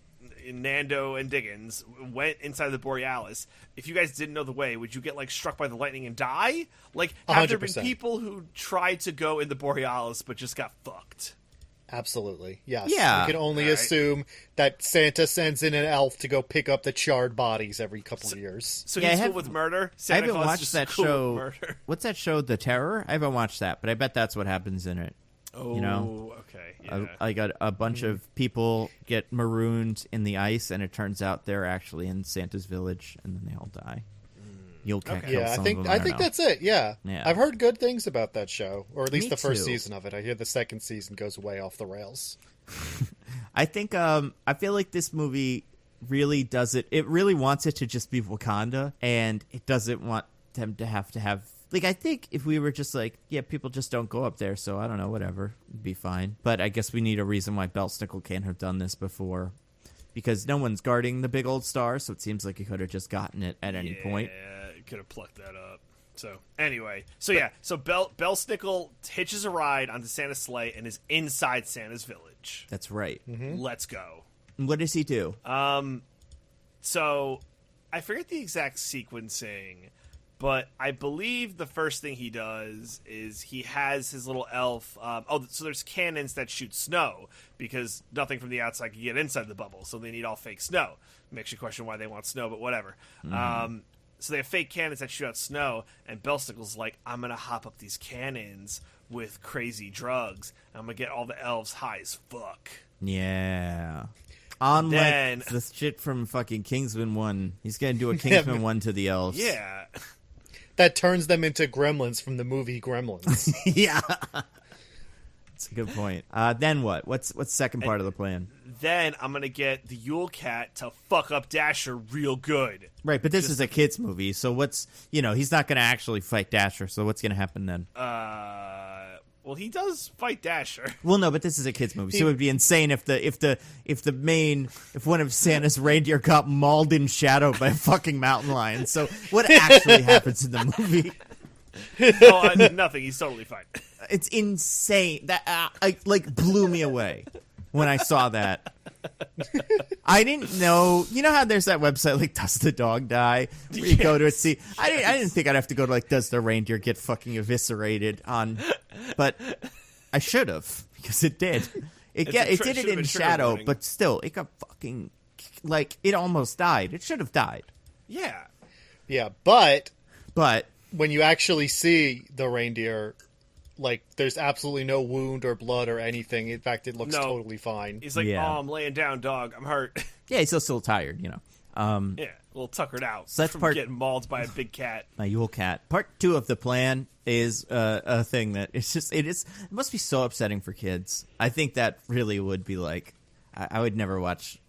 Nando and Diggins, went inside the Borealis. If you guys didn't know the way, would you get, like, struck by the lightning and die? Like, have there been 100%. people who tried to go in the Borealis but just got fucked? Absolutely, yes. Yeah. We can only All right. assume that Santa sends in an elf to go pick up the charred bodies every couple of years. So Yeah, he's I cool have- with murder? I Santa haven't Claus watched just that cool show. with murder? What's that show, The Terror? I haven't watched that, but I bet that's what happens in it. Oh, You know? okay. Yeah. I got a bunch of people get marooned in the ice, and it turns out they're actually in Santa's village, and then they all die. You'll can't kill Yeah, some I think of them, don't know. that's it. Yeah. Yeah. I've heard good things about that show, or at least Me the first too. season of it. I hear the second season goes way off the rails. I think I feel like this movie really does it. It really wants it to just be Wakanda, and it doesn't want them to have. Like, I think if we were just like, yeah, people just don't go up there, so I don't know, whatever, it'd be fine. But I guess we need a reason why Belle Snickel can't have done this before, because no one's guarding the big old star, so it seems like he could have just gotten it at any point. Yeah, you could have plucked that up. So, anyway. So, yeah. So, Belle Snickel hitches a ride onto Santa's sleigh and is inside Santa's village. That's right. Let's go. What does he do? So, I forget the exact sequencing, but I believe the first thing he does is he has his little elf. So there's cannons that shoot snow because nothing from the outside can get inside the bubble, so they need all fake snow. Makes you question why they want snow, but whatever. So they have fake cannons that shoot out snow, and Belle Snickel's like, I'm going to hop up these cannons with crazy drugs. I'm going to get all the elves high as fuck. Yeah. Unlike Then- the shit from fucking Kingsman 1. He's going to do a Kingsman 1 to the elves. Yeah. That turns them into gremlins from the movie Gremlins. Yeah. That's a good point. Then what? What's the second part of the plan? Then I'm going to get the Yule Cat to fuck up Dasher real good. Right, but this is a kid's movie, so what's, he's not going to actually fight Dasher, so what's going to happen then? Well, he does fight Dasher. Well, no, but this is a kid's movie, so it would be insane if one of Santa's reindeer got mauled in shadow by a fucking mountain lion. So what actually happens in the movie? Nothing. He's totally fine. It's insane. That blew me away when I saw that. I didn't know. You know how there's that website like Does the Dog Die? Where you go to it, see. I didn't think I'd have to go to like Does the Reindeer Get Fucking Eviscerated on, but I should have because it did. It did it should've in been shadow, warning. but still, it got fucking it almost died. It should have died, Yeah. Yeah, but but when you actually see the reindeer, like, there's absolutely no wound or blood or anything. In fact, it looks No. totally fine. He's like, Yeah. oh, I'm laying down, dog. I'm hurt. yeah, he's still tired, Yeah, a little tuckered out. So that's from part- getting mauled by a big cat. My Yule Cat. Part 2 of the plan is a thing that it must be so upsetting for kids. I think that really would be like, I would never watch,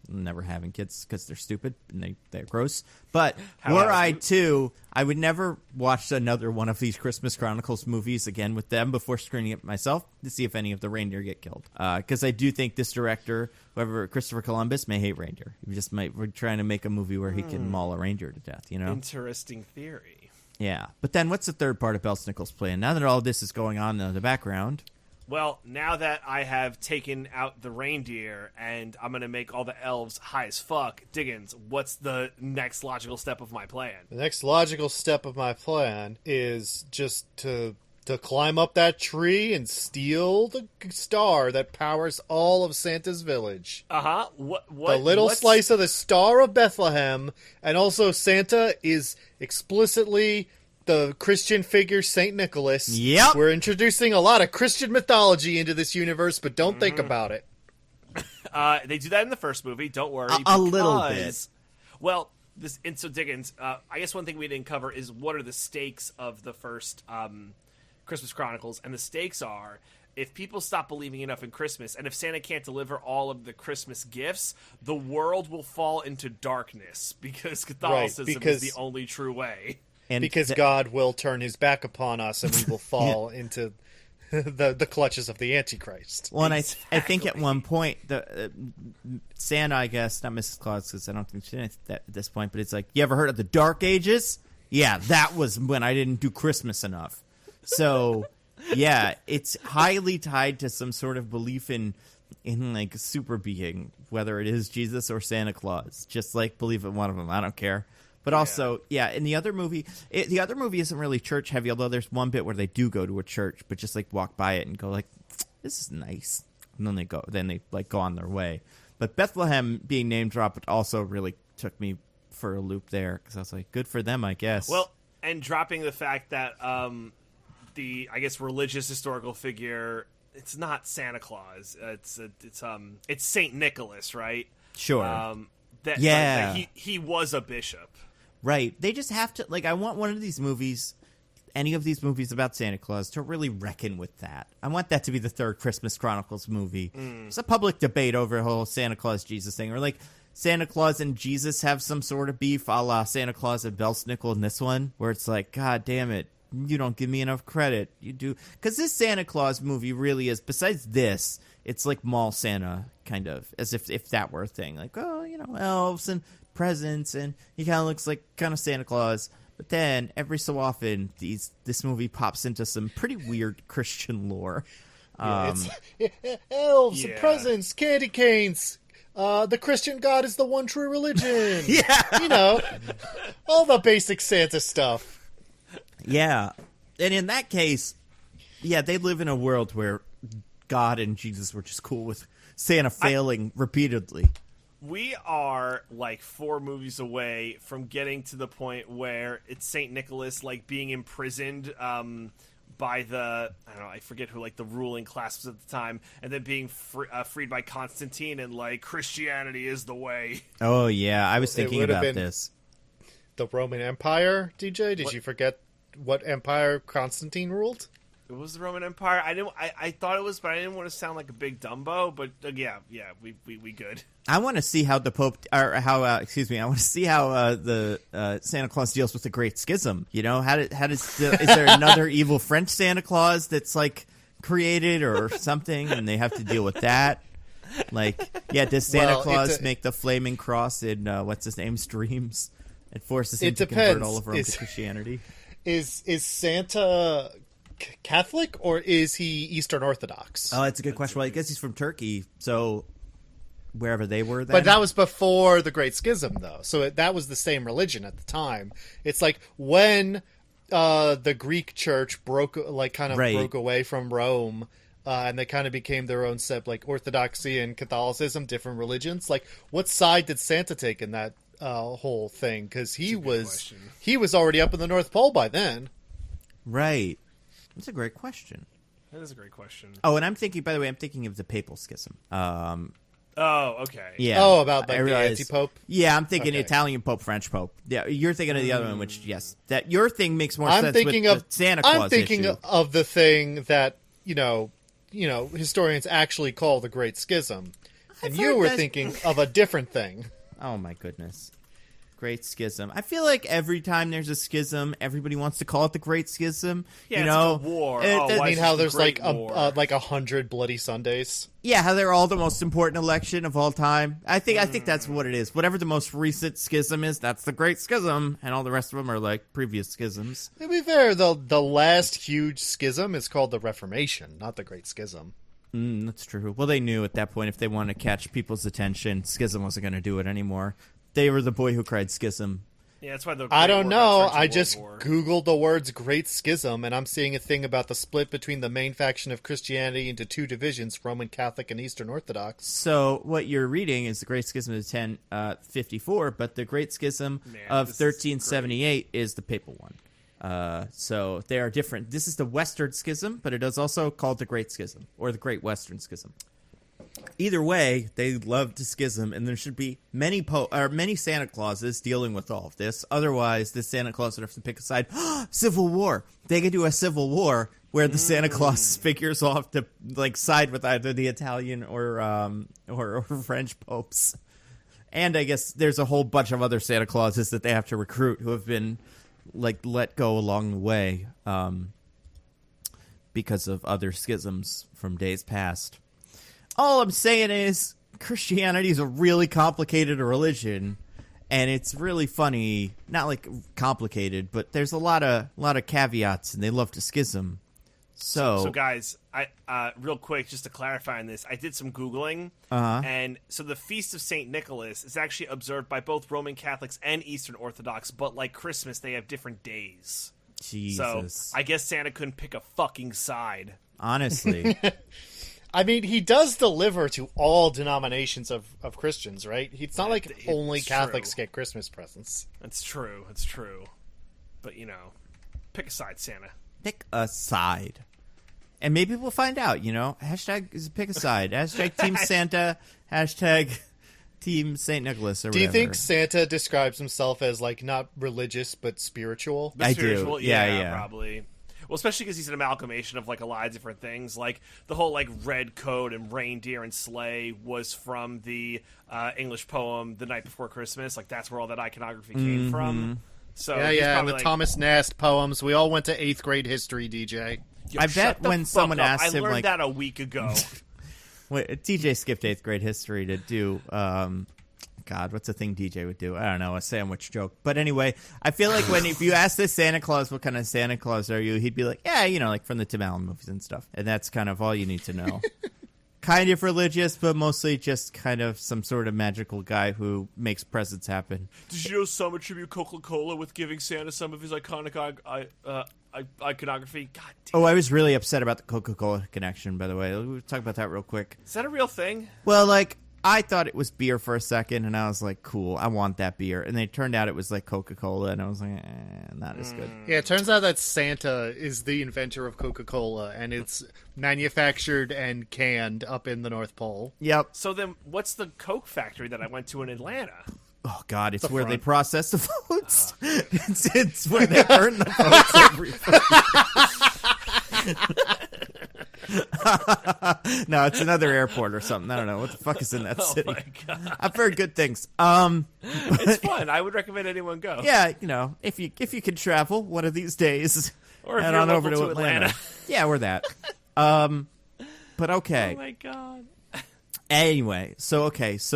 never having kids because they're stupid and they're gross. But were I too, I would never watch another one of these Christmas Chronicles movies again with them before screening it myself to see if any of the reindeer get killed. Because I do think this director, whoever, Christopher Columbus, may hate reindeer. We're trying to make a movie where he can maul a reindeer to death, Interesting theory. Yeah. But then what's the third part of Belle Snickel's plan? Now that all this is going on in the background. Well, now that I have taken out the reindeer and I'm going to make all the elves high as fuck, Diggins, what's the next logical step of my plan? The next logical step of my plan is just to To climb up that tree and steal the star that powers all of Santa's village. What? The little slice of the Star of Bethlehem, and also Santa is explicitly the Christian figure Saint Nicholas. Yep. We're introducing a lot of Christian mythology into this universe, but don't think about it. They do that in the first movie. Don't worry. A little bit. Well, so Diggins, I guess one thing we didn't cover is what are the stakes of the first Christmas Chronicles, and the stakes are if people stop believing enough in Christmas, and if Santa can't deliver all of the Christmas gifts, the world will fall into darkness because Catholicism is the only true way. And because God will turn his back upon us, and we will fall into the clutches of the Antichrist. Well, and I think at one point, Santa, I guess, not Mrs. Claus, because I don't think she did that at this point, but it's like, you ever heard of the Dark Ages? Yeah, that was when I didn't do Christmas enough. So, yeah, it's highly tied to some sort of belief in like super being, whether it is Jesus or Santa Claus. Just like believe in one of them. I don't care. But also, in the other movie, the other movie isn't really church heavy, although there's one bit where they do go to a church, but just like walk by it and go like, this is nice. And then they go on their way. But Bethlehem being name dropped also really took me for a loop there, because I was like, good for them, I guess. Well, and dropping the fact that the, I guess, religious historical figure, it's not Santa Claus. It's Saint Nicholas, right? Sure. He was a bishop. Right. They just have to, like, I want one of these movies, any of these movies about Santa Claus, to really reckon with that. I want that to be the third Christmas Chronicles movie. There's a public debate over the whole Santa Claus Jesus thing, or like Santa Claus and Jesus have some sort of beef, a la Santa Claus and Belle Snickel in this one, where it's like, God damn it, you don't give me enough credit. You do. Because this Santa Claus movie really is, besides this, it's like mall Santa, kind of, as if that were a thing. Like, oh, elves and presents, and he kind of looks like kind of Santa Claus. But then, every so often, this movie pops into some pretty weird Christian lore. Elves, and presents, candy canes. The Christian God is the one true religion. All the basic Santa stuff. Yeah. And in that case, they live in a world where God and Jesus were just cool with Santa failing repeatedly. We are like 4 movies away from getting to the point where it's Saint Nicholas like being imprisoned by the, I don't know, I forget who like the ruling class was at the time, and then being freed by Constantine, and like Christianity is the way. Oh yeah, I was thinking about this. The Roman Empire, DJ. Did you forget what empire Constantine ruled? It was the Roman Empire. I thought it was, but I didn't want to sound like a big Dumbo. But we good. I want to see how the Pope, or how I want to see how the Santa Claus deals with the Great Schism. Is there another evil French Santa Claus that's like created or something, and they have to deal with that? Like, does Santa Claus make the flaming cross in what's his name's dreams? It forces him to convert all of Rome to Christianity. Is Santa Catholic, or is he Eastern Orthodox? Oh, that's a good question. Well, I guess he's from Turkey, so wherever they were then. But that was before the Great Schism, though, so that was the same religion at the time. It's like when the Greek Church broke away from Rome, and they kind of became their own set, like Orthodoxy and Catholicism, different religions. Like, what side did Santa take in that whole thing? Because he was already up in the North Pole by then. Right. That's a great question. That is a great question. Oh, and I'm thinking of the Papal Schism. Oh, okay. Yeah. Oh, about like the anti-pope? Yeah, I'm thinking Italian Pope, French Pope. Yeah, you're thinking of the other one, which, yes. That your thing makes more sense with the Santa Claus I'm thinking issue. of the thing that, historians actually call the Great Schism. And you were thinking of a different thing. Oh, my goodness. Great Schism. I feel like every time there's a schism, everybody wants to call it the Great Schism. Yeah, it's like a war. I mean, how there's like 100 bloody Sundays. Yeah, how they're all the most important election of all time. I think that's what it is. Whatever the most recent schism is, that's the Great Schism, and all the rest of them are like previous schisms. To be fair, the last huge schism is called the Reformation, not the Great Schism. That's true. Well, they knew at that point if they wanted to catch people's attention, schism wasn't going to do it anymore. They were the boy who cried schism. Yeah, that's why the I Great don't War got know. turned to I World just War. Googled the words Great Schism, and I'm seeing a thing about the split between the main faction of Christianity into two divisions, Roman Catholic and Eastern Orthodox. So what you're reading is the Great Schism of 1054, but the Great Schism of this is 1378 is the papal one. So they are different. This is the Western Schism, but it is also called the Great Schism or the Great Western Schism. Either way, they love to schism, and there should be many Santa Clauses dealing with all of this. Otherwise, the Santa Claus would have to pick a side. Civil War. They could do a civil war where the Santa Claus figures off to side with either the Italian or French popes. And I guess there's a whole bunch of other Santa Clauses that they have to recruit who have been let go along the way because of other schisms from days past. All I'm saying is Christianity is a really complicated religion, and it's really funny. Not complicated, but there's a lot of caveats, and they love to schism. So guys, I real quick, just to clarify on this, I did some Googling, and so the Feast of St. Nicholas is actually observed by both Roman Catholics and Eastern Orthodox, but like Christmas, they have different days. Jesus. So I guess Santa couldn't pick a fucking side. Honestly. I mean, he does deliver to all denominations of Christians, right? It's not like only it's Catholics true. get Christmas presents. It's true. But, pick a side, Santa. Pick a side. And maybe we'll find out, Hashtag pick a side. Hashtag Team Santa. Hashtag Team St. Nicholas or Do you whatever. think Santa describes himself as, not religious, but spiritual? I do. Spiritual? Yeah. Probably. Well, especially because he's an amalgamation of, a lot of different things. The whole, red coat and reindeer and sleigh was from the English poem The Night Before Christmas. That's where all that iconography came from. So he's Yeah, probably the Thomas Nast poems. We all went to 8th grade history, DJ. Yo, I shut bet the when fuck someone up. asks I him, learned that a week ago. TJ skipped 8th grade history to do, God, what's the thing DJ would do? I don't know, a sandwich joke. But anyway, I feel like if you ask this Santa Claus, what kind of Santa Claus are you? He'd be like, yeah, from the Tim Allen movies and stuff. And that's kind of all you need to know. Kind of religious, but mostly just kind of some sort of magical guy who makes presents happen. Did you know some attribute Coca-Cola with giving Santa some of his iconic iconography? God damn. Oh, I was really upset about the Coca-Cola connection, by the way. We'll talk about that real quick. Is that a real thing? Well, I thought it was beer for a second, and I was like, cool, I want that beer. And then it turned out it was Coca-Cola, and I was like, not as good. Yeah, it turns out that Santa is the inventor of Coca-Cola, and it's manufactured and canned up in the North Pole. Yep. So then what's the Coke factory that I went to in Atlanta? Oh, God, it's where front. they process the votes. It's where they burn the votes every No, it's another airport or something. I don't know. What the fuck is in that city? Oh my God. I've heard good things. It's fun. I would recommend anyone go. Yeah, if you can travel one of these days, Or if head you're on over local to to Atlanta. Atlanta. Yeah, we're that. But okay. Oh my God. Anyway, so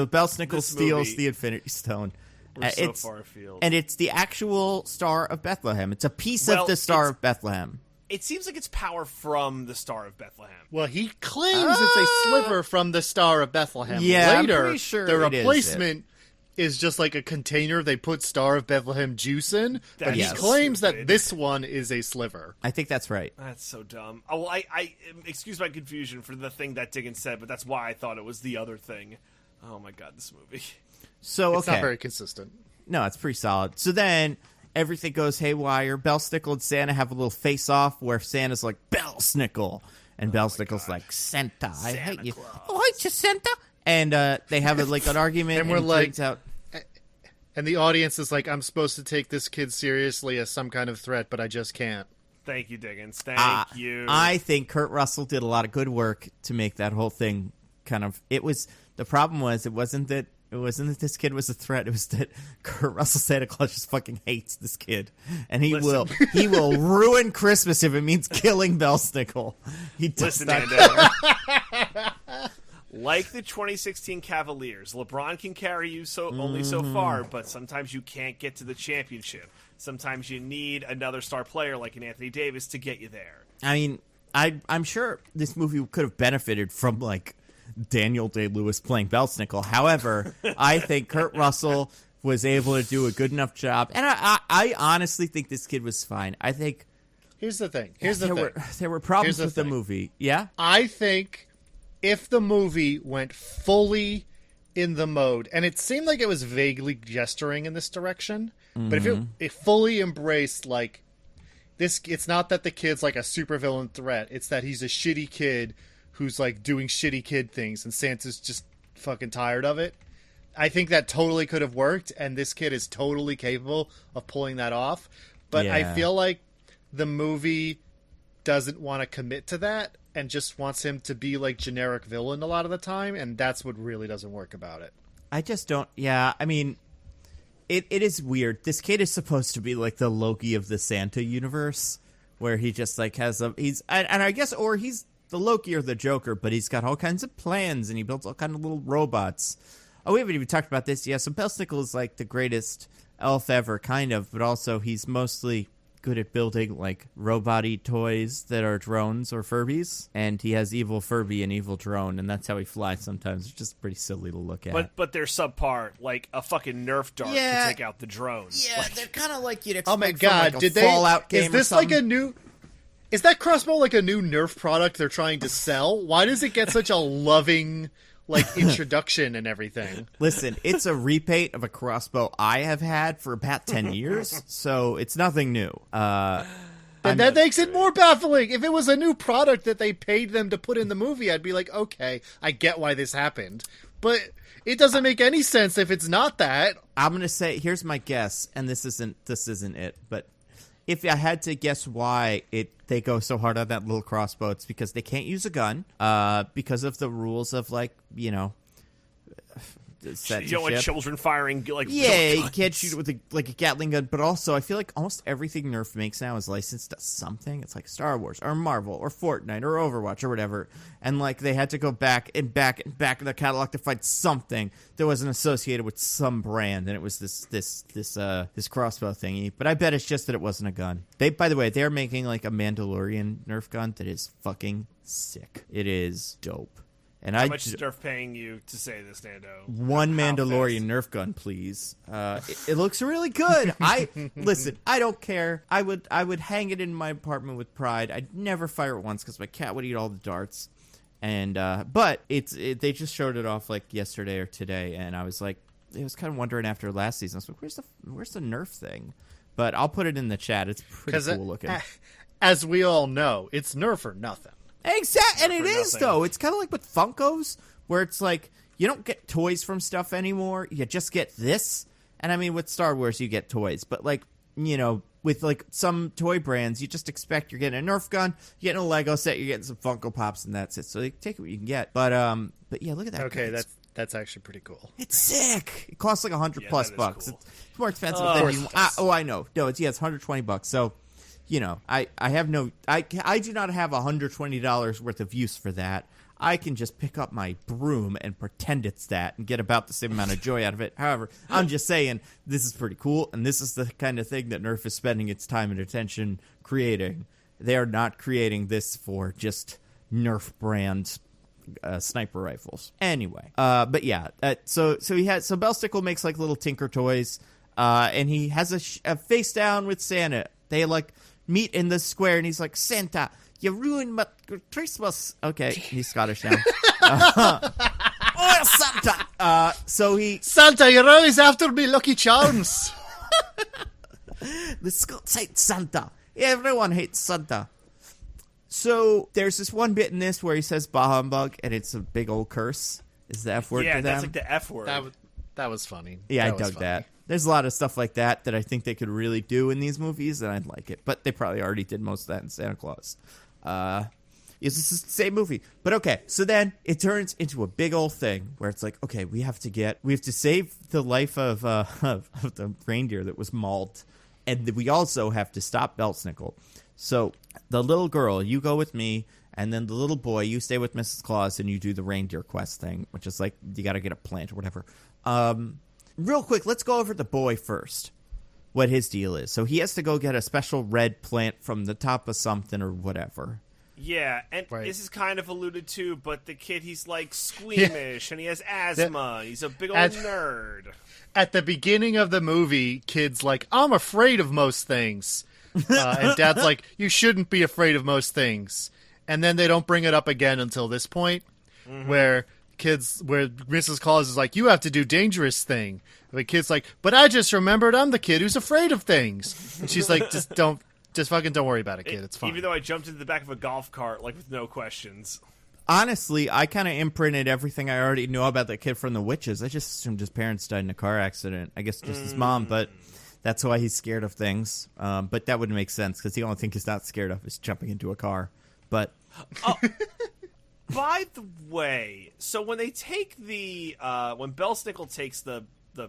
Belle Snickel This steals movie- the Infinity Stone. We're so It's- far afield. And it's the actual Star of Bethlehem. It's a piece of Well, the Star it's- of Bethlehem. It seems like it's power from the Star of Bethlehem. Well, he claims it's a sliver from the Star of Bethlehem. Yeah, I'm Later, pretty sure the it is replacement is just like a container they put Star of Bethlehem juice in, but he That's claims that stupid. this one is a sliver. I think that's right. That's so dumb. Oh, well, I excuse my confusion for the thing that Diggins said, but that's why I thought it was the other thing. Oh my God, this movie. So, It's okay. not very consistent. No, it's pretty solid. So then everything goes haywire. Belle Snickel and Santa have a little face-off where Santa's like, Belle Snickel. And Belle Snickel's like, Santa, I hate you. Claus. Oh, I hate you, Santa. And they have an argument. And we're it like- turns out, And the audience is like, I'm supposed to take this kid seriously as some kind of threat, but I just can't. Thank you, Diggins. Thank you. I think Kurt Russell did a lot of good work to make that whole thing kind of. The problem was it wasn't that this kid was a threat. It was that Kurt Russell Santa Claus just fucking hates this kid, and he will ruin Christmas if it means killing Belle Snickel. He does Listen, not Nando. Like the 2016 Cavaliers, LeBron can carry you only so far, but sometimes you can't get to the championship. Sometimes you need another star player like an Anthony Davis to get you there. I mean, I'm sure this movie could have benefited from Daniel Day-Lewis playing Belle Snickel. However, I think Kurt Russell was able to do a good enough job. And I honestly think this kid was fine. I think... Here's the thing. There were problems with the movie. Yeah? I think if the movie went fully in the mode, and it seemed like it was vaguely gesturing in this direction, but if it fully embraced, like, this, it's not that the kid's like a supervillain threat, it's that he's a shitty kid who's like doing shitty kid things, and Santa's just fucking tired of it. I think that totally could have worked, and this kid is totally capable of pulling that off. But I feel like the movie doesn't want to commit to that and just wants him to be like generic villain a lot of the time, and that's what really doesn't work about it. I just don't... Yeah, I mean, it is weird. This kid is supposed to be like the Loki of the Santa universe, where he just like has a... And I guess, or he's the Loki or the Joker, but he's got all kinds of plans, and he builds all kinds of little robots. Oh, we haven't even talked about this. Yeah, so Belle Snickel is like the greatest elf ever, kind of, but also he's mostly good at building like robot-y toys that are drones or Furbies, and he has evil Furby and evil drone, and that's how he flies sometimes. It's just pretty silly to look at. But they're subpar. Like a fucking Nerf dart to take out the drone. Yeah, like, they're kind of like you'd expect. Oh my god, from, like, a Fallout game. Is this like a new? Is that crossbow like a new Nerf product they're trying to sell? Why does it get such a loving like introduction and everything? Listen, it's a repaint of a crossbow I have had for about 10 years, so it's nothing new. And that makes it more baffling. If it was a new product that they paid them to put in the movie, I'd be like, okay, I get why this happened. But it doesn't make any sense if it's not that. I'm going to say, here's my guess, and this isn't it, but if I had to guess why they go so hard on that little crossbow, it's because they can't use a gun, because of the rules of, like, you know, you don't want children firing, like... Yeah, you can't shoot it with a Gatling gun, but also I feel like almost everything Nerf makes now is licensed to something. It's like Star Wars, or Marvel, or Fortnite, or Overwatch, or whatever, and, like, they had to go back in the catalog to find something that wasn't associated with some brand, and it was this crossbow thingy, but I bet it's just that it wasn't a gun. By the way, they're making, like, a Mandalorian Nerf gun that is fucking sick. It is dope. And How much is Nerf paying you to say this, Nando? One Mandalorian Nerf gun, please. It looks really good. Listen, I don't care. I would hang it in my apartment with pride. I'd never fire it once because my cat would eat all the darts. And but they just showed it off like yesterday or today, and I was like, I was kind of wondering after last season. I was like, where's the Nerf thing? But I'll put it in the chat. It's pretty cool looking. As we all know, it's Nerf or nothing. Exactly, and it is, though. It's kind of like with Funkos, where it's like, you don't get toys from stuff anymore, you just get this. And I mean, with Star Wars, you get toys, but, like, you know, with, like, some toy brands, you just expect you're getting a Nerf gun, you're getting a Lego set, you're getting some Funko Pops, and that's it. So you take what you can get. But yeah, look at that. Okay, that's actually pretty cool. It's sick. It costs like $100 plus bucks. Cool. It's more expensive than you... I know. No, it's $120. So... You know, I do not have $120 worth of use for that. I can just pick up my broom and pretend it's that and get about the same amount of joy out of it. However, I'm just saying this is pretty cool, and this is the kind of thing that Nerf is spending its time and attention creating. They are not creating this for just Nerf brand sniper rifles. Anyway, but yeah, so Belle Snickel makes like little Tinker toys, and he has a face down with Santa. They like meet in the square, and he's like, Santa, you ruined my Christmas. Okay, he's Scottish now. Oh, Santa! Santa, you're always after me Lucky Charms. The Scots hate Santa. Everyone hates Santa. So there's this one bit in this where he says bah humbug, and it's a big old curse. Is the F word to them? Yeah, that's like the F word. That was funny. Yeah, I dug that. There's a lot of stuff like that I think they could really do in these movies, and I'd like it. But they probably already did most of that in Santa Claus. It's the same movie. But okay, so then it turns into a big old thing where it's like, okay, we have to save the life of the reindeer that was mauled, and we also have to stop Belle Snickel. So the little girl, you go with me, and then the little boy, you stay with Mrs. Claus, and you do the reindeer quest thing, which is like you got to get a plant or whatever. Real quick, let's go over the boy first, what his deal is. So he has to go get a special red plant from the top of something or whatever. Yeah, and Right. this is kind of alluded to, but the kid, he's like squeamish, and he has asthma. He's a big old nerd. At the beginning of the movie, kid's like, I'm afraid of most things. And dad's like, you shouldn't be afraid of most things. And then they don't bring it up again until this point, where Mrs. Claus is like, you have to do dangerous thing. And the kid's like, but I just remembered I'm the kid who's afraid of things. And she's like, just fucking don't worry about it, kid. It's fine. Even though I jumped into the back of a golf cart, like, with no questions. Honestly, I kind of imprinted everything I already knew about that kid from The Witches. I just assumed his parents died in a car accident. I guess just his mom, but that's why he's scared of things. But that wouldn't make sense, because the only thing he's not scared of is jumping into a car. But by the way, so when they take when Belle Snickel takes the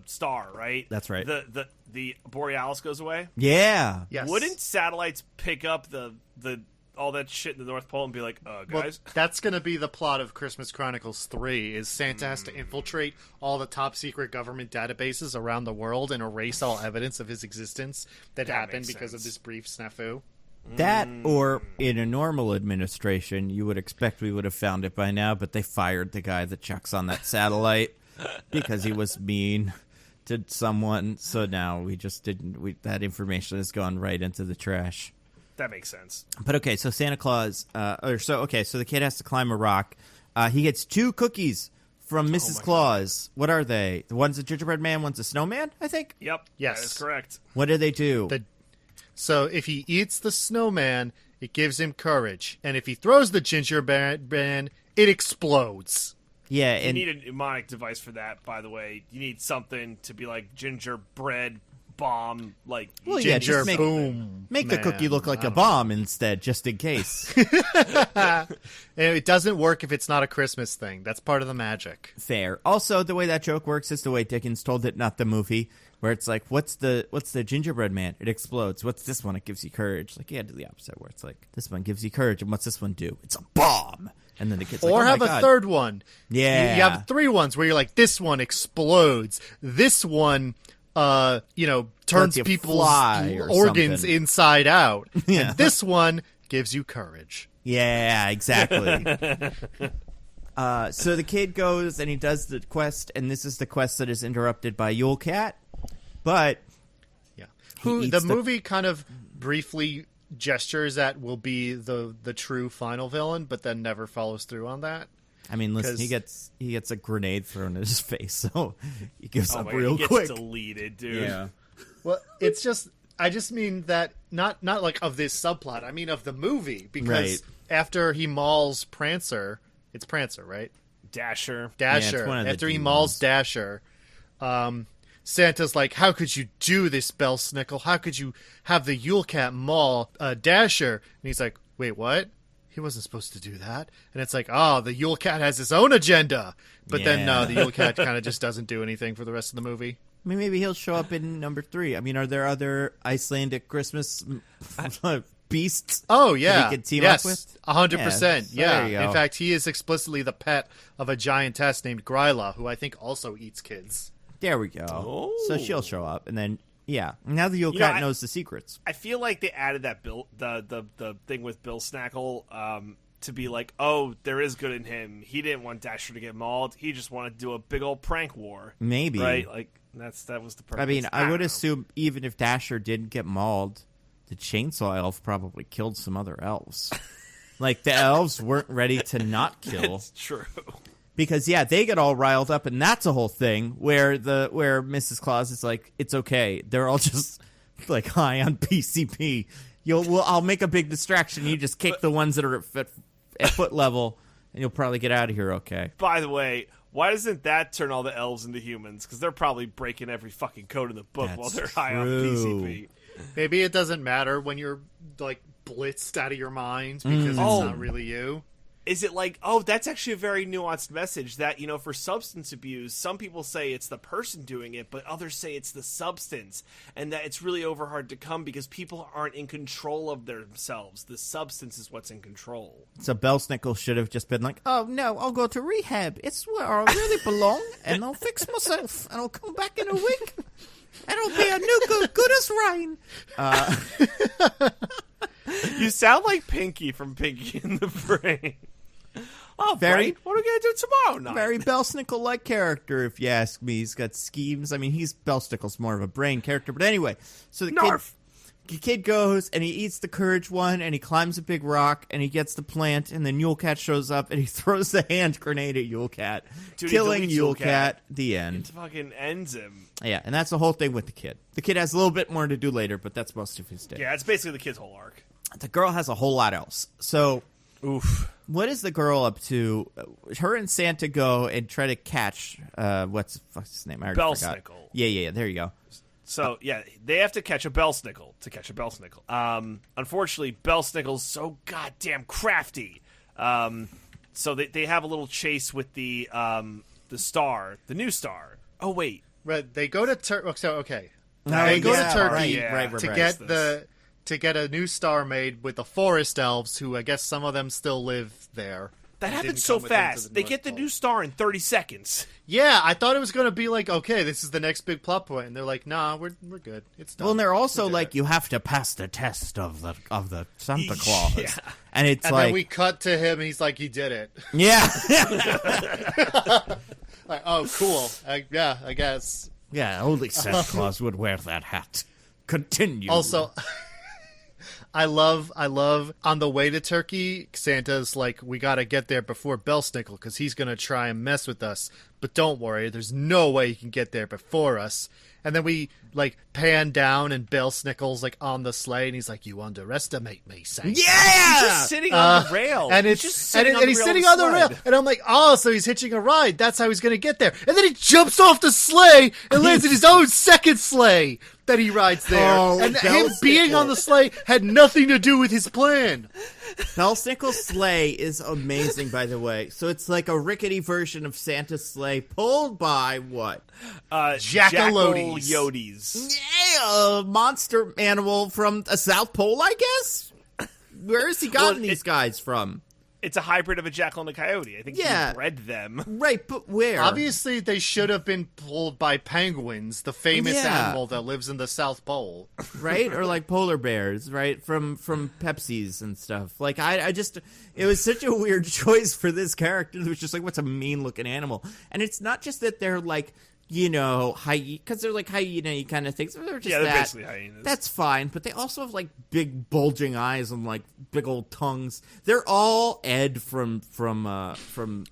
star, right? That's right. The Borealis goes away. yeah. Yes. Wouldn't satellites pick up the all that shit in the North Pole and be like, Well, guys? that's going to be the plot of Christmas Chronicles 3, is Santa has to infiltrate all the top-secret government databases around the world and erase all evidence of his existence that happened makes because of sense. this brief snafu. That, or in a normal administration, you would expect we would have found it by now, but they fired the guy that checks on that satellite because he was mean to someone. So now we just didn't. That information has gone right into the trash. That makes sense. But okay, so Santa Claus, so the kid has to climb a rock. He gets 2 cookies from Mrs. Claus. What are they? One's a gingerbread man, one's a snowman, I think? Yep. Yes. That is correct. What do they do? So if he eats the snowman, it gives him courage. And if he throws the gingerbread man, it explodes. Yeah, You and need a mnemonic device for that, by the way. You need something to be like gingerbread bomb, like well, yeah, Ginger just make boom. the man. cookie look like a bomb instead, just in case. And it doesn't work if it's not a Christmas thing. That's part of the magic. Fair. Also, the way that joke works is the way Dickens told it, not the movie, where it's like, what's the gingerbread man? It explodes. What's this one? It gives you courage. Like, yeah, do the opposite, where it's like, this one gives you courage, and what's this one do? It's a bomb. And then the kid's like, Or oh have my a God. third one. Yeah. You have 3 ones where you're like, this one explodes. This one, turns Lets you people's fly or organs something. inside out. Yeah. And this one gives you courage. Yeah, exactly. So the kid goes and he does the quest, and this is the quest that is interrupted by Yule Cat. But Yeah. He Who eats the the- movie kind of briefly gestures at will be the true final villain, but then never follows through on that. I mean, listen, 'Cause- he gets a grenade thrown in his face, so he gives oh up my real God, he gets quick. deleted, dude. Yeah. Well, it's just I just mean that not like of this subplot. I mean of the movie, because Right. after he mauls Prancer, it's Prancer, right? Dasher. Dasher. it's one of the After he demons. mauls Dasher, Santa's like, "How could you do this, Belle Snickel? How could you have the Yule Cat maul Dasher?" And he's like, "Wait, what? He wasn't supposed to do that." And it's like, "Oh, the Yule Cat has his own agenda." But then no, Yeah. the Yule Cat kind of just doesn't do anything for the rest of the movie. I mean, maybe he'll show up in number 3. I mean, are there other Icelandic Christmas beasts? Oh yeah, that he could team yes, up with? 100%. Yeah, there you Yeah, go. in fact, he is explicitly the pet of a giantess named Gryla, who I think also eats kids. There we go. Oh. So she'll show up, and then yeah, now the Yule You know, Cat knows the secrets. I feel like they added that the thing with Bill Snackle to be like, oh, there is good in him. He didn't want Dasher to get mauled. He just wanted to do a big old prank war. Maybe. Right? Like that was the purpose. I mean, I don't would know. assume even if Dasher didn't get mauled, the chainsaw elf probably killed some other elves. Like the elves weren't ready to not kill. It's true. Because yeah, they get all riled up, and that's a whole thing where Mrs. Claus is like, "It's okay." They're all just like high on PCP. I'll make a big distraction. You just kick the ones that are at foot level, and you'll probably get out of here okay. By the way, why doesn't that turn all the elves into humans? Because they're probably breaking every fucking code in the book That's while they're high on true. PCP. Maybe it doesn't matter when you're like blitzed out of your mind because it's Oh. not really you. Is it like, oh, that's actually a very nuanced message that, for substance abuse, some people say it's the person doing it, but others say it's the substance, and that it's really over hard to come because people aren't in control of themselves. The substance is what's in control. So Belle Snickel should have just been like, "Oh no, I'll go to rehab. It's where I really belong, and I'll fix myself, and I'll come back in a week, and I'll be a new good as rain." You sound like Pinky from Pinky and the Brain. Oh, Very- Brain, what are we going to do tomorrow night? Very Belle Snickel-like character, if you ask me. He's got schemes. I mean, Belle Snickel's more of a brain character. But anyway, so the kid goes, and he eats the courage one, and he climbs a big rock, and he gets the plant, and then Yule Cat shows up, and he throws the hand grenade at Yule Cat, killing Yule Cat. The end. It fucking ends him. Yeah, and that's the whole thing with the kid. The kid has a little bit more to do later, but that's most of his day. Yeah, it's basically the kid's whole arc. The girl has a whole lot else. So, Oof. what is the girl up to? Her and Santa go and try to catch, what's his name? I already Belle forgot. Snickel. Yeah, there you go. So, yeah, they have to catch a Belle Snickel to catch a Belle Snickel. Unfortunately, Belle Snickel's so goddamn crafty. So they have a little chase with the star, the new star. Oh, wait. Right, they go to Turkey. Okay, No, they go yeah, to Turkey right, yeah. right, to right. get This. to get a new star made with the forest elves, who I guess some of them still live there. That and happens didn't so come with them to fast. the They North get the Pole. new star in 30 seconds. Yeah, I thought it was going to be like, okay, this is the next big plot point, and they're like, nah, we're good. It's done. Well, and they're also We did like, it. you have to pass the test of the Santa Claus, Yeah. and it's And like, then we cut to him, and he's like, he did it. yeah, Like, oh, cool. I guess. yeah, only Santa Claus would wear that hat. Continue. Also, I love on the way to Turkey, Santa's like, we got to get there before Belle Snickel because he's going to try and mess with us. But don't worry, there's no way he can get there before us. And then we like pan down and Belle Snickel's like on the sleigh and he's like, you underestimate me, Santa. He's yeah, just sitting on the rail. And He's it's just and, sitting and he's the sitting rail on the rail, sled. and I'm like, oh, so he's hitching a ride. That's how he's going to get there. And then he jumps off the sleigh and lands in his own second sleigh that he rides there. Oh, and Belle him being Snickel. on the sleigh had nothing to do with his plan. Belle Snickel's sleigh is amazing, by the way. So it's like a rickety version of Santa's sleigh, pulled by what? Jackalotes. Yodis. Yeah, a monster animal from the South Pole, I guess. Where has he gotten Well, these guys from? It's a hybrid of a jackal and a coyote. I think Yeah. he bred them. Right, but where? Obviously, they should have been pulled by penguins, the famous Yeah. animal that lives in the South Pole. Right, or like polar bears, right, from Pepsi's and stuff. Like I just, it was such a weird choice for this character. It was just like, what's a mean looking animal? And it's not just that they're like, you know, because they're like hyena kind of things. They're just Yeah, they're that. basically hyenas. That's fine, but they also have like big bulging eyes and like big old tongues. They're all Ed from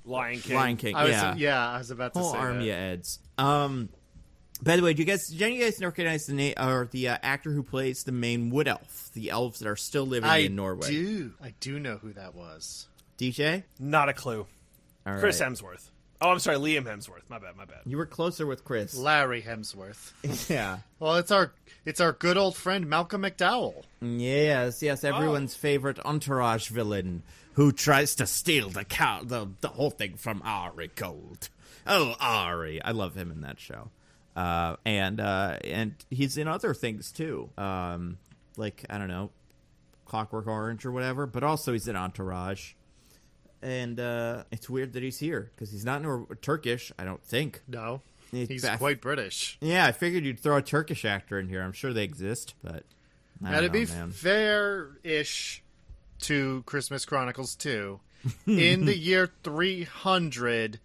Lion King. Lion King. I was, yeah, I was about to whole say army that. of Eds. By the way, did you guys recognize the name or the actor who plays the main wood elf? The elves that are still living in Norway. I do know who that was. DJ. Not a clue. All Chris right. Hemsworth. Oh, I'm sorry, Liam Hemsworth. My bad. You were closer with Chris. Larry Hemsworth. Yeah. Well, it's our good old friend Malcolm McDowell. Yes, everyone's favorite entourage villain who tries to steal the whole thing from Ari Gold. Oh, Ari. I love him in that show. And he's in other things too. Like, I don't know, Clockwork Orange or whatever, but also he's in Entourage. And it's weird that he's here because he's not Turkish, I don't think. No, He's he's back- quite British. Yeah, I figured you'd throw a Turkish actor in here. I'm sure they exist, but I Now, to don't be know, man. fair-ish to Christmas Chronicles 2, in the year 300,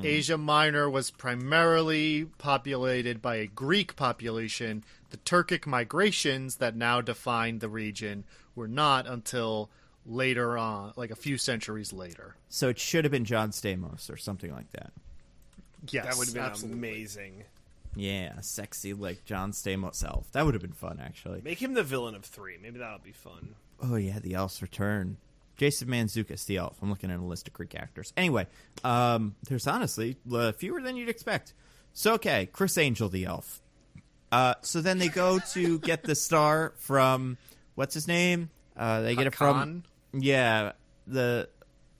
Asia Minor was primarily populated by a Greek population. The Turkic migrations that now define the region were not until later on, like a few centuries later. So it should have been John Stamos or something like that. Yes, That would have been absolutely. amazing. Yeah, sexy like John Stamos self. That would have been fun, actually. Make him the villain of 3. Maybe that'll be fun. Oh yeah, the elves return. Jason Mantzoukas, the elf. I'm looking at a list of Greek actors. Anyway, there's honestly fewer than you'd expect. So okay, Chris Angel, the elf. So then they go to get the star from what's his name? They get it from Hakan?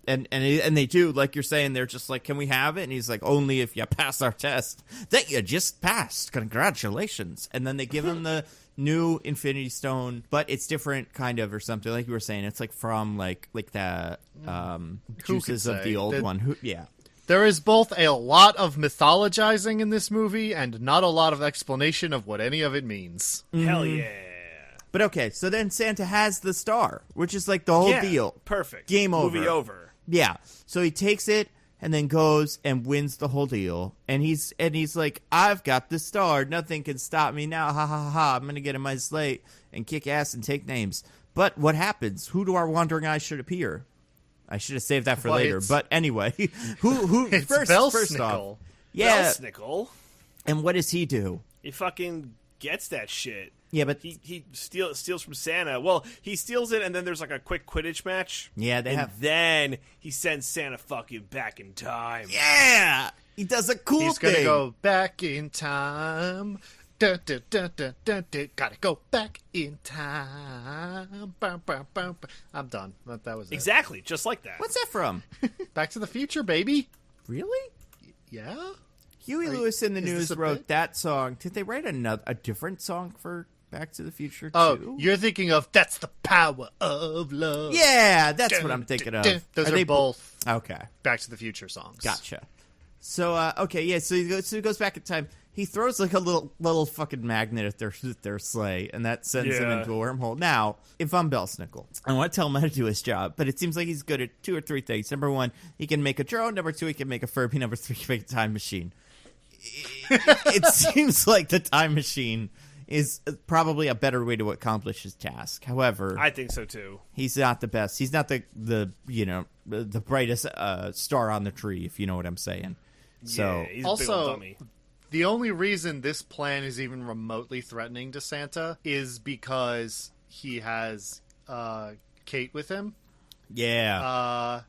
and they do, like you're saying, they're just like, can we have it? And he's like, only if you pass our test. That you just passed. Congratulations. And then they give him the new Infinity Stone, but it's different kind of or something, like you were saying. It's like from like the juices of say? the old one. Yeah. There is both a lot of mythologizing in this movie and not a lot of explanation of what any of it means. Hell yeah. But okay, so then Santa has the star, which is like the whole deal. Perfect. Game over. Movie over. Yeah. So he takes it and then goes and wins the whole deal. And he's like, I've got the star. Nothing can stop me now. Ha ha ha ha. I'm going to get in my sleigh and kick ass and take names. But what happens? Who do our wandering eyes should appear? I should have saved that for later. But anyway, who it's first Belle first Snickel. off. Yeah. Belle Snickel. And what does he do? He fucking gets that shit. Yeah, but he steals from Santa. Well, he steals it, and then there's like a quick Quidditch match. Yeah, then he sends Santa fucking back in time. yeah, he does a cool He's thing. gonna go back in time. Dun, dun, dun, dun, dun, dun. Gotta go back in time. Bum, bum, bum, bum. I'm done. That was it. Exactly, just like that. What's that from? Back to the Future, baby. Really? Yeah. Huey Lewis in the is News this a wrote bit? that song. Did they write a different song for Back to the Future Oh, too? you're thinking of "That's the Power of Love." Yeah, that's Dun, what I'm thinking dun, of. dun. Those are they both okay? Back to the Future songs. Gotcha. So okay, yeah. So he goes back in time. He throws like a little fucking magnet at their sleigh, and that sends him Yeah. into a wormhole. Now, if I'm Belle Snickel, I want to tell him how to do his job, but it seems like he's good at 2 or 3 things. Number 1, he can make a drone. Number 2, he can make a Furby. Number 3, he can make a time machine. It seems like the time machine is probably a better way to accomplish his task. However, I think so too. he's not the best. He's not the brightest star on the tree, if you know what I'm saying. So Yeah, he's a big old Also, dummy. the only reason this plan is even remotely threatening to Santa is because he has Kate with him. yeah,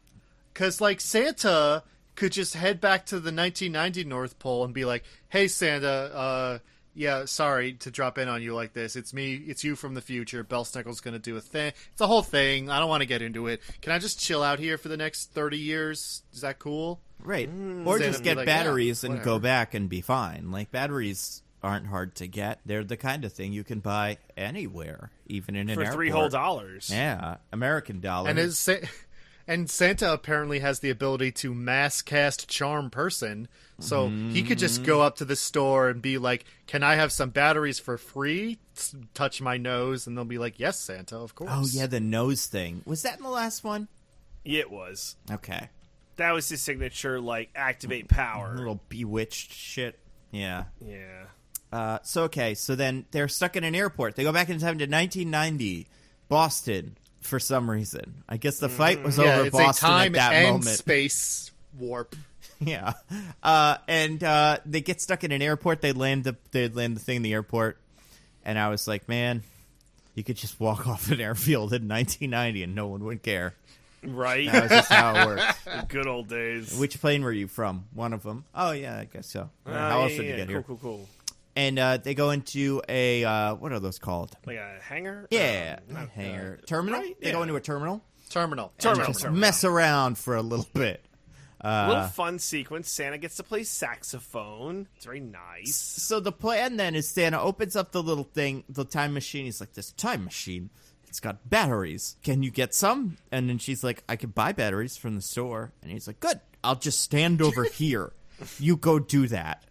Because, like, Santa could just head back to the 1990 North Pole and be like, hey, Santa, yeah, sorry to drop in on you like this. It's me. It's you from the future. Belle Snickel's going to do a thing. It's a whole thing. I don't want to get into it. Can I just chill out here for the next 30 years? Is that cool? right. Or Santa just be get like, batteries yeah, and whatever. go back and be fine. Like, batteries aren't hard to get. They're the kind of thing you can buy anywhere, even in an For airport. $3 whole. Yeah, American dollars. And Santa apparently has the ability to mass cast charm person, so he could just go up to the store and be like, "Can I have some batteries for free?" Touch my nose, and they'll be like, "Yes, Santa, of course." Oh yeah, the nose thing. Was that in the last one? It was. Okay. That was his signature, like, activate power. Little bewitched shit. Yeah. Yeah. So then they're stuck in an airport. They go back in time to 1990, Boston, for some reason. I guess the fight was yeah, over it's Boston a time at that and moment. space warp. Yeah. And they get stuck in an airport. They land the thing in the airport. And I was like, man, you could just walk off an airfield in 1990 and no one would care. Right? That was just how it worked. The good old days. Which plane were you from? One of them? Oh, yeah, I guess so. How else would you get here? Cool. And they go into a, what are those called? Like a hangar? Yeah, Not, hangar. Terminal? right? They go Yeah. into a terminal? Terminal. Just mess around for a little bit. Little fun sequence. Santa gets to play saxophone. It's very nice. So the plan then is Santa opens up the little thing, the time machine. He's like, this time machine, it's got batteries. Can you get some? And then she's like, I can buy batteries from the store. And he's like, good. I'll just stand over here. You go do that.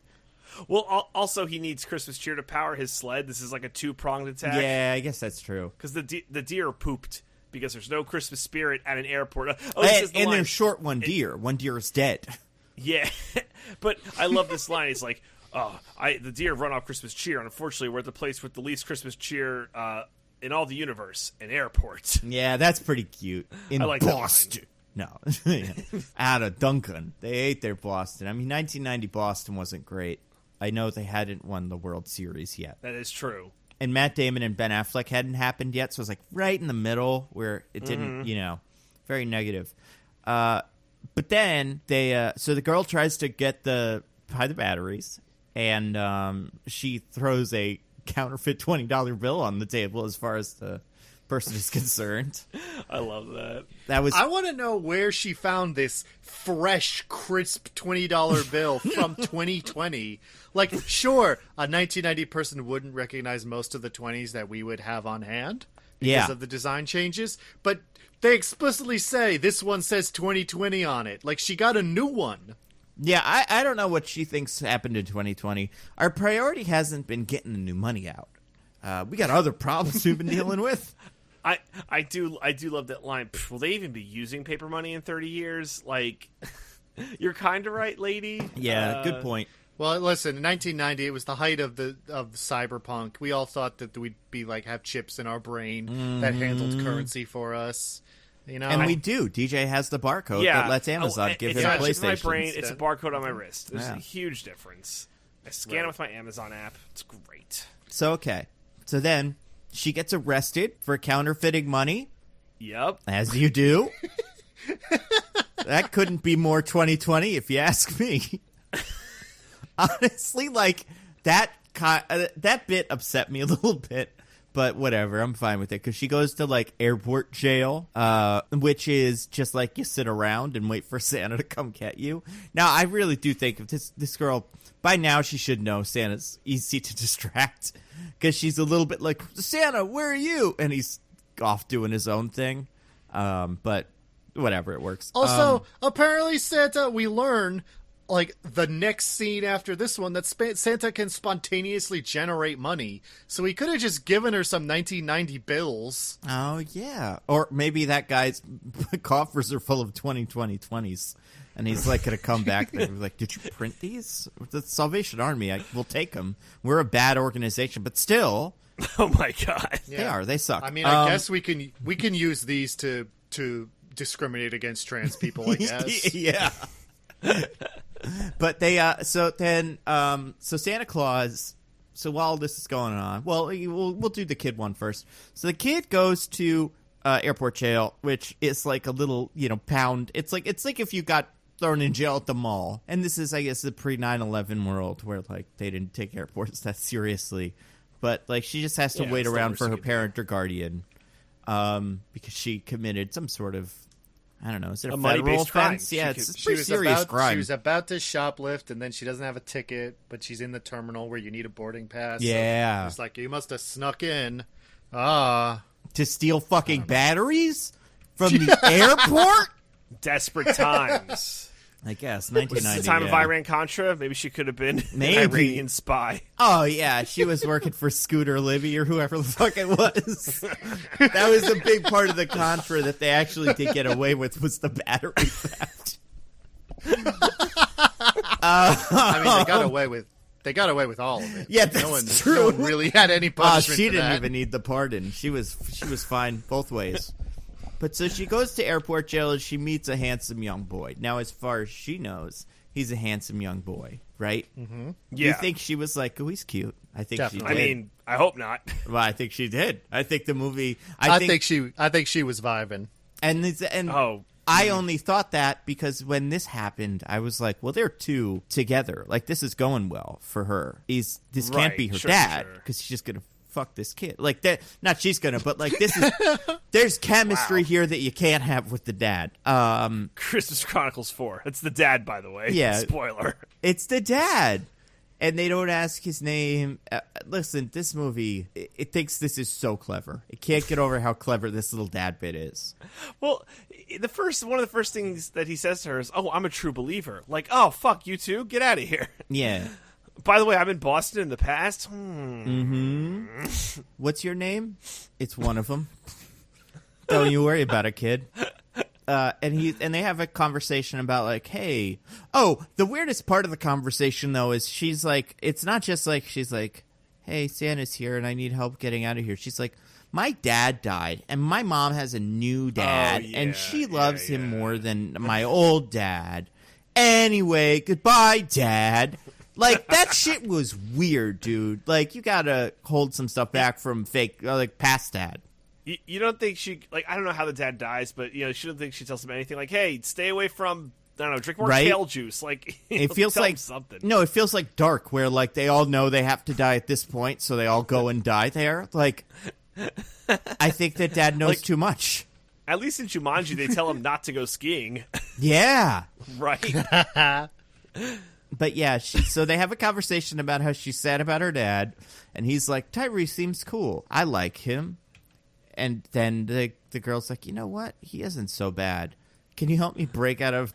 Well, also he needs Christmas cheer to power his sled. This is like a 2-pronged attack. Yeah, I guess that's true. Because the deer pooped because there's no Christmas spirit at an airport. Oh, And they're short one deer. One deer is dead. Yeah, but I love this line. He's like, the deer run off Christmas cheer. And unfortunately, we're at the place with the least Christmas cheer in all the universe, an airport. Yeah, that's pretty cute. In I like that Boston. No. Out of Duncan. They ate their Boston. I mean, 1990 Boston wasn't great. I know they hadn't won the World Series yet. That is true. And Matt Damon and Ben Affleck hadn't happened yet, so it was like right in the middle where it didn't, very negative. But then so the girl tries to buy the batteries, and she throws a counterfeit $20 bill on the table as far as the person is concerned. I love that. I want to know where she found this fresh, crisp $20 bill from 2020. Like, sure, a 1990 person wouldn't recognize most of the 20s that we would have on hand because of the design changes, but they explicitly say this one says 2020 on it. Like, she got a new one. Yeah, I don't know what she thinks happened in 2020. Our priority hasn't been getting the new money out. We got other problems we've been dealing with. I do love that line. Pff, will they even be using paper money in 30 years? Like, you're kind of right, lady. Yeah, good point. Well, listen, in 1990, it was the height of cyberpunk. We all thought that we'd be like have chips in our brain that handled currency for us. You know, And we do. DJ has the barcode that lets Amazon give him PlayStation. PlayStation. It's not in my brain. It's a barcode on my wrist. There's Yeah. a huge difference. I scan it with my Amazon app. It's great. So, okay. So then she gets arrested for counterfeiting money, Yep. as you do. That couldn't be more 2020 if you ask me. Honestly, like, that bit upset me a little bit. But whatever, I'm fine with it. Because she goes to, like, airport jail, which is just, like, you sit around and wait for Santa to come get you. Now, I really do think if this girl, by now she should know Santa's easy to distract. Because she's a little bit like, Santa, where are you? And he's off doing his own thing. But whatever, it works. also, apparently Santa, we learn, like, the next scene after this one, that Santa can spontaneously generate money. So he could have just given her some 1990 bills. Oh, yeah. Or maybe that guy's coffers are full of 2020s. And he's like going to come back and be like, did you print these? The Salvation Army, we'll take them. We're a bad organization, but still. Oh, my God. They are. They suck. I mean, I guess we can use these to discriminate against trans people, I guess. Yeah. But they, so Santa Claus, so while this is going on, well, we'll do the kid one first. So the kid goes to airport jail, which is like a little, pound. It's like if you got thrown in jail at the mall. And this is, I guess, the pre 9/11 world where, like, they didn't take airports that seriously. But, like, she just has to wait around for her parent or guardian because she committed some sort of, I don't know, is it a federal money-based crime. offense? Yeah, it's a pretty serious crime. She was about to shoplift, and then she doesn't have a ticket, but she's in the terminal where you need a boarding pass. Yeah. So it's like, you must have snuck in. To steal fucking batteries from the airport? Desperate times. I guess, 1990. Was this the time of Iran-Contra? Maybe she could have been an Maybe. Iranian spy. Oh, yeah, she was working for Scooter Libby or whoever the fuck it was. That was a big part of the Contra that they actually did get away with, was the battery theft. I mean, they got away with all of it. Yeah, that's true. No one really had any punishment. She for didn't that. even need the pardon. She was fine both ways. But so she goes to airport jail and she meets a handsome young boy. Now, as far as she knows, he's a handsome young boy, right? Mm-hmm. Yeah. You think she was like, oh, he's cute? I think Definitely. she did. I mean, I hope not. Well, I think she did. I think the movie. I think she was vibing. And Oh. I only thought that because when this happened, I was like, well, they're two together. Like, this is going well for her. This can't be her dad because she's just gonna fuck this kid. Like that, not she's gonna, but like this is. There's chemistry here that you can't have with the dad. Christmas Chronicles 4. It's the dad, by the way. Yeah. Spoiler. It's the dad. And they don't ask his name. Listen, this movie, it thinks this is so clever. It can't get over how clever this little dad bit is. Well, one of the first things that he says to her is, "Oh, I'm a true believer." Like, "Oh, fuck you two, get out of here." Yeah. By the way, I'm in Boston in the past. What's your name? It's one of them. Don't you worry about it, kid. And they have a conversation about like, hey, the weirdest part of the conversation though is she's like, it's not just like she's like, hey, Santa's here and I need help getting out of here. She's like, my dad died and my mom has a new dad and she loves him more than my old dad. Anyway, goodbye, Dad. Like, that shit was weird, dude. Like, you gotta hold some stuff back from fake, like, past dad. You don't think she, like, I don't know how the dad dies, but, she don't think she tells him anything like, hey, stay away from, I don't know, drink more kale juice. Like, it feels like something. No, it feels like Dark, where, like, they all know they have to die at this point, so they all go and die there. Like, I think that dad knows too much. At least in Jumanji, they tell him not to go skiing. Yeah. Right. But yeah, so they have a conversation about how she's sad about her dad, and he's like, Tyrese seems cool. I like him. And then the girl's like, you know what? He isn't so bad. Can you help me break out of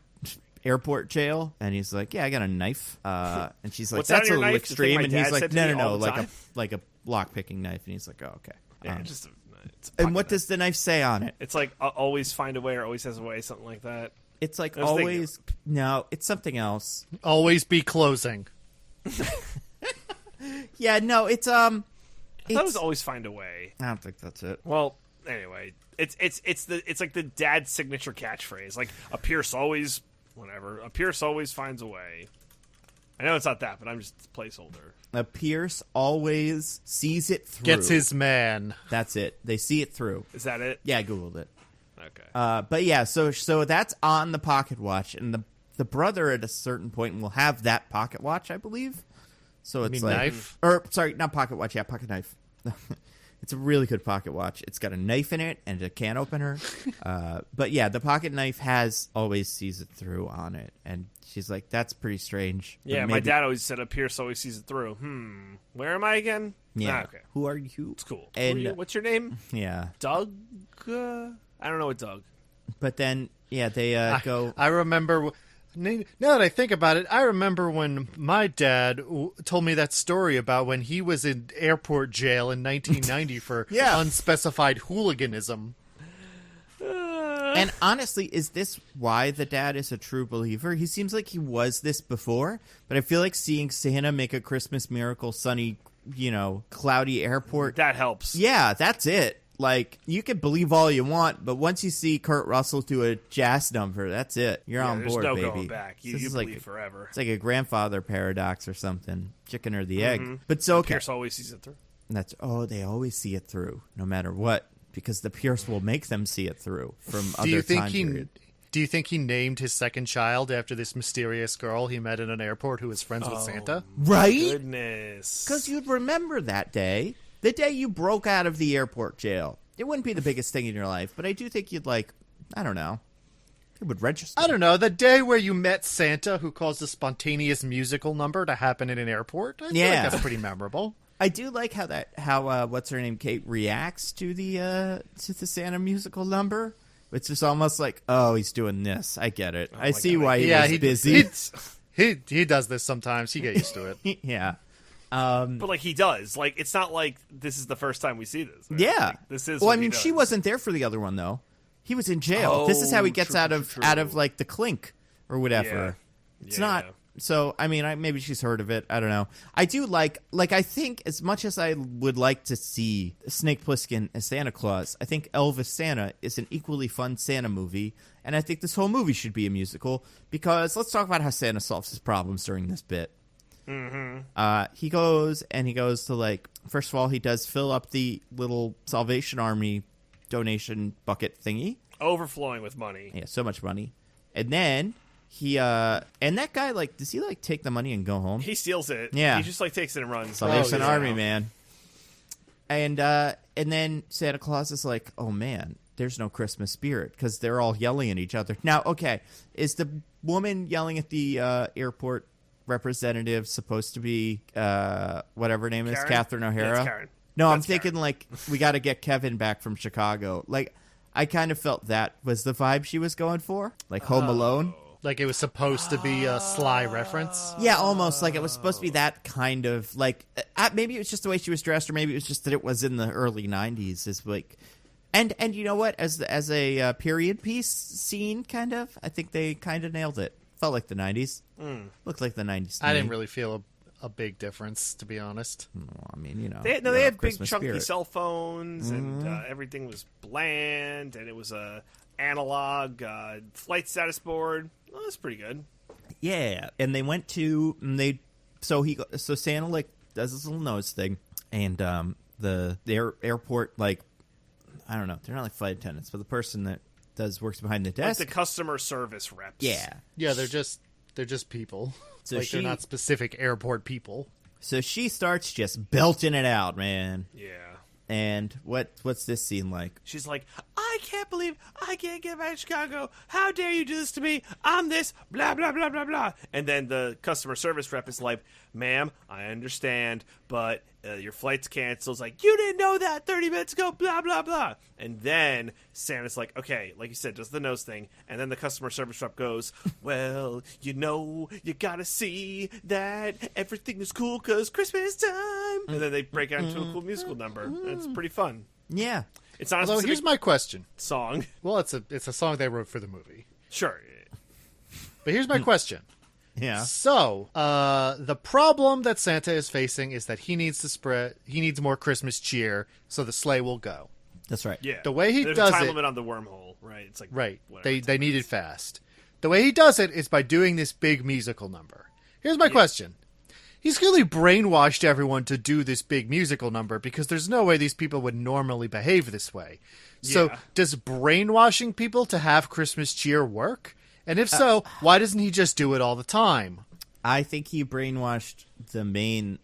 airport jail? And he's like, yeah, I got a knife. And she's like, What's that that's on a your little knife? The thing extreme. my And dad he's like, said to me no, all the time? like a lock-picking knife, and he's like, oh, okay. Yeah, it's a And what pocket does the knife say on it? knife. It's like always find a way or always has a way, something like that. It's like I was thinking- always... No, it's something else. Always be closing. Yeah, no, it's... I thought it was always find a way. I don't think that's it. Well, anyway, it's like the dad's signature catchphrase. Like a Pierce always finds a way. I know it's not that, but I'm just a placeholder. A Pierce always sees it through. Gets his man. That's it. They see it through. Is that it? Yeah, I Googled it. Okay. But yeah, so that's on the pocket watch, and the brother at a certain point will have that pocket watch, I believe. So it's mean like, knife? or sorry, not pocket watch, yeah, pocket knife. It's a really good pocket watch. It's got a knife in it and a can opener. But yeah, the pocket knife has always sees it through on it, and she's like, "That's pretty strange." But Yeah, my maybe- dad always said a Pierce always sees it through. Where am I again? Yeah. Ah, okay. Who are you? It's cool. And- Who are you? What's your name? Yeah, Doug? I don't know what Doug. but then yeah, they go. I remember. Now that I think about it, I remember when my dad told me that story about when he was in airport jail in 1990 for Yeah. unspecified hooliganism. And honestly, is this why the dad is a true believer? He seems like he was this before, but I feel like seeing Santa make a Christmas miracle sunny, cloudy airport. That helps. Yeah, that's it. Like, you can believe all you want, but once you see Kurt Russell do a jazz number, that's it. You're on there's board, no baby. going back. You This is believe like, forever. it's like a grandfather paradox or something. Chicken or the egg. But so, okay. Pierce always sees it through. They always see it through, no matter what, because the Pierce will make them see it through from Do you other think time he? periods. Do you think he named his second child after this mysterious girl he met in an airport who was friends with Oh. Santa? Right? Goodness. Because you'd remember that day, the day you broke out of the airport jail. It wouldn't be the biggest thing in your life, but I do think you'd I don't know, it would register. I don't know, the day where you met Santa who caused a spontaneous musical number to happen in an airport? I feel Yeah. like that's pretty memorable. I do like how what's her name, Kate, reacts to the Santa musical number. It's just almost like, oh, he's doing this. I get it. I my see God. why he was busy. He does this sometimes. You get used to it. Yeah. But like he does. Like it's not like this is the first time we see this. right? Yeah. Like, this is. Well, what I mean, he she does. wasn't there for the other one though. He was in jail. This is how he gets true, out true, of true. out of like the clink or whatever. Yeah. It's Yeah. not. So I mean, maybe she's heard of it. I don't know. I do like I think as much as I would like to see Snake Plissken as Santa Claus, I think Elvis Santa is an equally fun Santa movie, and I think this whole movie should be a musical because let's talk about how Santa solves his problems during this bit. He goes to first of all, he does fill up the little Salvation Army donation bucket thingy. Overflowing with money. Yeah, so much money. And then he and that guy does he take the money and go home? He steals it. Yeah. He just takes it and runs. Salvation yeah. Army, man. And then Santa Claus is like, oh man, there's no Christmas spirit because they're all yelling at each other. Now, okay, is the woman yelling at the airport representative supposed to be whatever her name is, Karen? Catherine Yeah, O'Hara? it's Karen. No, I'm That's thinking we got to get Kevin back from Chicago. I kind of felt that was the vibe she was going for, Home Alone. Like it was supposed to be a sly reference. Yeah, almost like it was supposed to be that kind of maybe it was just the way she was dressed, or maybe it was just that it was in the early '90s. And you know what? As a period piece scene, kind of, I think they kind of nailed it. Felt like the '90s. Looked like the '90s. To I me. didn't really feel a big difference, to be honest. Well, I mean, They you know, had big Christmas chunky spirit. cell phones, and everything was bland, and it was a analog flight status board. Well, that's pretty good. Yeah, and they went to so Santa does this little nose thing, and the airport I don't know, they're not flight attendants, but the person that works behind the Like desk. the customer service reps. Yeah. Yeah, they're just people. So they're not specific airport people. So she starts just belting it out, man. Yeah. And what's this scene like? She's like, I can't believe I can't get back to Chicago. How dare you do this to me? I'm this, blah, blah, blah, blah, blah. And then the customer service rep is like, ma'am, I understand, but your flight's canceled. It's like, you didn't know that 30 minutes ago, blah, blah, blah. And then Santa's like, okay, like you said, does the nose thing. And then the customer service rep goes, well, you gotta see that everything is cool because Christmas time. And then they break out into a cool musical number. And it's pretty fun. Yeah. It's not a Although, specific here's my question. song. Well, it's a song they wrote for the movie. Sure. But here's my question. Yeah. So, the problem that Santa is facing is that he needs more Christmas cheer, so the sleigh will go. That's right. Yeah. The way he There's does a time it, limit on the wormhole, right? It's like right? whatever, They need it fast. The way he does it is by doing this big musical number. Here's my question. He's clearly brainwashed everyone to do this big musical number because there's no way these people would normally behave this way. So, Yeah. does brainwashing people to have Christmas cheer work? And if so, why doesn't he just do it all the time? I think he brainwashed the main,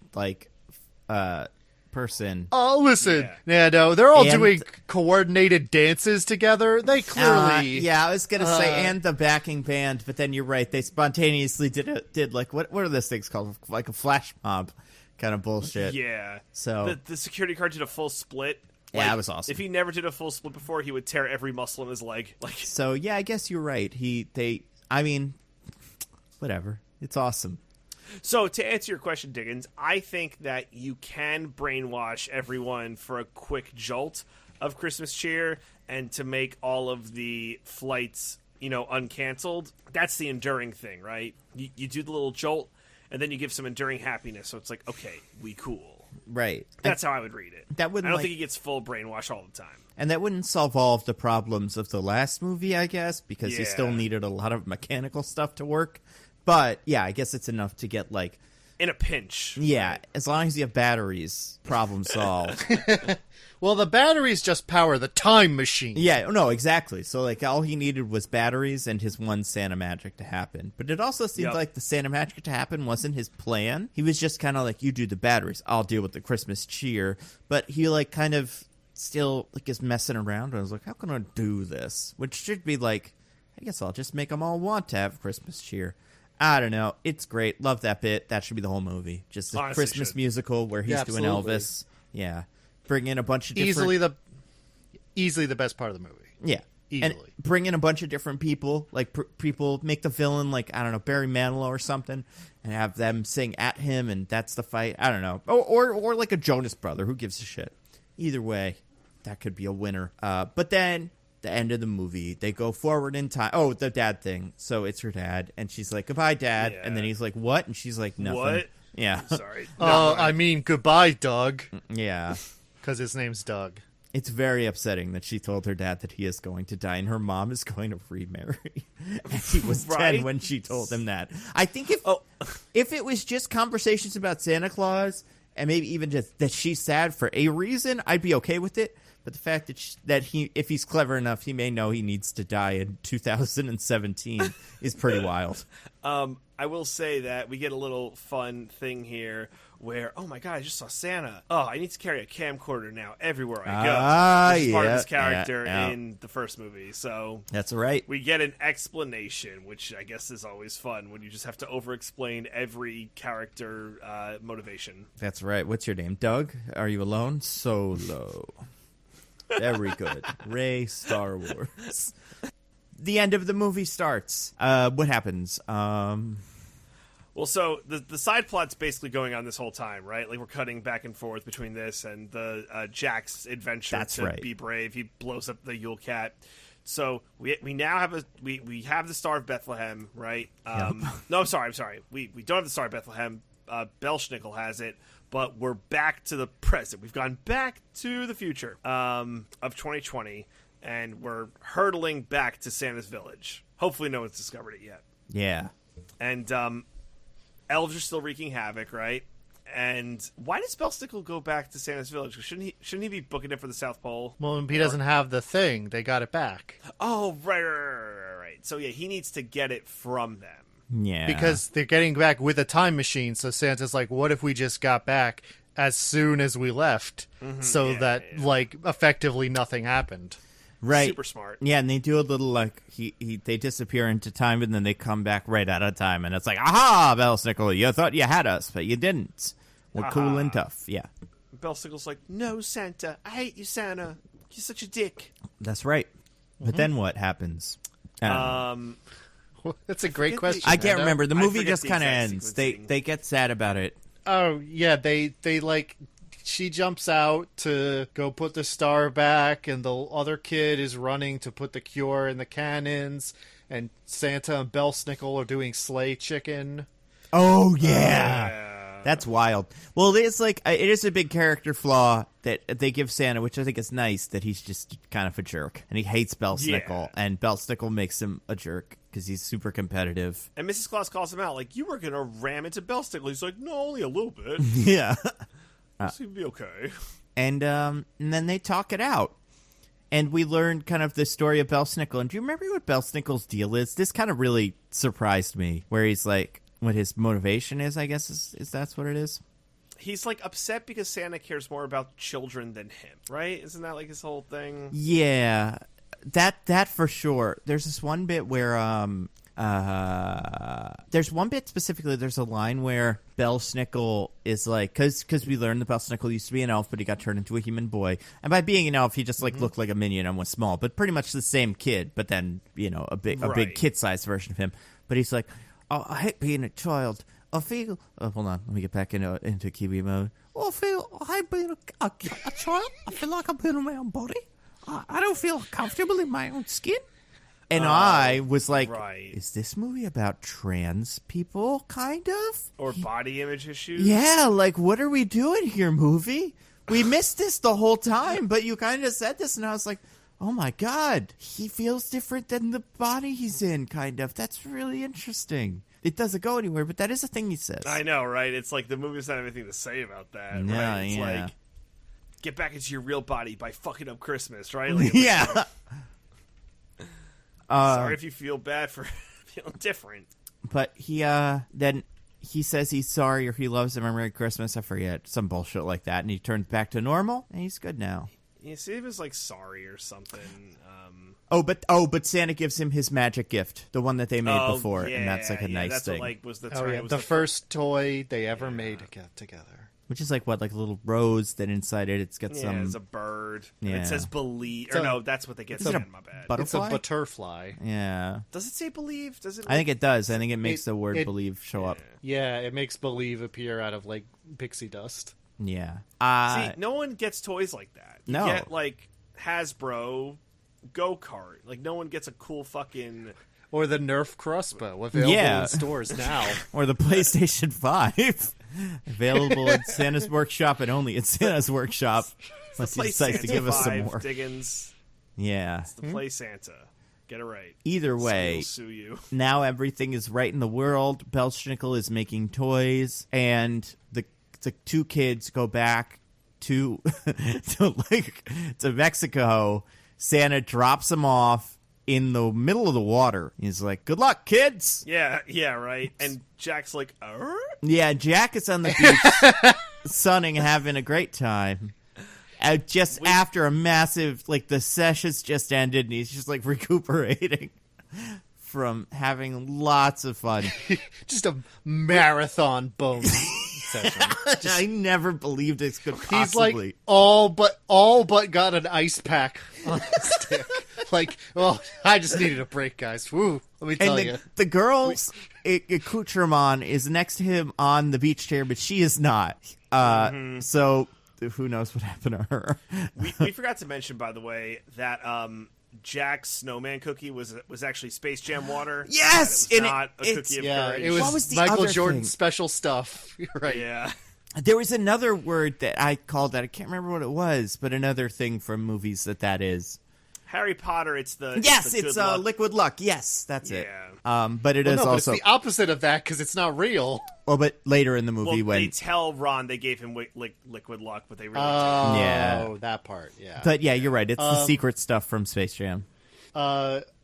person. Oh, listen, Nando, they're all And- doing coordinated dances together. They clearly... Yeah, I was gonna say, and the backing band, but then you're right. They spontaneously did like what are those things called? Like a flash mob kind of bullshit. Yeah. So the security guard did a full split. Yeah, that was awesome. If he never did a full split before, he would tear every muscle in his leg. So yeah, I guess you're right. I mean, whatever. It's awesome. So to answer your question, Diggins, I think that you can brainwash everyone for a quick jolt of Christmas cheer and to make all of the flights, uncanceled. That's the enduring thing, right? You do the little jolt, and then you give some enduring happiness. So it's like, okay, we cool. Right. That's how I would read it. That wouldn't I don't think he gets full brainwash all the time. And that wouldn't solve all of the problems of the last movie, I guess, because he still Yeah. needed a lot of mechanical stuff to work. But yeah, I guess it's enough to get In a pinch. yeah, as long as you have batteries, problem solved. Well, the batteries just power the time machine. Yeah, no, exactly. So all he needed was batteries and his one Santa magic to happen. But it also seemed like the Santa magic to happen wasn't his plan. He was just kind of like, you do the batteries, I'll deal with the Christmas cheer. But he kind of still is messing around. I was like, how can I do this? Which should be I guess I'll just make them all want to have Christmas cheer. I don't know. It's great. Love that bit. That should be the whole movie. Just a Honestly Christmas should. musical where he's doing absolutely. Elvis. Yeah. Bring in a bunch of different... Easily the best part of the movie. Yeah. And Easily. bring in a bunch of different people. People make the villain, I don't know, Barry Manilow or something, and have them sing at him, and that's the fight. I don't know. Or like a Jonas Brother. Who gives a shit? Either way, that could be a winner. But then... the end of the movie, they go forward in time. Oh, the dad thing. So it's her dad, and she's like, goodbye, Dad. Yeah. And then he's like, what? And she's like, nothing. What? Yeah. Sorry. I mean, goodbye, Doug. Yeah. Because his name's Doug. It's very upsetting that she told her dad that he is going to die, and her mom is going to remarry. And he was 10 Right? when she told him that. I think if it was just conversations about Santa Claus, and maybe even just that she's sad for a reason, I'd be okay with it. But the fact that if he's clever enough, he may know he needs to die in 2017 is pretty wild. I will say that we get a little fun thing here where, oh my god, I just saw Santa. Oh, I need to carry a camcorder now everywhere I go. Which is part of his character in the first movie. So That's right. we get an explanation, which I guess is always fun when you just have to over-explain every character motivation. That's right. What's your name? Doug? Are you alone? Solo. Very good. Ray Star Wars. The end of the movie starts. What happens? Well, so the side plot's basically going on this whole time, right? Like, we're cutting back and forth between this and the Jack's adventure That's to right. be brave. He blows up the Yule Cat. So we now have we have the Star of Bethlehem, right? No, I'm sorry. We don't have the Star of Bethlehem. Belle Snickel has it, but we're back to the present. We've gone back to the future of 2020, and we're hurtling back to Santa's village. Hopefully no one's discovered it yet. Yeah. And elves are still wreaking havoc, right? And why does Belle Snickel go back to Santa's village? Shouldn't he be booking it for the South Pole? Well, he doesn't have the thing. They got it back. Oh, right. So yeah, he needs to get it from them. Yeah. Because they're getting back with a time machine, so Santa's like, what if we just got back as soon as we left? So that, effectively nothing happened. Right. Super smart. Yeah, and they do a little they disappear into time and then they come back right out of time, and it's like, aha, Belle Snickel, you thought you had us, but you didn't. We're cool and tough. Yeah, Belle Snickle's like, no, Santa. I hate you, Santa. You're such a dick. that's right. But then what happens? That's a great question. I can't Nando. remember. The I movie forget just the kind of exact ends. sequencing. They get sad about it. Oh yeah, they like she jumps out to go put the star back, and the other kid is running to put the cure in the cannons, and Santa and Belle Snickle are doing sleigh chicken. Oh yeah. That's wild. Well, it is a big character flaw that they give Santa, which I think is nice, that he's just kind of a jerk. And he hates Belle Snickle, and Belle Snickle makes him a jerk because he's super competitive. And Mrs. Claus calls him out, like, you were going to ram into Belle Snickle. He's like, no, only a little bit. Yeah. This would be okay. And then they talk it out. And we learn kind of the story of Belle Snickle. And do you remember what Belle Snickle's deal is? This kind of really surprised me, where he's like, what his motivation is, I guess, is that's what it is? He's, like, upset because Santa cares more about children than him, right? Isn't that, like, his whole thing? Yeah, that for sure. There's this one bit where, there's one bit specifically, there's a line where Belle Snickle is like, because we learned that Belle Snickle used to be an elf, but he got turned into a human boy. And by being an elf, he just, like, looked like a minion and was small, but pretty much the same kid, but then, a big kid-sized version of him. But he's like, oh, I hate being a child. I feel... Oh, hold on. Let me get back into Kiwi mode. I hate being a child. I feel like I'm in my own body. I don't feel comfortable in my own skin. And I was like, is this movie about trans people, kind of? Or body image issues? Yeah, like, what are we doing here, movie? We missed this the whole time, but you kind of said this, and I was like, oh my god, he feels different than the body he's in, kind of. That's really interesting. It doesn't go anywhere, but that is a thing he says. I know, right? It's like the movie doesn't have anything to say about that. Yeah, right? It's yeah. like, get back into your real body by fucking up Christmas, right? Like, Yeah. Sorry if you feel bad for feeling different. But then he says he's sorry or he loves him on Merry Christmas. I forget. Some bullshit like that. And he turns back to normal, and he's good now. Yeah, see, it was like sorry or something. But Santa gives him his magic gift, the one that they made before, yeah, and that's like a nice that's thing. What, like, was the Oh turn. yeah, It was the first toy they ever made together. Which is like what, like a little rose that inside it's got some. Yeah, it's a bird. Yeah. It says believe. Or no, that's what they get. Is it a My bad. butterfly? It's a butterfly. Yeah. Does it say believe? Does it? I think it does. I think it makes the word it- believe show up. Yeah, it makes believe appear out of like pixie dust. Yeah. See, no one gets toys like that. You No. get like Hasbro go-kart. Like, no one gets a cool fucking... Or the Nerf crossbow, available in stores now. Or the PlayStation 5. Available at Santa's Workshop and only at Santa's Workshop. Unless he decides to give us some more. Diggins. Yeah. It's the Play Santa. Get it right. Either way, We'll sue you. now everything is right in the world. Belle Snickle is making toys, and the two kids go back to to Mexico. Santa drops them off in the middle of the water. He's like, "Good luck, kids." Yeah, right. And Jack's like, Yeah, Jack is on the beach, sunning, having a great time. After a massive, like, the session's just ended, and he's just, like, recuperating from having lots of fun. Just a marathon bone session. I never believed this could possibly. He's like all but got an ice pack on his stick. Like, well, I just needed a break, guys. Woo, let me tell you. The girl's accoutrement is next to him on the beach chair, but she is not. So who knows what happened to her? we forgot to mention, by the way, that Jack's snowman cookie was actually Space Jam water. Yes! It was not a cookie of courage. It was, What was the Michael other Jordan thing? special stuff. You're right. Yeah. There was another word that I called that. I can't remember what it was, but another thing from movies that is. Harry Potter, it's the... Yes, it's it's good luck. Liquid Luck. Yes, that's it. Yeah. But it is No, but also... it's the opposite of that because it's not real. Well, but later in the movie Well, when... they tell Ron they gave him liquid luck, but they really Oh, Yeah. that part, yeah. But yeah, you're right. It's the secret stuff from Space Jam.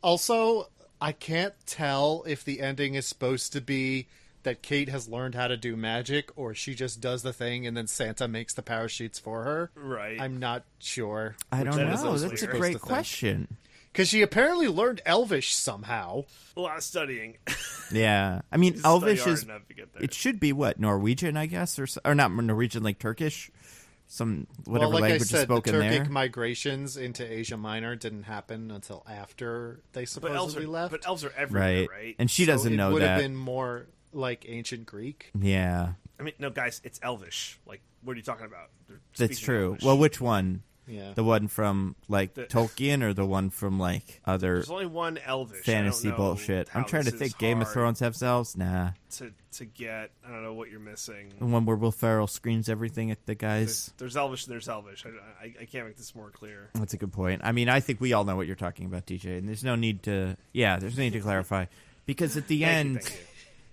Also, I can't tell if the ending is supposed to be that Kate has learned how to do magic or she just does the thing and then Santa makes the parachutes for her. Right. I'm not sure. I don't that is know. also That's a weird. great question. Because she apparently learned Elvish somehow. A lot of studying. Yeah. I mean, You study Elvish hard is, enough to get there. it should be what, Norwegian, I guess, or not Norwegian, like Turkish, whatever well, like language I said, is spoken the there. Turkic migrations into Asia Minor didn't happen until after they supposedly left. But elves are everywhere, right? And she doesn't know it would that. have been more like ancient Greek. Yeah, I mean, no, guys, it's Elvish. Like, what are you talking about? They're that's speaking true. Elvish. Well, which one? Yeah. The one from like Tolkien or the one from like other There's only one Elvish. fantasy I don't know bullshit? how I'm trying to this think. is Game of hard Thrones have elves? Nah. to get. I don't know what you're missing. The one where Will Ferrell screams everything at the guys. There's Elvish and there's Elvish. I can't make this more clear. That's a good point. I mean, I think we all know what you're talking about, DJ, and there's no need to. Yeah, there's no need to clarify because at the end. Thank you.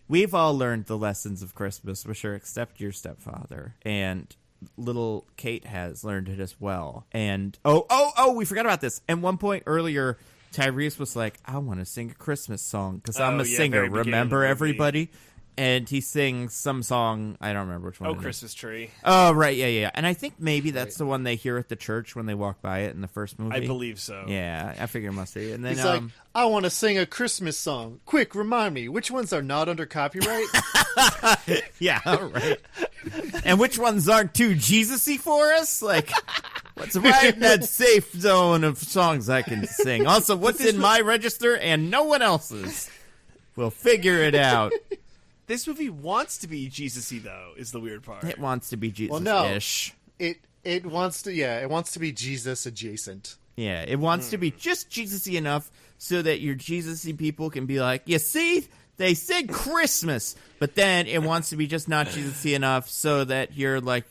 We've all learned the lessons of Christmas, for sure, except your stepfather. And little Kate has learned it as well. And, we forgot about this. At one point earlier, Tyrese was like, I want to sing a Christmas song because I'm a singer. very beginning of the Remember, movie. everybody? And he sings some song. I don't remember which one. Oh, it is. Christmas tree. Oh, right. Yeah. And I think maybe that's the one they hear at the church when they walk by it in the first movie. I believe so. Yeah, I figure it must be. And then, He's like, I want to sing a Christmas song. Quick, remind me, which ones are not under copyright? yeah, right. And which ones aren't too Jesus-y for us? Like, what's right in that safe zone of songs I can sing? Also, what's in my register and no one else's? We'll figure it out. This movie wants to be Jesus-y, though, is the weird part. It wants to be Well, no. Jesus-ish. It wants to be Jesus adjacent. Yeah, it wants to be just Jesus-y enough so that your Jesus-y people can be like, you see, they said Christmas. But then it wants to be just not Jesus-y enough so that you're like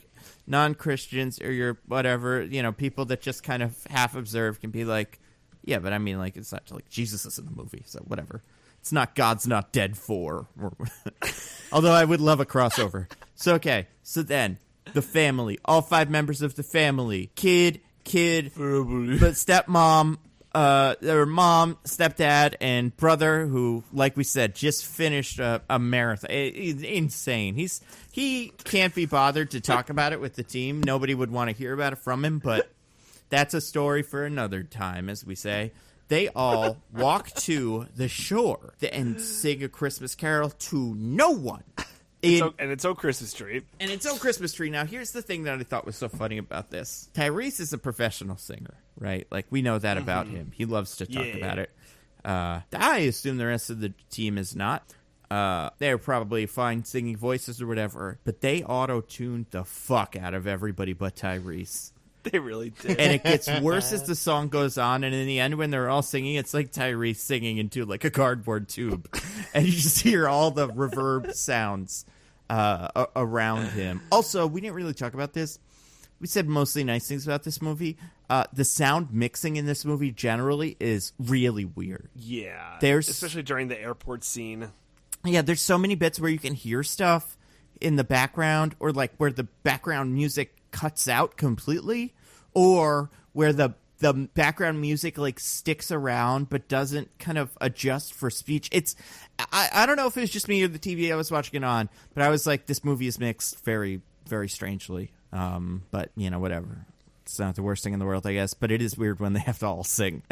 non-Christians or your whatever, people that just kind of half observe can be like, yeah, but I mean, like, it's not like Jesus is in the movie, so whatever. It's not God's Not Dead 4. Although I would love a crossover. So, okay. So then, the family. All 5 members of the family. Kid, but stepmom, their mom, stepdad, and brother who, like we said, just finished a marathon. Insane. He can't be bothered to talk about it with the team. Nobody would want to hear about it from him, but that's a story for another time, as we say. They all walk to the shore and sing a Christmas carol to no one. And it's O Christmas Tree. And it's O Christmas Tree. Now, here's the thing that I thought was so funny about this. Tyrese is a professional singer, right? Like, we know that about him. He loves to talk about it. I assume the rest of the team is not. They're probably fine singing voices or whatever. But they auto-tuned the fuck out of everybody but Tyrese. They really did. And it gets worse as the song goes on, and in the end, when they're all singing, it's like Tyrese singing into like a cardboard tube, and you just hear all the reverb sounds around him. Also, we didn't really talk about this. We said mostly nice things about this movie. The sound mixing in this movie generally is really weird. Yeah, Especially during the airport scene. Yeah, there's so many bits where you can hear stuff in the background, or like where the background music cuts out completely, or where the background music like sticks around but doesn't kind of adjust for speech. I don't know if it was just me or the TV I was watching it on, but I was like, this movie is mixed very, very strangely. But whatever. It's not the worst thing in the world, I guess, but it is weird when they have to all sing.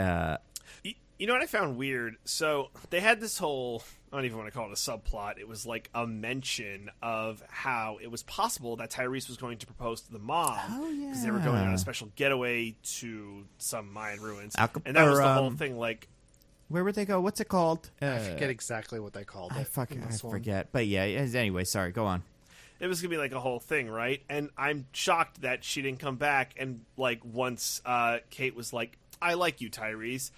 You know what I found weird? So they had this whole, I don't even want to call it a subplot. It was like a mention of how it was possible that Tyrese was going to propose to the mom. Oh, yeah. Because they were going on a special getaway to some Mayan ruins. And that was the whole thing. Like, where would they go? What's it called? I forget exactly what they called it. I forget. But yeah, anyway, sorry, go on. it was gonna be like a whole thing, right? And I'm shocked that she didn't come back. And like once Kate was like, "I like you, Tyrese,"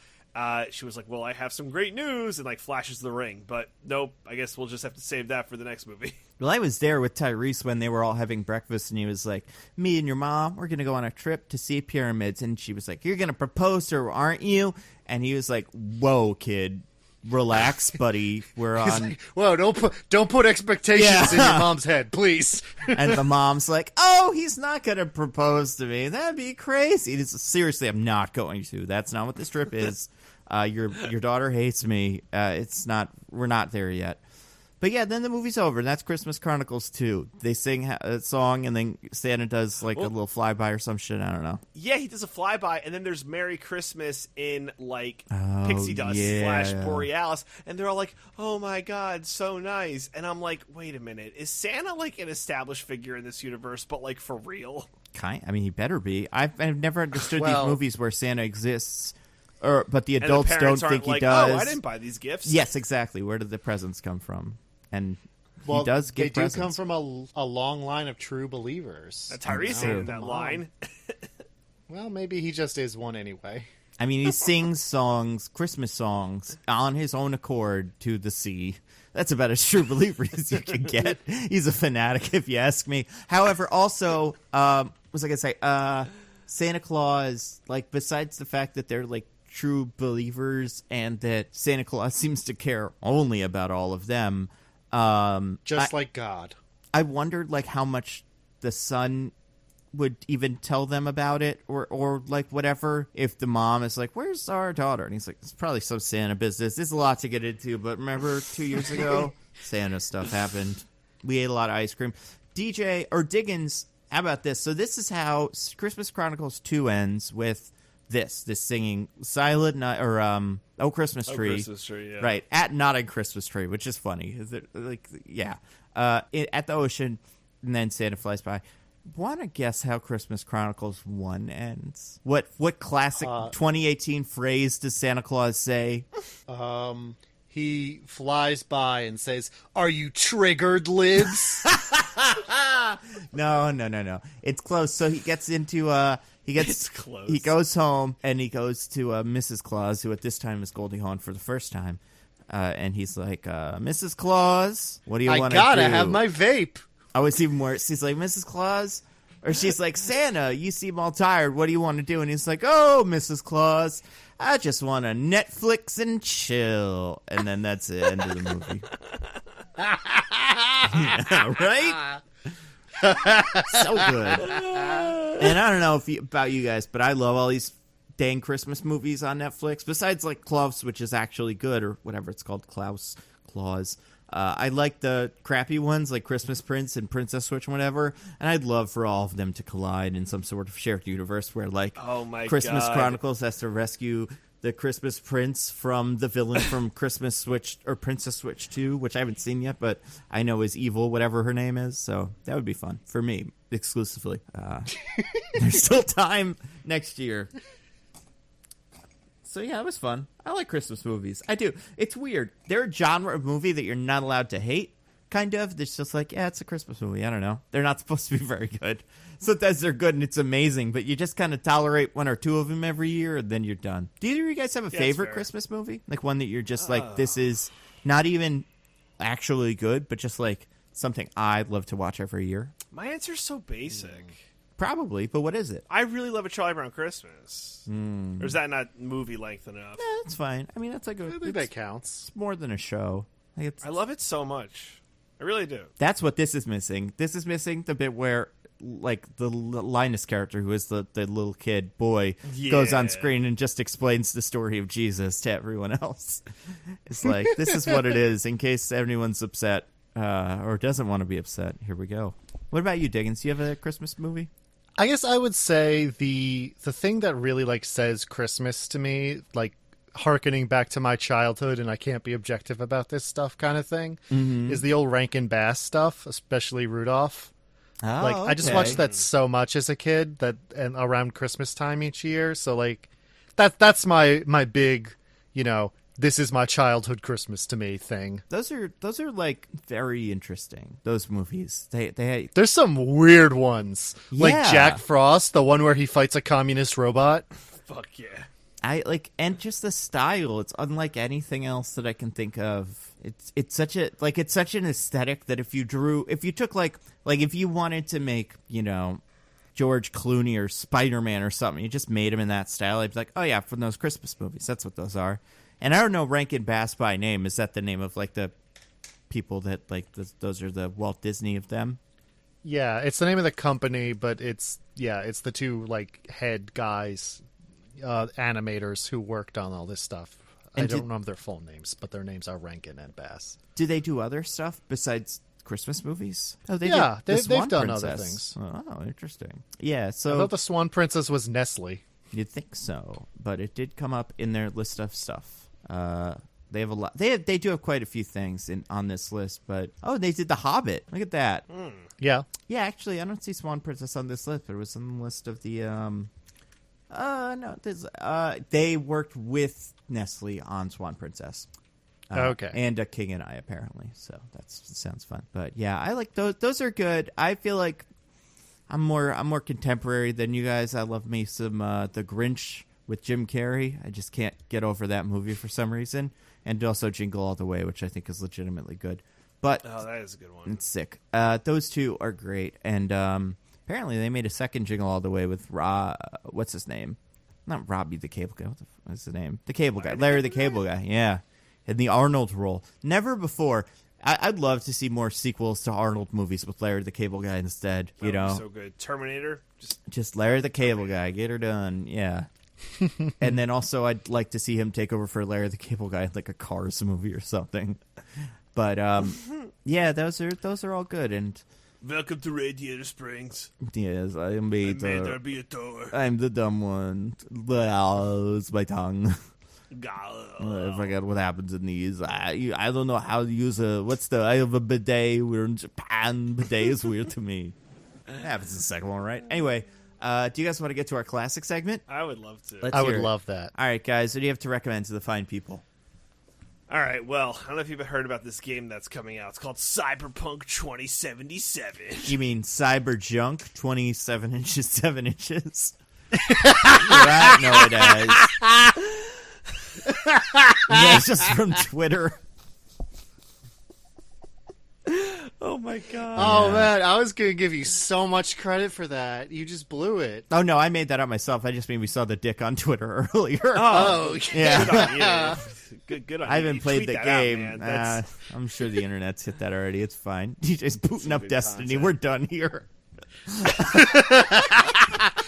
she was like, "Well, I have some great news," and like flashes the ring. But nope, I guess we'll just have to save that for the next movie. Well, I was there with Tyrese when they were all having breakfast, and he was like, "Me and your mom, we're gonna go on a trip to see pyramids," and she was like, "You're gonna propose to her, aren't you?" And he was like, "Whoa, kid, relax, buddy. We're on." Like, whoa, don't put expectations in your mom's head, please. And the mom's like, "Oh, he's not gonna propose to me. That'd be crazy." Seriously, I'm not going to. That's not what this trip is. Your daughter hates me. It's not. We're not there yet. But yeah, then the movie's over, and that's Christmas Chronicles 2. They sing a song, and then Santa does like a little flyby or some shit. I don't know. Yeah, he does a flyby, and then there's Merry Christmas in like Pixie Dust / Borealis, and they're all like, "Oh my god, so nice!" And I'm like, "Wait a minute, is Santa like an established figure in this universe, but like for real?" I mean, he better be. I've never understood these movies where Santa exists, but the adults don't think he does. Oh, I didn't buy these gifts. Yes, exactly. Where did the presents come from? And he does give presents. They do come from a long line of true believers. Tyrese ain't that line. Well, maybe he just is one anyway. I mean, he sings songs, Christmas songs, on his own accord to the sea. That's about as true believer as you can get. He's a fanatic, if you ask me. However, also, what was I going to say? Santa Claus, like, besides the fact that they're, like, true believers and that Santa Claus seems to care only about all of them. Like God. I wondered, like, how much the son would even tell them about it or like, whatever, if the mom is like, where's our daughter? And he's like, it's probably some Santa business. There's a lot to get into, but remember 2 years ago, Santa stuff happened. We ate a lot of ice cream. Diggins, how about this? So this is how Christmas Chronicles 2 ends with this singing Silent Night, or Oh Christmas Tree. Oh, Christmas Tree, yeah. Right, at Not a Christmas Tree, which is funny. Is it like, yeah. At the ocean, and then Santa flies by. Want to guess how Christmas Chronicles 1 ends? What classic 2018 phrase does Santa Claus say? He flies by and says, "Are you triggered, Lids?" No. It's close. So he gets into It's close. He goes home and he goes to Mrs. Claus, who at this time is Goldie Hawn for the first time, and he's like, "Mrs. Claus, what do you want to do?" I gotta have my vape. Oh, it's even worse. He's like, "Mrs. Claus," or she's like, "Santa, you seem all tired. What do you want to do?" And he's like, "Oh, Mrs. Claus, I just want to Netflix and chill." And then that's the end of the movie. Yeah, right? So good. And I don't know about you guys, but I love all these dang Christmas movies on Netflix. Besides, like, Klaus, which is actually good, or whatever it's called, Claus. I like the crappy ones, like Christmas Prince and Princess Switch and whatever. And I'd love for all of them to collide in some sort of shared universe where, like, Christmas Chronicles has to rescue the Christmas Prince from the villain from Christmas Switch or Princess Switch 2, which I haven't seen yet, but I know is evil, whatever her name is. So that would be fun for me exclusively. There's still time next year. So yeah, it was fun. I like Christmas movies. I do. It's weird. They're a genre of movie that you're not allowed to hate, kind of. It's just like, yeah, it's a Christmas movie. I don't know. They're not supposed to be very good. Sometimes they're good and it's amazing, but you just kind of tolerate one or two of them every year, and then you're done. Do either of you guys have a favorite Christmas movie? Like one that you're just like, this is not even actually good, but just like something I'd love to watch every year? My answer's so basic. Probably, but what is it? I really love A Charlie Brown Christmas. Or is that not movie length enough? Yeah, that's fine. I mean, that's like I think that counts. It's more than a show. Like I love it so much. I really do. That's what this is missing. This is missing the bit where, like, the Linus character, who is the little kid boy, goes on screen and just explains the story of Jesus to everyone else. It's like, this is what it is, in case anyone's upset or doesn't want to be upset. Here we go. What about you, Diggins? Do you have a Christmas movie? I guess I would say the thing that really, like, says Christmas to me, like, hearkening back to my childhood, and I can't be objective about this stuff kind of thing, is the old Rankin Bass stuff, especially Rudolph. Oh, like, okay. I just watched that so much as a kid, and around Christmas time each year. So, like, that's my big, this is my childhood Christmas to me thing. Those are like very interesting. Those movies. There's some weird ones. Yeah. Like Jack Frost, the one where he fights a communist robot. Fuck yeah. And just the style. It's unlike anything else that I can think of. It's such an aesthetic that if you took if you wanted to make, George Clooney or Spider-Man or something, you just made him in that style, I'd be like, oh yeah, from those Christmas movies. That's what those are. And I don't know Rankin Bass by name. Is that the name of, like, the people that, like, those are the Walt Disney of them? Yeah, it's the name of the company, but it's the two, like, head guys, animators who worked on all this stuff. I don't remember their full names, but their names are Rankin and Bass. Do they do other stuff besides Christmas movies? Oh, they've done other things. Oh, interesting. Yeah, so I thought the Swan Princess was Nestle. You'd think so, but it did come up in their list of stuff. They have a lot. They do have quite a few things on this list, but they did The Hobbit. Look at that. Yeah. Yeah, actually, I don't see Swan Princess on this list, but it was on the list of the. No, they worked with Nestle on Swan Princess. Okay. And A King and I, apparently. So that sounds fun. But yeah, I like those. Those are good. I feel like I'm more contemporary than you guys. I love me some The Grinch with Jim Carrey. I just can't get over that movie for some reason. And also Jingle All the Way, which I think is legitimately good. But that is a good one. It's sick. Those two are great. And apparently they made a second Jingle All the Way with what's his name? Not Robbie the Cable Guy. What's his name? The Cable Guy. Larry the Cable Guy. Yeah. In the Arnold role. Never before. I'd love to see more sequels to Arnold movies with Larry the Cable Guy instead. That would be so good. Terminator. Just Larry the Cable Guy. Get her done. Yeah. And then also I'd like to see him take over for Larry the Cable Guy in like a Cars movie or something. But yeah, those are all good. And welcome to Radiator Springs. Yes, I am Beta. There be a door. I'm the dumb one. Well, it's my tongue. I forget what happens in these. I don't know how to use I have a bidet. We're in Japan. Bidet is weird to me. That happens in the second one, right? Anyway, do you guys want to get to our classic segment? I would love to. I would love that. All right, guys. What do you have to recommend to the fine people? All right, well, I don't know if you've heard about this game that's coming out. It's called Cyberpunk 2077. You mean Cyber Junk 27 inches, 7 inches? Right? No, it is. That's just from Twitter. Oh my god. Oh man, I was gonna give you so much credit for that. You just blew it. Oh no, I made that up myself. I just mean we saw the dick on Twitter earlier. Oh yeah. Good on you. Good on you. I haven't played the game. Out, I'm sure the internet's hit that already. It's fine. DJ's booting up Destiny. Content. We're done here.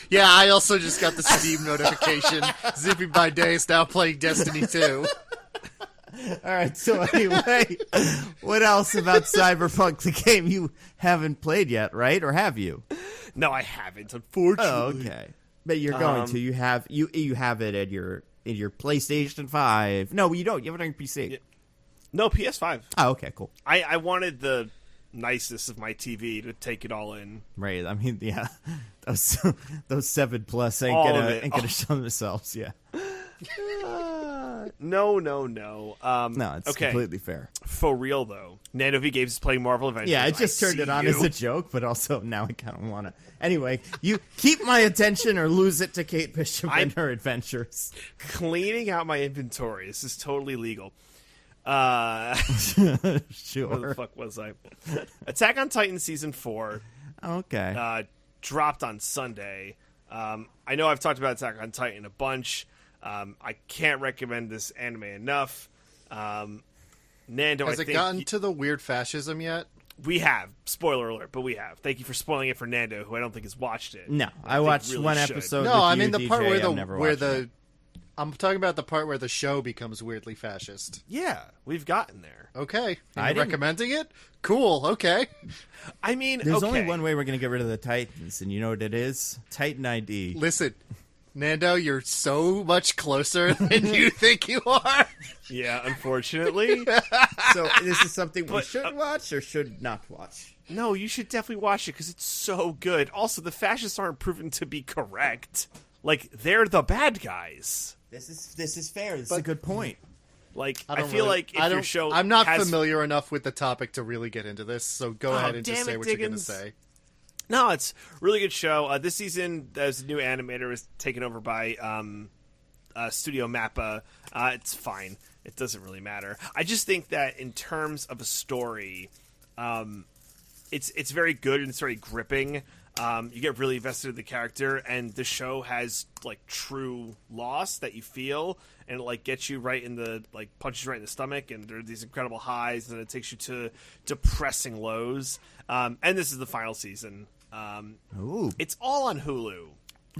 Yeah, I also just got the Steam notification. Zippy by Day is now playing Destiny 2. All right, so anyway, what else about Cyberpunk, the game you haven't played yet, right? Or have you? No, I haven't, unfortunately. Oh, okay. But you're going to. You have it at your PlayStation 5. No, you don't. You have it on your PC. Yeah. No, PS5. Oh, okay, cool. I wanted the niceness of my TV to take it all in. Right. I mean, yeah. Those 7+ ain't gonna show themselves, yeah. No. No, it's okay. completely fair. For real, though. Nando V Games is playing Marvel Avengers. Yeah, I just turned it on as a joke, but also now I kind of want to. Anyway, you keep my attention or lose it to Kate Bishop and her adventures. Cleaning out my inventory. This is totally legal. Sure. Where the fuck was I? Attack on Titan Season 4. Okay. Dropped on Sunday. I know I've talked about Attack on Titan a bunch. I can't recommend this anime enough. Nando, Has it gotten to the weird fascism yet? We have. Spoiler alert, but we have. Thank you for spoiling it for Nando, who I don't think has watched it. No, I watched really one should. episode. No, with I you, mean the DJ, part it. I'm talking about the part where the show becomes weirdly fascist. Yeah, we've gotten there. Okay. I You're didn't- recommending it? Cool, okay. I mean, There's okay. only one way we're going to get rid of the Titans, and you know what it is? Titan ID. Listen, Nando, you're so much closer than you think you are. Yeah, unfortunately. So this is something we should watch or should not watch? No, you should definitely watch it because it's so good. Also, the fascists aren't proven to be correct. Like, they're the bad guys. This is fair. This is a good point. Like, I feel like if your show I'm not has... familiar enough with the topic to really get into this, so go ahead and just damn say it, what you're going to Diggins. say. No, it's a really good show. This season, there's a new animator is taken over by Studio Mappa. It's fine. It doesn't really matter. I just think that in terms of a story, it's very good and it's very gripping. You get really invested in the character, and the show has like true loss that you feel, and it like gets you right in the punches you right in the stomach, and there are these incredible highs, and it takes you to depressing lows. And this is the final season. Ooh. It's all on Hulu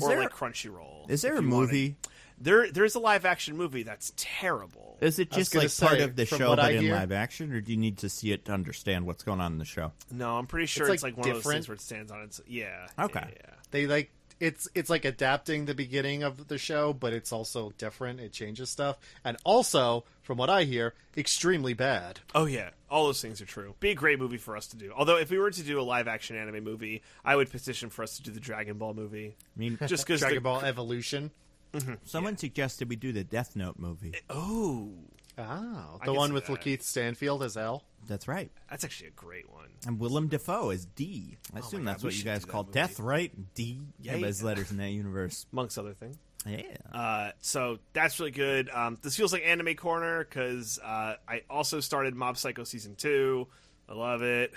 or there- like Crunchyroll. Is there if a you want movie? There's a live action movie that's terrible. Is it I was just gonna like part say, of the from show what but I in hear- live action, or do you need to see it to understand what's going on in the show? No, I'm pretty sure It's, it's like, like one of those different. things where it stands on its. Yeah. Okay. Yeah. They like it's like adapting the beginning of the show, but it's also different. It changes stuff, and also, from what I hear, extremely bad. Oh yeah, all those things are true. Be a great movie for us to do. Although if we were to do a live action anime movie, I would petition for us to do the Dragon Ball movie. I mean, Just because Dragon Ball Evolution. someone suggested we do the Death Note movie. Oh, Oh, I the can one see with that. Lakeith Stanfield as L. That's right. that's actually a great one. And Willem Dafoe is D. I assume God, that's we what you should guys do that call movie. death, right? D. Yeah, Everybody's yeah. letters in that universe. Amongst other things. Yeah. So that's really good. This feels like Anime Corner because I also started Mob Psycho Season 2. I love it.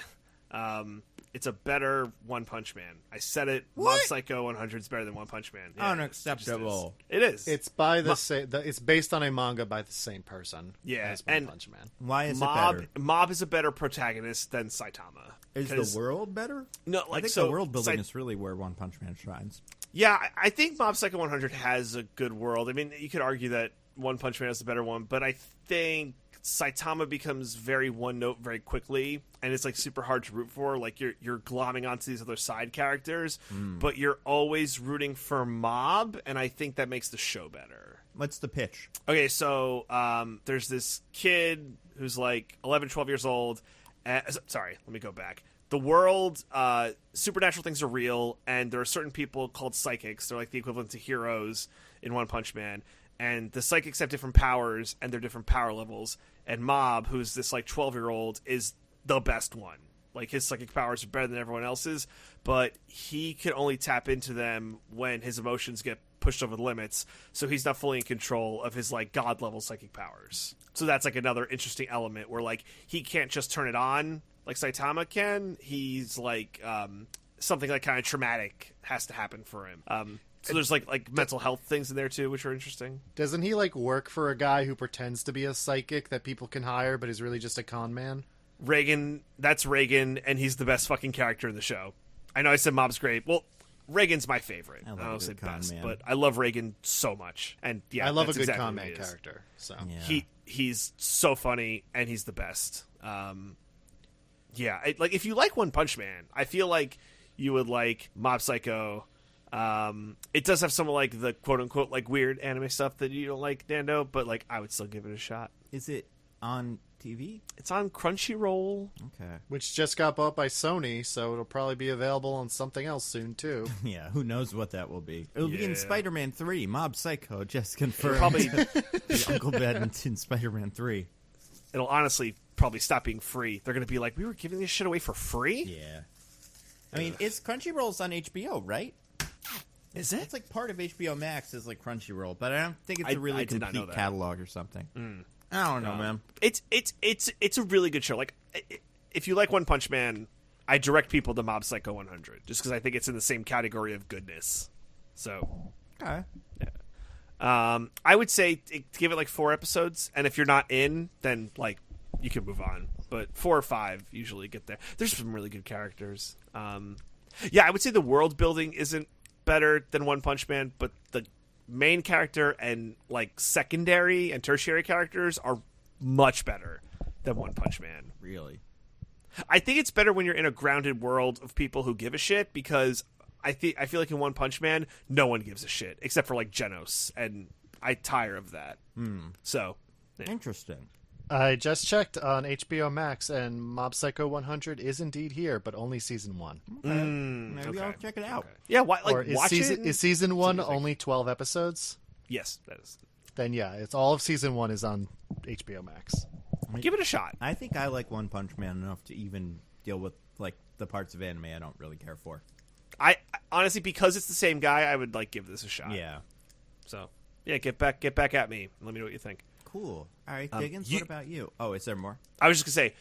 It's a better One Punch Man. I said it. Mob What? Psycho 100 is better than One Punch Man. Yeah, Unacceptable. It is. It's by the same. It's based on a manga by the same person. Yeah, as One and- Punch Man. Why is it Mob. better? Mob is a better protagonist than Saitama. Is 'Cause- the world better? No, I like think so. the world building is really where One Punch Man shines. Yeah, I think Mob Psycho 100 has a good world. I mean, you could argue that One Punch Man is the better one, but I think Saitama becomes very one note very quickly, and it's like super hard to root for. Like you're glomming onto these other side characters, but you're always rooting for Mob, and I think that makes the show better. What's the pitch? Okay, so there's this kid who's like 11, 12 years old. Sorry, let me go back. The world, supernatural things are real, and there are certain people called psychics. They're like the equivalent to heroes in One Punch Man. And the psychics have different powers, and they're different power levels. And Mob, who's this like 12-year-old, is the best one. Like his psychic powers are better than everyone else's, but he can only tap into them when his emotions get pushed over the limits. So he's not fully in control of his like god level psychic powers. So that's like another interesting element where like he can't just turn it on like Saitama can. He's like something like kind of traumatic has to happen for him. So there's like mental health things in there too, which are interesting. Doesn't he like work for a guy who pretends to be a psychic that people can hire, but is really just a con man? Reagan, that's Reagan, and he's the best fucking character in the show. I know I said Mob's great. Well, Reagan's my favorite. I love I a don't say good con best, man. but I love Reagan so much. And yeah, I love a that's good exactly con what man he is. character. So Yeah. He's so funny, and he's the best. Yeah, like if you like One Punch Man, I feel like you would like Mob Psycho. It does have some of like the quote unquote like weird anime stuff that you don't like, Nando, but like I would still give it a shot. Is it on TV? It's on Crunchyroll. Okay. which just got bought by Sony, so it'll probably be available on something else soon too. Yeah, who knows what that will be. It'll be in Yeah. Spider-Man 3. Mob Psycho just confirmed. Probably the Uncle Ben in Spider-Man 3. it'll honestly probably stop being free. They're gonna be like, we were giving this shit away for free. Yeah. I mean, it's Crunchyroll's on HBO, right? Is it? It's like part of HBO Max is like Crunchyroll, but I don't think it's a really I did not know complete that. catalog or something. I don't know, man. It's a really good show. Like, if you like One Punch Man, I direct people to Mob Psycho 100 just because I think it's in the same category of goodness. So, Okay. I would say give it like 4 episodes, and if you're not in, then like you can move on. But 4 or 5 usually get there. There's some really good characters. Yeah, I would say the world building isn't better than One Punch Man, but the main character and like secondary and tertiary characters are much better than One Punch Man. Really? I think it's better when you're in a grounded world of people who give a shit, because I feel like in One Punch Man no one gives a shit except for like Genos, and I tire of that. So Interesting. I just checked on HBO Max, and Mob Psycho 100 is indeed here, but only season 1. Maybe okay. I'll check it out. yeah, why like Or is watch season it? is season 1 music. only 12 episodes? Yes, that is. Then yeah, it's all of season 1 is on HBO Max. Give it a shot. I think I like One Punch Man enough to even deal with like the parts of anime I don't really care for. I honestly, because it's the same guy, I would like give this a shot. Yeah. So yeah, get back at me. Let me know what you think. Cool. All right, Diggins, you- what about you? Oh, is there more? I was just gonna say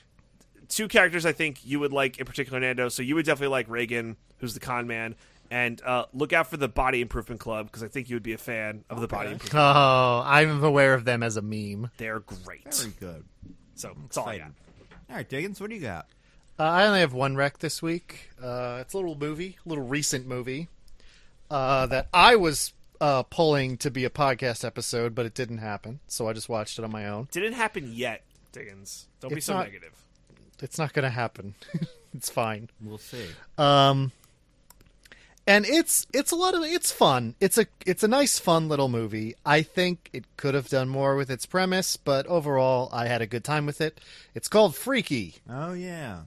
2 characters I think you would like in particular, Nando. So you would definitely like Reagan, who's the con man, and look out for the Body Improvement Club, because I think you would be a fan of the Body Improvement. Oh, I'm aware of them as a meme. They're great. Very good. So that's all I got. All right, Diggins, what do you got? I only have one rec this week. It's a little recent movie that I was pulling to be a podcast episode, but it didn't happen, so I just watched it on my own. Didn't happen yet, Diggins. Don't be so negative. It's not going to happen. It's fine. We'll see. And it's fun. It's a nice, fun little movie. I think it could have done more with its premise, but overall, I had a good time with it. It's called Freaky. Oh yeah.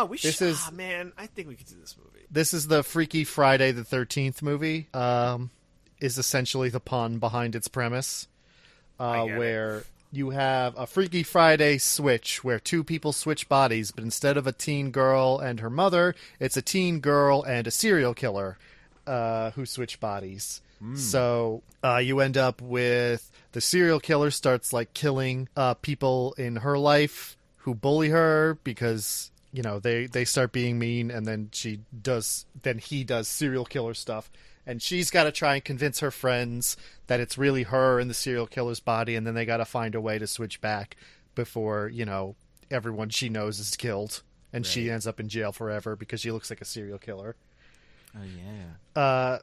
We should. Man, I think we could do this movie. This is the Freaky Friday the 13th movie. Is essentially the pun behind its premise, where you have a Freaky Friday switch where two people switch bodies, but instead of a teen girl and her mother, it's a teen girl and a serial killer who switch bodies. So you end up with the serial killer starts like killing people in her life who bully her because, you know, they start being mean, and then he does serial killer stuff. And she's got to try and convince her friends that it's really her in the serial killer's body, and then they got to find a way to switch back before, you know, everyone she knows is killed. And she ends up in jail forever because she looks like a serial killer. Oh, yeah.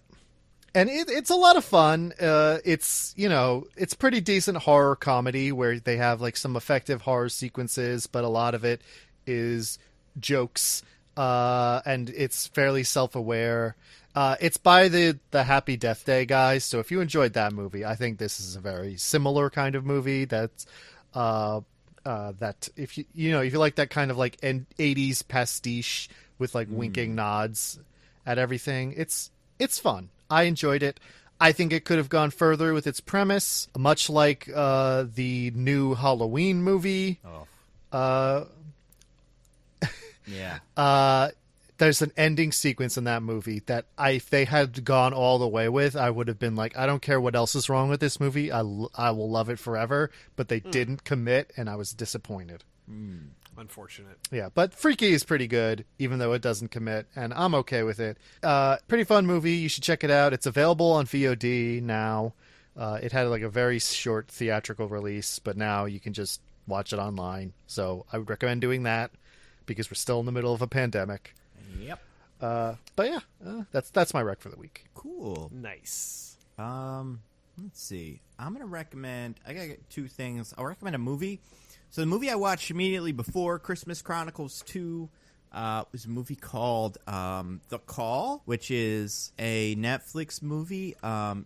And it's a lot of fun. It's, you know, it's pretty decent horror comedy where they have, like, some effective horror sequences, but a lot of it is jokes, and it's fairly self-aware. It's by the Happy Death Day guys, so if you enjoyed that movie, I think this is a very similar kind of movie. That's that if you like that kind of like 80s pastiche with like winking nods at everything, it's fun. I enjoyed it. I think it could have gone further with its premise, much like the new Halloween movie. Yeah. There's an ending sequence in that movie that if they had gone all the way with, I would have been like, I don't care what else is wrong with this movie. I will love it forever. But they didn't commit, and I was disappointed. Unfortunate. Yeah, but Freaky is pretty good, even though it doesn't commit, and I'm okay with it. Pretty fun movie. You should check it out. It's available on VOD now. It had like a very short theatrical release, but now you can just watch it online. So I would recommend doing that because we're still in the middle of a pandemic. Yep. But yeah, that's my rec for the week. Cool. Nice. Let's see. I'm gonna recommend. I got two things. I'll recommend a movie. So the movie I watched immediately before Christmas Chronicles 2 was a movie called The Call, which is a Netflix movie.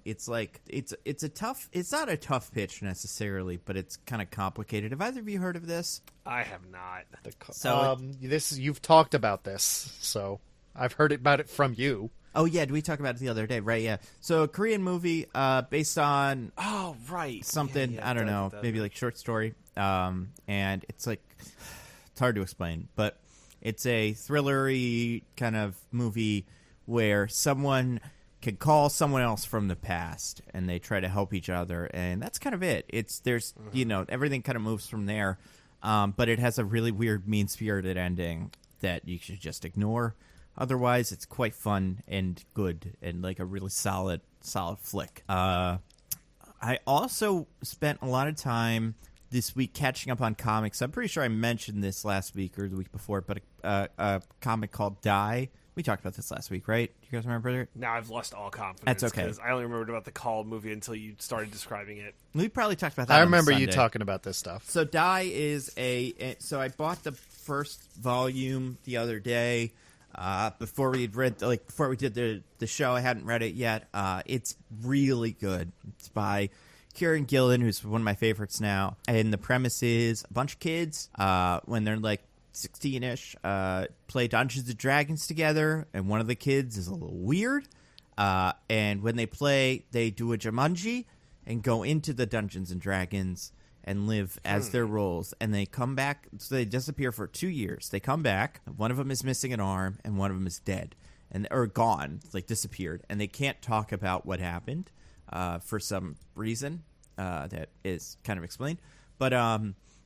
It's like it's a tough. It's not a tough pitch necessarily, but it's kind of complicated. Have either of you heard of this? I have not. So you've talked about this, so I've heard about it from you. Oh yeah, did we talk about it the other day? Right? Yeah. So a Korean movie based on something Yeah, I don't know, maybe like short story. And it's like it's hard to explain, but it's a thrillery kind of movie where someone can call someone else from the past and they try to help each other, and that's kind of it. There's everything kind of moves from there. But it has a really weird, mean-spirited ending that you should just ignore. Otherwise, it's quite fun and good and like a really solid flick. I also spent a lot of time this week catching up on comics. I'm pretty sure I mentioned this last week or the week before, but a comic called Die. We talked about this last week, right? Do you guys remember it? Now I've lost all confidence. That's okay. Because I only remembered about the Call movie until you started describing it. We probably talked about that. I on remember you Sunday. talking about this stuff. So Die is so I bought the first volume the other day before we did the show. I hadn't read it yet. It's really good. It's by Kieran Gillen, who's one of my favorites now. And the premise is a bunch of kids when they're like 16-ish play Dungeons and Dragons together, and one of the kids is a little weird. And when they play, they do a Jumanji and go into the Dungeons and Dragons and live as their roles. And they come back, so they disappear for 2 years. They come back, one of them is missing an arm, and one of them is dead. Or gone, like disappeared. And they can't talk about what happened for some reason that is kind of explained. But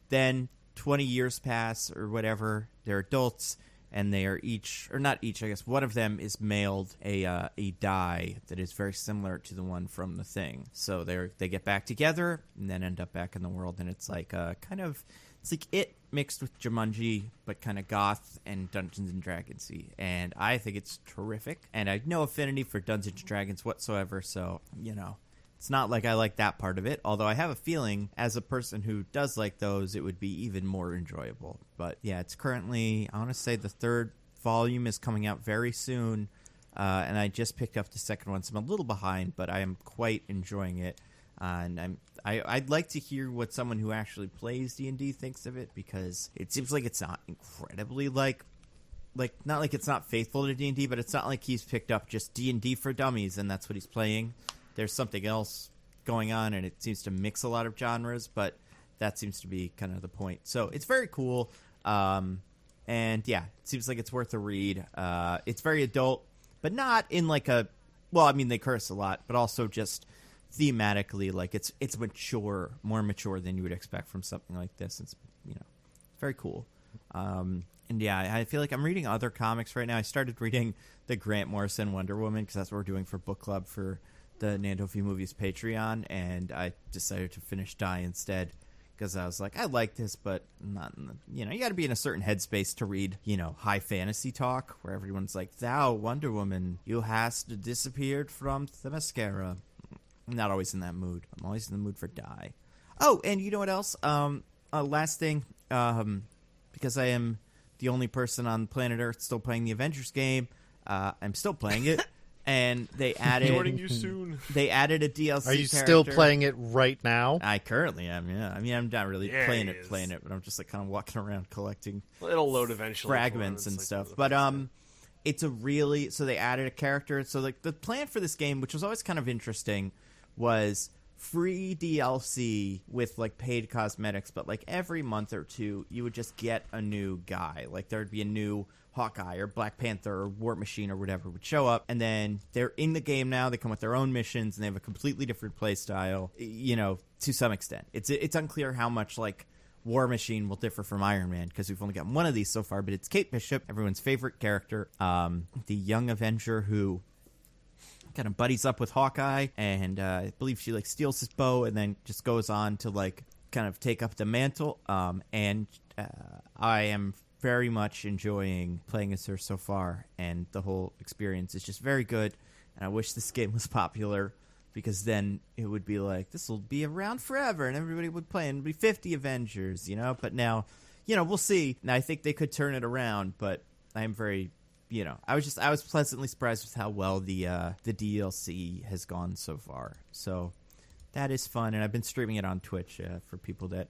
then 20 years pass or whatever, they're adults, and they are each, or not each, I guess, one of them is mailed a die that is very similar to the one from The Thing. So they get back together and then end up back in the world, and it's like kind of, it's like It mixed with Jumanji, but kind of goth and Dungeons and Dragons-y. And I think it's terrific, and I have no affinity for Dungeons and Dragons whatsoever, so, you know, it's not like I like that part of it, although I have a feeling, as a person who does like those, it would be even more enjoyable. But yeah, it's currently, I want to say the 3rd volume is coming out very soon, and I just picked up the 2nd one, so I'm a little behind, but I am quite enjoying it. And I'd like to hear what someone who actually plays D&D thinks of it, because it seems like it's not incredibly like not like it's not faithful to D&D, but it's not like he's picked up just D&D for dummies and that's what he's playing. There's something else going on, and it seems to mix a lot of genres, but that seems to be kind of the point. So it's very cool, and yeah, it seems like it's worth a read. It's very adult, but not in like a, well, I mean, they curse a lot, but also just thematically, like it's mature, more mature than you would expect from something like this. It's, you know, very cool. And yeah, I feel like I'm reading other comics right now. I started reading the Grant Morrison Wonder Woman because that's what we're doing for book club for the Nando V Movies Patreon, and I decided to finish Die instead because I was like, I like this, but not in the, you know, you got to be in a certain headspace to read, you know, high fantasy talk where everyone's like, thou, Wonder Woman, you hast disappeared from the mascara. I'm not always in that mood. I'm always in the mood for Die. Oh, and you know what else? Last thing, because I am the only person on planet Earth still playing the Avengers game, I'm still playing it. And they added. Joining you soon. They added a DLC. Are you character. still playing it right now? I currently am. Yeah, I mean, I'm not really playing it, but I'm just like kind of walking around collecting. Well, it'll load eventually. Fragments and stuff. But it's a really, so they added a character. So like the plan for this game, which was always kind of interesting, was free DLC with like paid cosmetics, but like every month or two, you would just get a new guy. Like there'd be a new Hawkeye or Black Panther or War Machine or whatever would show up, and then they're in the game now. They come with their own missions, and they have a completely different play style, you know, to some extent. It's unclear how much, like, War Machine will differ from Iron Man, because we've only gotten one of these so far, but it's Kate Bishop, everyone's favorite character, the young Avenger who kind of buddies up with Hawkeye, and I believe she, like, steals his bow and then just goes on to, like, kind of take up the mantle, and I am very much enjoying playing as her so far, and the whole experience is just very good, and I wish this game was popular, because then it would be like, this will be around forever, and everybody would play, and it'd be 50 Avengers, you know, but now, you know, we'll see. Now, I think they could turn it around, but I'm very, you know, I was pleasantly surprised with how well the DLC has gone so far, so that is fun, and I've been streaming it on Twitch for people that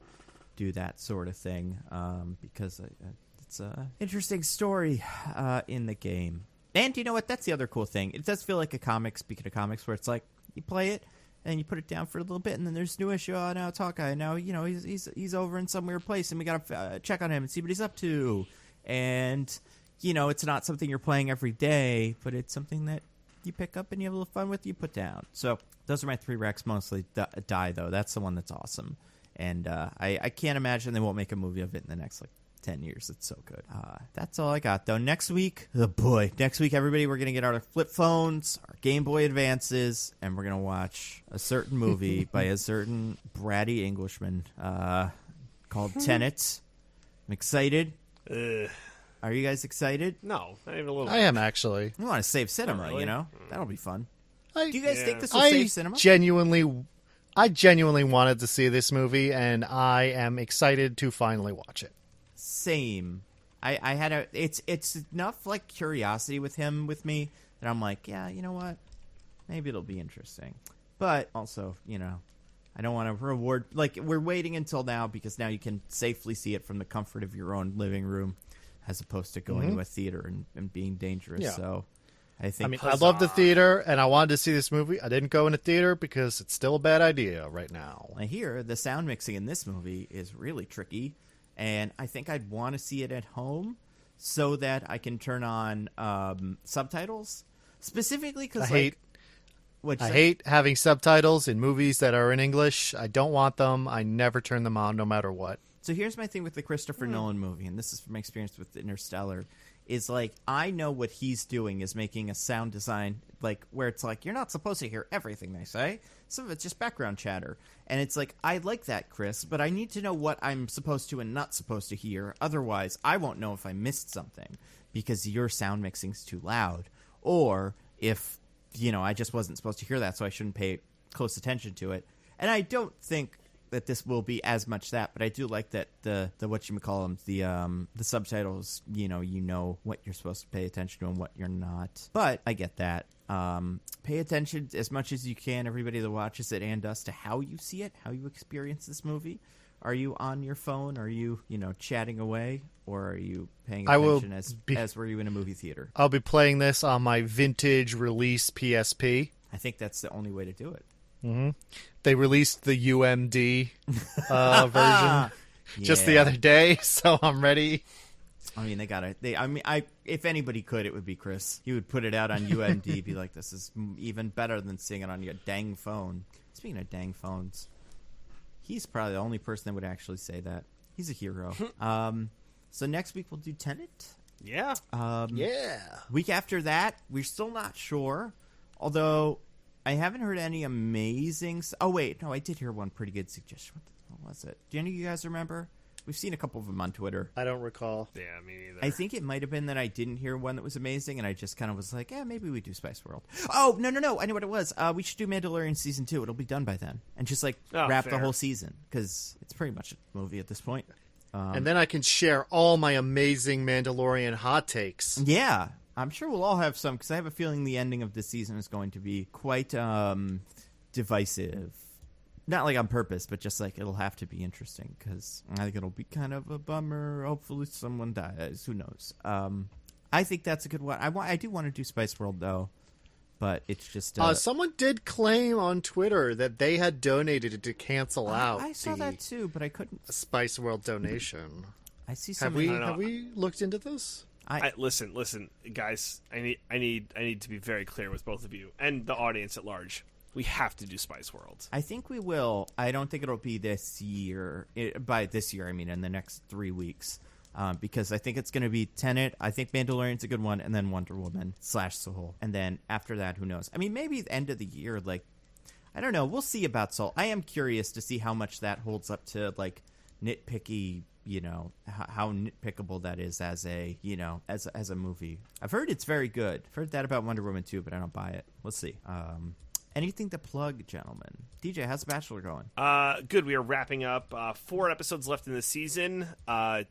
do that sort of thing, because it's an interesting story in the game. And you know what? That's the other cool thing. It does feel like a comic, speaking of comics, where it's like, you play it, and you put it down for a little bit, and then there's a new issue. Oh, now it's Hawkeye. Now, you know, he's over in some weird place, and we got to check on him and see what he's up to. And, you know, it's not something you're playing every day, but it's something that you pick up and you have a little fun with, you put down. So those are my 3 recs, mostly Die, though. That's the one that's awesome. And I can't imagine they won't make a movie of it in the next, like, 10 years. It's so good. That's all I got, though. Next week, everybody, we're going to get our flip phones, our Game Boy Advances, and we're going to watch a certain movie by a certain bratty Englishman called Tenet. I'm excited. Are you guys excited? No, not even a little. I am, actually. We want to save cinema, really? you know? That'll be fun. Do you guys think this will save cinema? I genuinely wanted to see this movie, and I am excited to finally watch it. Same. I had it's enough like curiosity with me that I'm like, yeah, you know what? Maybe it'll be interesting. But also, you know, I don't want to reward, like, we're waiting until now because now you can safely see it from the comfort of your own living room as opposed to going to a theater and being dangerous. Yeah. So I think I love the theater and I wanted to see this movie. I didn't go in a theater because it's still a bad idea right now. I hear the sound mixing in this movie is really tricky. And I think I'd want to see it at home so that I can turn on subtitles. Specifically because I hate having subtitles in movies that are in English. I don't want them. I never turn them on no matter what. So here's my thing with the Christopher Nolan movie, and this is from my experience with Interstellar, is like, I know what he's doing is making a sound design like where it's like you're not supposed to hear everything they say. Some of it's just background chatter. And it's like, I like that, Chris, but I need to know what I'm supposed to and not supposed to hear. Otherwise, I won't know if I missed something because your sound mixing's too loud. Or if, I just wasn't supposed to hear that, so I shouldn't pay close attention to it. And I don't think that this will be as much that, but I do like that the whatchamacallem, the subtitles, you know what you're supposed to pay attention to and what you're not. But I get that. Pay attention as much as you can, everybody that watches it and us, to how you see it, how you experience this movie. Are you on your phone? Are you, chatting away? Or are you paying attention as were you in a movie theater? I'll be playing this on my vintage release PSP. I think that's the only way to do it. Mm-hmm. They released the UMD version just the other day, so I'm ready. I mean, if anybody could, it would be Chris. He would put it out on UMD, be like, this is even better than seeing it on your dang phone. Speaking of dang phones, he's probably the only person that would actually say that. He's a hero. So next week we'll do Tenet. Yeah. Week after that, we're still not sure. Although, I haven't heard any amazing... Oh, wait. No, I did hear one pretty good suggestion. What the hell was it? Do any of you guys remember? We've seen a couple of them on Twitter. I don't recall. Yeah, me neither. I think it might have been that I didn't hear one that was amazing, and I just kind of was like, maybe we do Spice World. Oh, no. I know what it was. We should do Mandalorian Season 2. It'll be done by then. And just, wrap the whole season. Because it's pretty much a movie at this point. And then I can share all my amazing Mandalorian hot takes. Yeah. I'm sure we'll all have some, because I have a feeling the ending of this season is going to be quite divisive. Not like on purpose, but just like it'll have to be interesting, because I think it'll be kind of a bummer. Hopefully someone dies. Who knows? I think that's a good one. I do want to do Spice World, though, but it's just... someone did claim on Twitter that they had donated it to cancel out I saw that, too, but I couldn't... Spice World donation. I see some... Have we looked into this? Listen, guys. I need to be very clear with both of you and the audience at large. We have to do Spice World. I think we will. I don't think it'll be this year. By this year, I mean in the next 3 weeks, because I think it's going to be Tenet. I think Mandalorian's a good one, and then Wonder Woman / Soul, and then after that, who knows? I mean, maybe the end of the year. I don't know. We'll see about Soul. I am curious to see how much that holds up to nitpicky. How nitpickable that is as a as a movie. I've heard it's very good. I've heard that about Wonder Woman too, but I don't buy it. We'll see. Anything to plug, gentlemen? DJ, how's The Bachelor going? Good. We are wrapping up 4 episodes left in the season.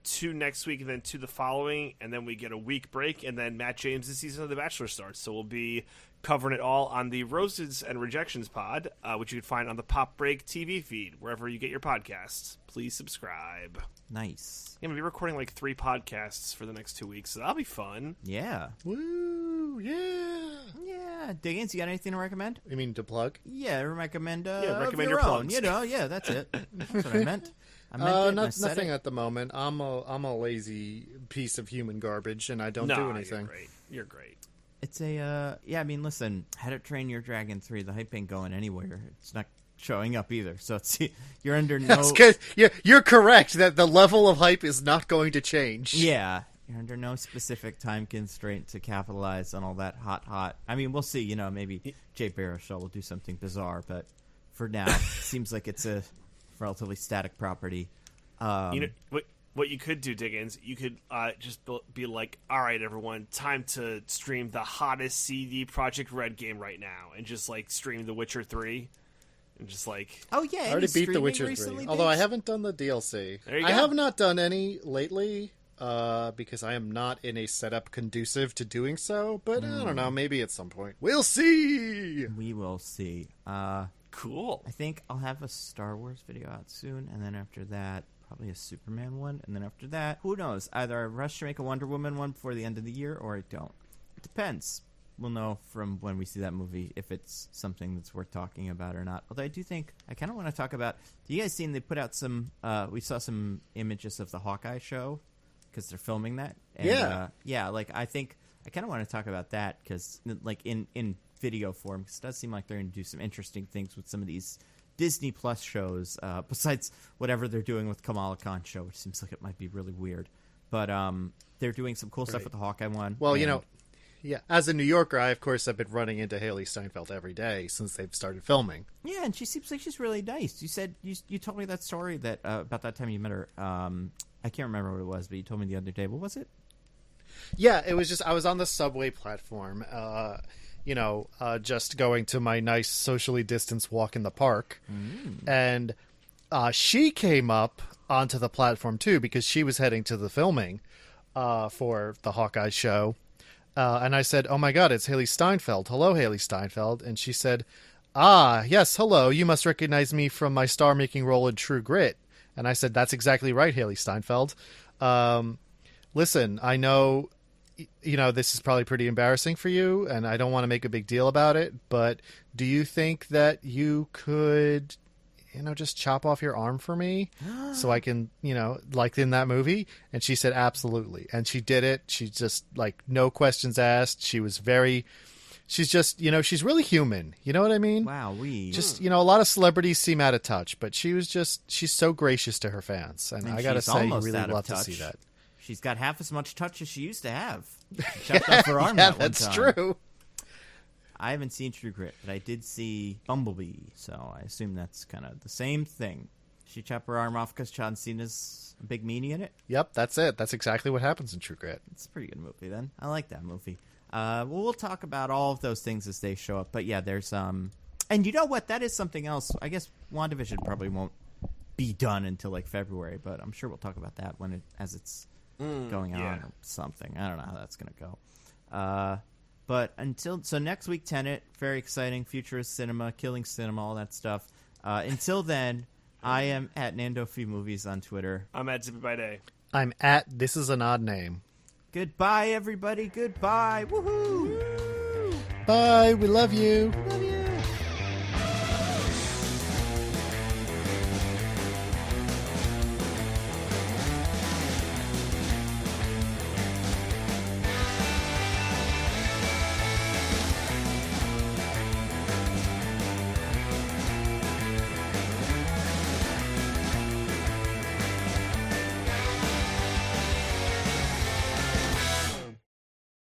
2 next week, and then 2 the following, and then we get a week break, and then Matt James' season of The Bachelor starts. So we'll be covering it all on the Roses and Rejections pod, which you can find on the Pop Break TV feed, wherever you get your podcasts. Please subscribe. Nice. Yeah, we'll be recording 3 podcasts for the next 2 weeks, so that'll be fun. Yeah. Woo! Yeah. Yeah. Diggins, you got anything to recommend? You mean to plug? Yeah, recommend. Recommend your own. plugs. Yeah, that's it. That's what I meant. Nothing at the moment. I'm a lazy piece of human garbage, and I don't do anything. You're great. It's listen, How to Train Your Dragon 3, the hype ain't going anywhere. It's not showing up either. So you're under no... That's good. You're correct that the level of hype is not going to change. Yeah. You're under no specific time constraint to capitalize on all that hot. I mean, we'll see. Maybe Jay Baruchel will do something bizarre, but for now, it seems like it's a relatively static property. What you could do, Diggins, you could just be like, all right, everyone, time to stream the hottest CD Projekt Red game right now, and just stream The Witcher 3, and just oh yeah, I already beat The Witcher 3, recently, although I haven't done the DLC. There you I go. have not done any lately. Because I am not in a setup conducive to doing so, but I don't know, maybe at some point. We'll see! We will see. Cool. I think I'll have a Star Wars video out soon, and then after that, probably a Superman one, and then after that, who knows? Either I rush to make a Wonder Woman one before the end of the year, or I don't. It depends. We'll know from when we see that movie if it's something that's worth talking about or not. Although I do think, I kind of want to talk about, do you guys seen they put out some, we saw some images of the Hawkeye show? Because they're filming that. And, I think I kind of want to talk about that because, in video form, because it does seem like they're going to do some interesting things with some of these Disney Plus shows, besides whatever they're doing with Kamala Khan's show, which seems like it might be really weird. but they're doing some cool stuff Right. with the Hawkeye one. Well, and- yeah, as a New Yorker, I, of course, have been running into Haley Steinfeld every day since they've started filming. Yeah, and she seems like she's really nice. You said you told me that story that about that time you met her. I can't remember what it was, but you told me the other day. What was it? Yeah, it was just I was on the subway platform, just going to my nice socially distanced walk in the park, and she came up onto the platform too because she was heading to the filming for the Hawkeye show. And I said, "Oh my God, it's Haley Steinfeld. Hello, Haley Steinfeld." And she said, "Ah, yes, hello. You must recognize me from my star-making role in True Grit." And I said, "That's exactly right, Haley Steinfeld. Listen, I know, this is probably pretty embarrassing for you, and I don't want to make a big deal about it, but do you think that you could, just chop off your arm for me so I can, like in that movie?" And she said, "Absolutely." And she did it. She just, no questions asked. She's just, she's really human. You know what I mean? Wow, Just, a lot of celebrities seem out of touch, but she's so gracious to her fans. And I got to she's say, you almost really out of love to touch. see that. She's got half as much touch as she used to have. She chopped off her arm Yeah, that one that's time. true. I haven't seen True Grit, but I did see Bumblebee, so I assume that's kind of the same thing. She chopped her arm off because John Cena's a big meanie in it. Yep, that's it. That's exactly what happens in True Grit. It's a pretty good movie, then. I like that movie. We'll talk about all of those things as they show up. But yeah, there's and you know what? That is something else. I guess WandaVision probably won't be done until February, but I'm sure we'll talk about that as it's going on or something. I don't know how that's gonna go. But next week, Tenet, very exciting, futurist cinema, killing cinema, all that stuff. Until then, I am at Nando Fee Movies on Twitter. I'm at Zippy by Day. I'm at This Is an Odd Name. Goodbye, everybody. Goodbye. Woohoo! Bye. We love you. Love you.